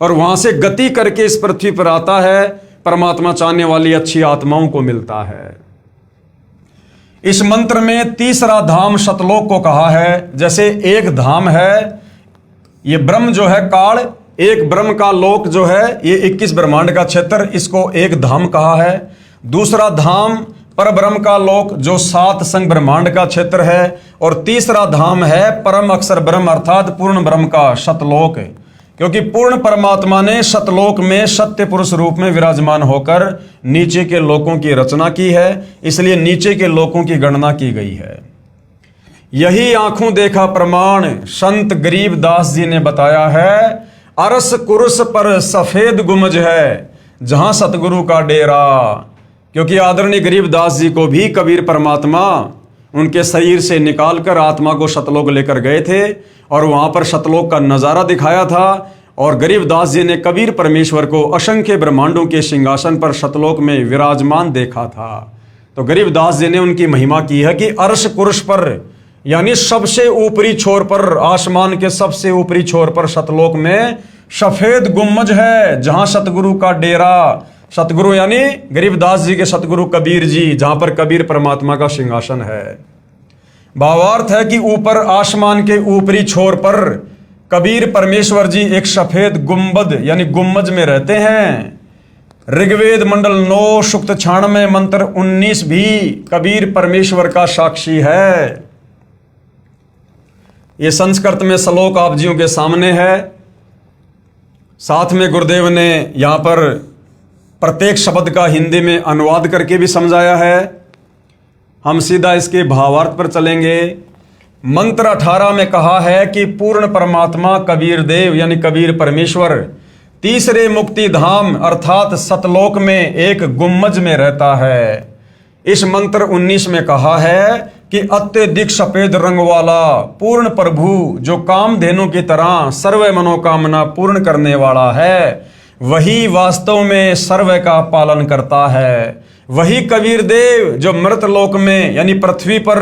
और वहां से गति करके इस पृथ्वी पर आता है। परमात्मा चाहने वाली अच्छी आत्माओं को मिलता है। इस मंत्र में तीसरा धाम सतलोक को कहा है। जैसे एक धाम है, ये ब्रह्म जो है काल, एक ब्रह्म का लोक जो है ये 21 ब्रह्मांड का क्षेत्र, इसको एक धाम कहा है। दूसरा धाम पर ब्रह्म का लोक जो 7 संग ब्रह्मांड का क्षेत्र है, और तीसरा धाम है परम अक्षर ब्रह्म अर्थात पूर्ण ब्रह्म का सतलोक, क्योंकि पूर्ण परमात्मा ने सतलोक में सत्य पुरुष रूप में विराजमान होकर नीचे के लोकों की रचना की है, इसलिए नीचे के लोकों की गणना की गई है। यही आंखों देखा प्रमाण संत गरीब दास जी ने बताया है। अरस कुरुस पर सफेद गुमज है, जहां सतगुरु का डेरा। क्योंकि आदरणीय गरीब दास जी को भी कबीर परमात्मा उनके शरीर से निकालकर आत्मा को सतलोक लेकर गए थे, और वहां पर सतलोक का नजारा दिखाया था। और गरीब दास जी ने कबीर परमेश्वर को असंख्य ब्रह्मांडों के सिंहासन पर सतलोक में विराजमान देखा था। तो गरीब दास जी ने उनकी महिमा की है कि अर्श कुर्श पर यानी सबसे ऊपरी छोर पर, आसमान के सबसे ऊपरी छोर पर सतलोक में सफेद गुम्मज है, जहां सतगुरु का डेरा, सतगुरु यानी गरीबदास जी के सतगुरु कबीर जी, जहां पर कबीर परमात्मा का सिंहासन है। भावार्थ है कि ऊपर आसमान के ऊपरी छोर पर कबीर परमेश्वर जी एक सफेद गुंबद यानी गुम्मज में रहते हैं। ऋग्वेद मंडल 9 सूक्त 96 मंत्र 19 भी कबीर परमेश्वर का साक्षी है। ये संस्कृत में श्लोक आप जियों के सामने है। साथ में गुरुदेव ने यहाँ पर प्रत्येक शब्द का हिंदी में अनुवाद करके भी समझाया है। हम सीधा इसके भावार्थ पर चलेंगे। मंत्र 18 में कहा है कि पूर्ण परमात्मा कबीर देव यानी कबीर परमेश्वर तीसरे मुक्ति धाम अर्थात सतलोक में एक गुम्मज में रहता है। इस मंत्र 19 में कहा है कि अत्यधिक सफेद रंग वाला पूर्ण प्रभु जो कामधेनु की तरह सर्व मनोकामना पूर्ण करने वाला है, वही वास्तव में सर्व का पालन करता है। वही कबीर देव जो मृत लोक में यानी पृथ्वी पर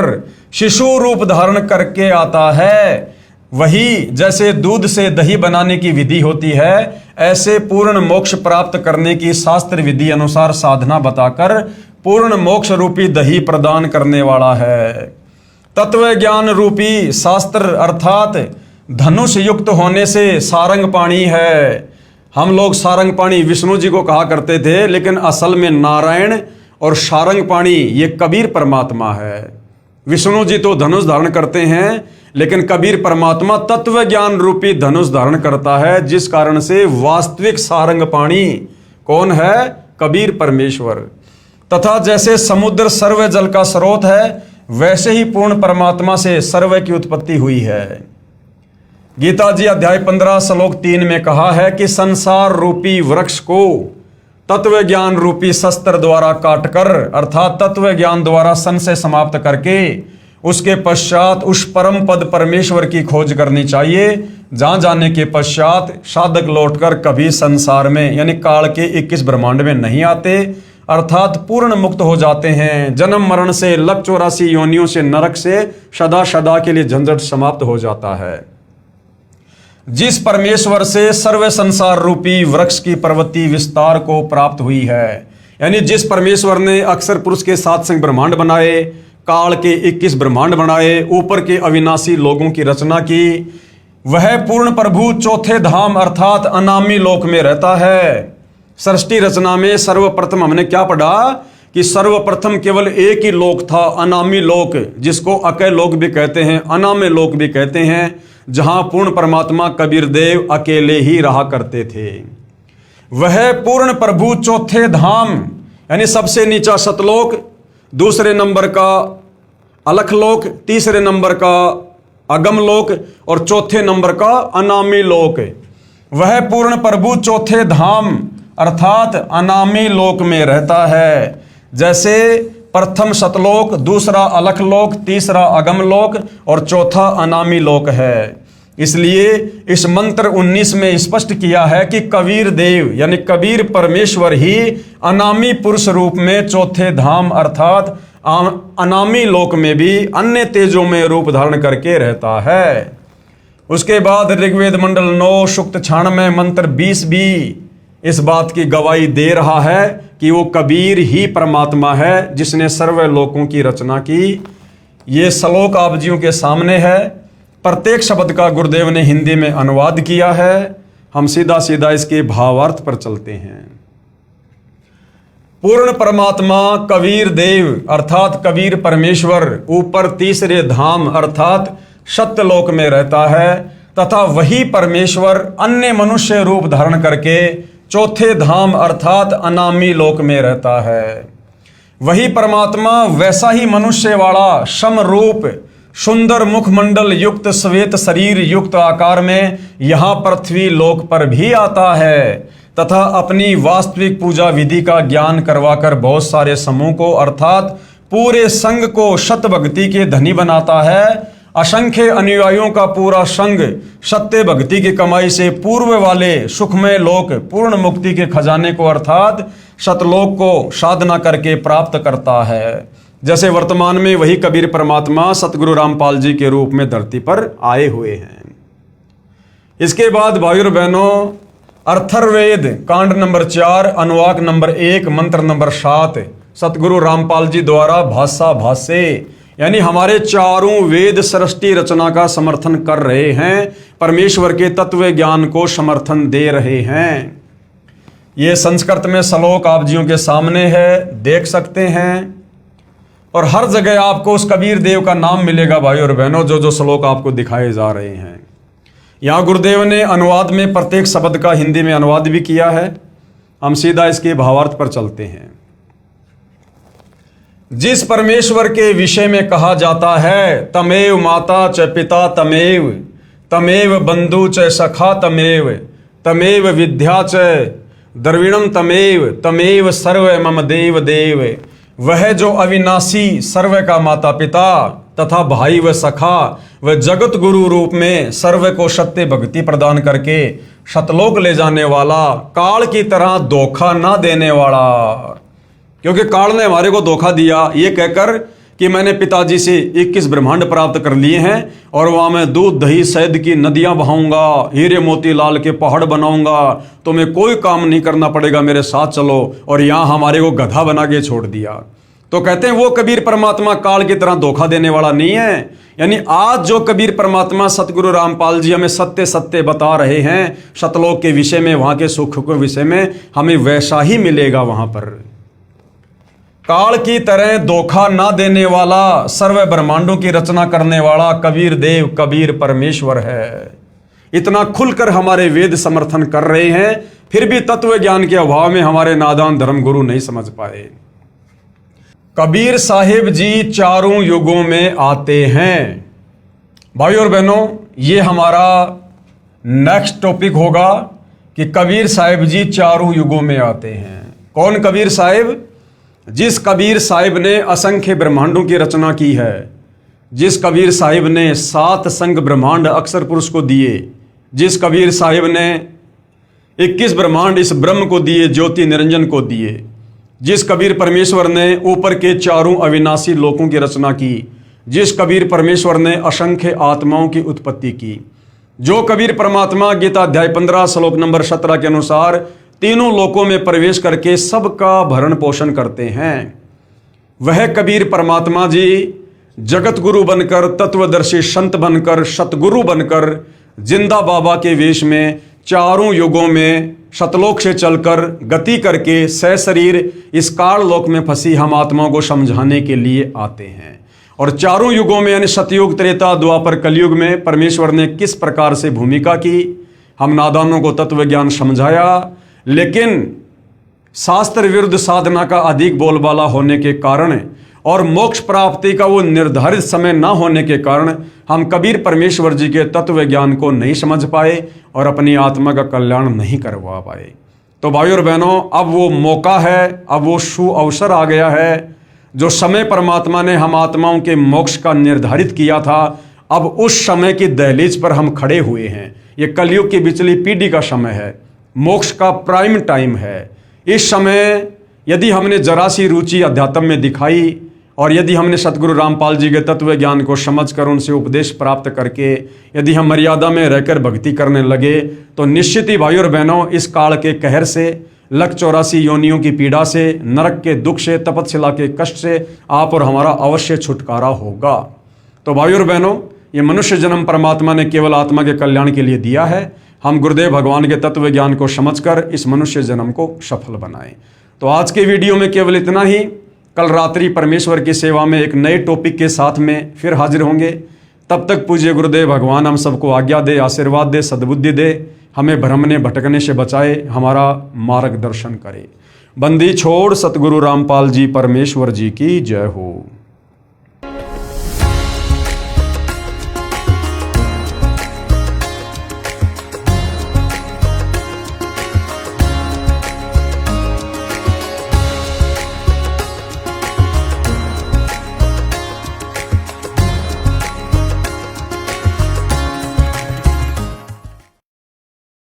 शिशु रूप धारण करके आता है, वही जैसे दूध से दही बनाने की विधि होती है, ऐसे पूर्ण मोक्ष प्राप्त करने की शास्त्र विधि अनुसार साधना बताकर पूर्ण मोक्ष रूपी दही प्रदान करने वाला है। तत्व ज्ञान रूपी शास्त्र अर्थात धनुष युक्त होने से सारंग पाणी है। हम लोग सारंग पाणी विष्णु जी को कहा करते थे, लेकिन असल में नारायण और सारंग पाणी ये कबीर परमात्मा है। विष्णु जी तो धनुष धारण करते हैं, लेकिन कबीर परमात्मा तत्व ज्ञान रूपी धनुष धारण करता है, जिस कारण से वास्तविक सारंग पाणी कौन है? कबीर परमेश्वर। तथा जैसे समुद्र सर्व जल का स्रोत है, वैसे ही पूर्ण परमात्मा से सर्व की उत्पत्ति हुई है। गीता जी अध्याय 15 श्लोक 3 में कहा है कि संसार रूपी वृक्ष को तत्व ज्ञान रूपी शस्त्र द्वारा काटकर अर्थात तत्व ज्ञान द्वारा संशय समाप्त करके उसके पश्चात उस परम पद परमेश्वर की खोज करनी चाहिए, जहां जाने के पश्चात साधक लौटकर कभी संसार में यानी काल के 21 ब्रह्मांड में नहीं आते, अर्थात पूर्ण मुक्त हो जाते हैं। जन्म मरण से 184 योनियों से नरक से सदा सदा के लिए झंझट समाप्त हो जाता है। जिस परमेश्वर से सर्व संसार रूपी वृक्ष की प्रवृत्ति विस्तार को प्राप्त हुई है, यानी जिस परमेश्वर ने अक्षर पुरुष के 7 संग ब्रह्मांड बनाए, काल के 21 ब्रह्मांड बनाए, ऊपर के अविनाशी लोगों की रचना की, वह पूर्ण प्रभु चौथे धाम अर्थात अनामी लोक में रहता है। सृष्टि रचना में सर्वप्रथम हमने क्या पढ़ा कि सर्वप्रथम केवल एक ही लोक था, अनामी लोक, जिसको अकय लोक भी कहते हैं, अनामे लोक भी कहते हैं, जहां पूर्ण परमात्मा कबीर देव अकेले ही रहा करते थे। वह पूर्ण प्रभु चौथे धाम यानी सबसे नीचा सतलोक, दूसरे नंबर का अलख लोक, तीसरे नंबर का अगम लोक और चौथे नंबर का अनामी लोक, वह पूर्ण प्रभु चौथे धाम अर्थात अनामी लोक में रहता है। जैसे प्रथम सतलोक, दूसरा अलख लोक, तीसरा अगम लोक और चौथा अनामी लोक है। इसलिए इस मंत्र 19 में स्पष्ट किया है कि कबीर देव यानी कबीर परमेश्वर ही अनामी पुरुष रूप में चौथे धाम अर्थात अनामी लोक में भी अन्य तेजों में रूप धारण करके रहता है। उसके बाद ऋग्वेद मंडल 9 सूक्त 96 मंत्र 20 भी इस बात की गवाही दे रहा है कि वो कबीर ही परमात्मा है जिसने सर्व लोकों की रचना की। ये श्लोक आप जियों के सामने है। प्रत्येक शब्द का गुरुदेव ने हिंदी में अनुवाद किया है। हम सीधा सीधा इसके भावार्थ पर चलते हैं। पूर्ण परमात्मा कबीर देव अर्थात कबीर परमेश्वर ऊपर तीसरे धाम अर्थात सत्यलोक में रहता है, तथा वही परमेश्वर अन्य मनुष्य रूप धारण करके चौथे धाम अर्थात अनामी लोक में रहता है। वही परमात्मा वैसा ही मनुष्य वाला सम रूप सुंदर मुखमंडल युक्त श्वेत शरीर युक्त आकार में यहाँ पृथ्वी लोक पर भी आता है, तथा अपनी वास्तविक पूजा विधि का ज्ञान करवाकर बहुत सारे समूह को अर्थात पूरे संघ को सत भक्ति के धनी बनाता है। असंख्य अनुयायियों का पूरा संघ सत्य भक्ति की कमाई से पूर्व वाले सुखमय लोक पूर्ण मुक्ति के खजाने को अर्थात सतलोक को साधना करके प्राप्त करता है। जैसे वर्तमान में वही कबीर परमात्मा सतगुरु रामपाल जी के रूप में धरती पर आए हुए हैं। इसके बाद भाइयों और बहनों, अथर्ववेद कांड नंबर 4 अनुवाक नंबर 1 मंत्र नंबर 7 सतगुरु रामपाल जी द्वारा भाषा भाष्य यानी हमारे चारों वेद सृष्टि रचना का समर्थन कर रहे हैं, परमेश्वर के तत्व ज्ञान को समर्थन दे रहे हैं। ये संस्कृत में श्लोक आप जियों के सामने है, देख सकते हैं। और हर जगह आपको उस कबीर देव का नाम मिलेगा भाई और बहनों, जो जो श्लोक आपको दिखाए जा रहे हैं। यहाँ गुरुदेव ने अनुवाद में प्रत्येक शब्द का हिंदी में अनुवाद भी किया है। हम सीधा इसके भावार्थ पर चलते हैं। जिस परमेश्वर के विषय में कहा जाता है तमेव माता च पिता तमेव, तमेव बंधु च सखा तमेव, तमेव विद्या च द्रविणम तमेव, तमेव सर्व मम देव देव, वह जो अविनाशी सर्व का माता पिता तथा भाई व सखा व जगत गुरु रूप में सर्व को सत्य भक्ति प्रदान करके शतलोक ले जाने वाला, काल की तरह धोखा ना देने वाला। क्योंकि काल ने हमारे को धोखा दिया ये कहकर कि मैंने पिताजी से 21 ब्रह्मांड प्राप्त कर लिए हैं और वहां मैं दूध दही शहद की नदियां बहाऊंगा, हीरे मोती लाल के पहाड़ बनाऊंगा, तुम्हें कोई काम नहीं करना पड़ेगा, मेरे साथ चलो। और यहां हमारे को गधा बना के छोड़ दिया। तो कहते हैं वो कबीर परमात्मा काल की तरह धोखा देने वाला नहीं है। यानी आज जो कबीर परमात्मा सतगुरु रामपाल जी हमें सत्य सत्य बता रहे हैं शतलोक के विषय में, वहां के सुख के विषय में, हमें वैसा ही मिलेगा वहां पर। काल की तरह धोखा ना देने वाला, सर्व ब्रह्मांडों की रचना करने वाला कबीर देव कबीर परमेश्वर है। इतना खुलकर हमारे वेद समर्थन कर रहे हैं, फिर भी तत्व ज्ञान के अभाव में हमारे नादान धर्मगुरु नहीं समझ पाए। कबीर साहिब जी चारों युगों में आते हैं। भाई और बहनों, ये हमारा नेक्स्ट टॉपिक होगा कि कबीर साहिब जी चारों युगों में आते हैं। कौन कबीर साहिब? जिस कबीर साहिब ने असंख्य ब्रह्मांडों की रचना की है, जिस कबीर साहिब ने 7 संग ब्रह्मांड अक्षर पुरुष को दिए, जिस कबीर साहिब ने 21 ब्रह्मांड इस ब्रह्म को दिए, ज्योति निरंजन को दिए, जिस कबीर परमेश्वर ने ऊपर के चारों अविनाशी लोकों की रचना की, जिस कबीर परमेश्वर ने असंख्य आत्माओं की उत्पत्ति की, जो कबीर परमात्मा गीता अध्याय 15 श्लोक नंबर 17 के अनुसार तीनों लोकों में प्रवेश करके सबका भरण पोषण करते हैं, वह कबीर परमात्मा जी जगत गुरु बनकर, तत्वदर्शी संत बनकर, सतगुरु बनकर, जिंदा बाबा के वेश में चारों युगों में शतलोक से चलकर गति करके सशरीर इस काल लोक में फंसी हम आत्माओं को समझाने के लिए आते हैं। और चारों युगों में यानी सतयुग, त्रेता, द्वापर, कलयुग में परमेश्वर ने किस प्रकार से भूमिका की, हम नादानों को तत्व ज्ञान समझाया। लेकिन शास्त्र विरुद्ध साधना का अधिक बोलबाला होने के कारण और मोक्ष प्राप्ति का वो निर्धारित समय न होने के कारण हम कबीर परमेश्वर जी के तत्व ज्ञान को नहीं समझ पाए और अपनी आत्मा का कल्याण नहीं करवा पाए। तो भाई और बहनों, अब वो मौका है, अब वो शु अवसर आ गया है, जो समय परमात्मा ने हम आत्माओं के मोक्ष का निर्धारित किया था, अब उस समय की दहलीज पर हम खड़े हुए हैं। ये कलयुग की बिचली पीढ़ी का समय है, मोक्ष का प्राइम टाइम है। इस समय यदि हमने जरा सी रुचि अध्यात्म में दिखाई और यदि हमने सतगुरु रामपाल जी के तत्व ज्ञान को समझकर उनसे उपदेश प्राप्त करके यदि हम मर्यादा में रहकर भक्ति करने लगे, तो निश्चित ही भाई और बहनों इस काल के कहर से, लख 84 योनियों की पीड़ा से, नरक के दुख से, तपस्या के कष्ट से आप और हमारा अवश्य छुटकारा होगा। तो भाई और बहनों, ये मनुष्य जन्म परमात्मा ने केवल आत्मा के कल्याण के लिए दिया है। हम गुरुदेव भगवान के तत्व ज्ञान को समझकर इस मनुष्य जन्म को सफल बनाएं। तो आज के वीडियो में केवल इतना ही। कल रात्रि परमेश्वर की सेवा में एक नए टॉपिक के साथ में फिर हाजिर होंगे। तब तक पूज्य गुरुदेव भगवान हम सबको आज्ञा दे, आशीर्वाद दे, सद्बुद्धि दे, हमें भ्रमने भटकने से बचाए, हमारा मार्गदर्शन करे। बंदी छोड़ सतगुरु रामपाल जी परमेश्वर जी की जय हो।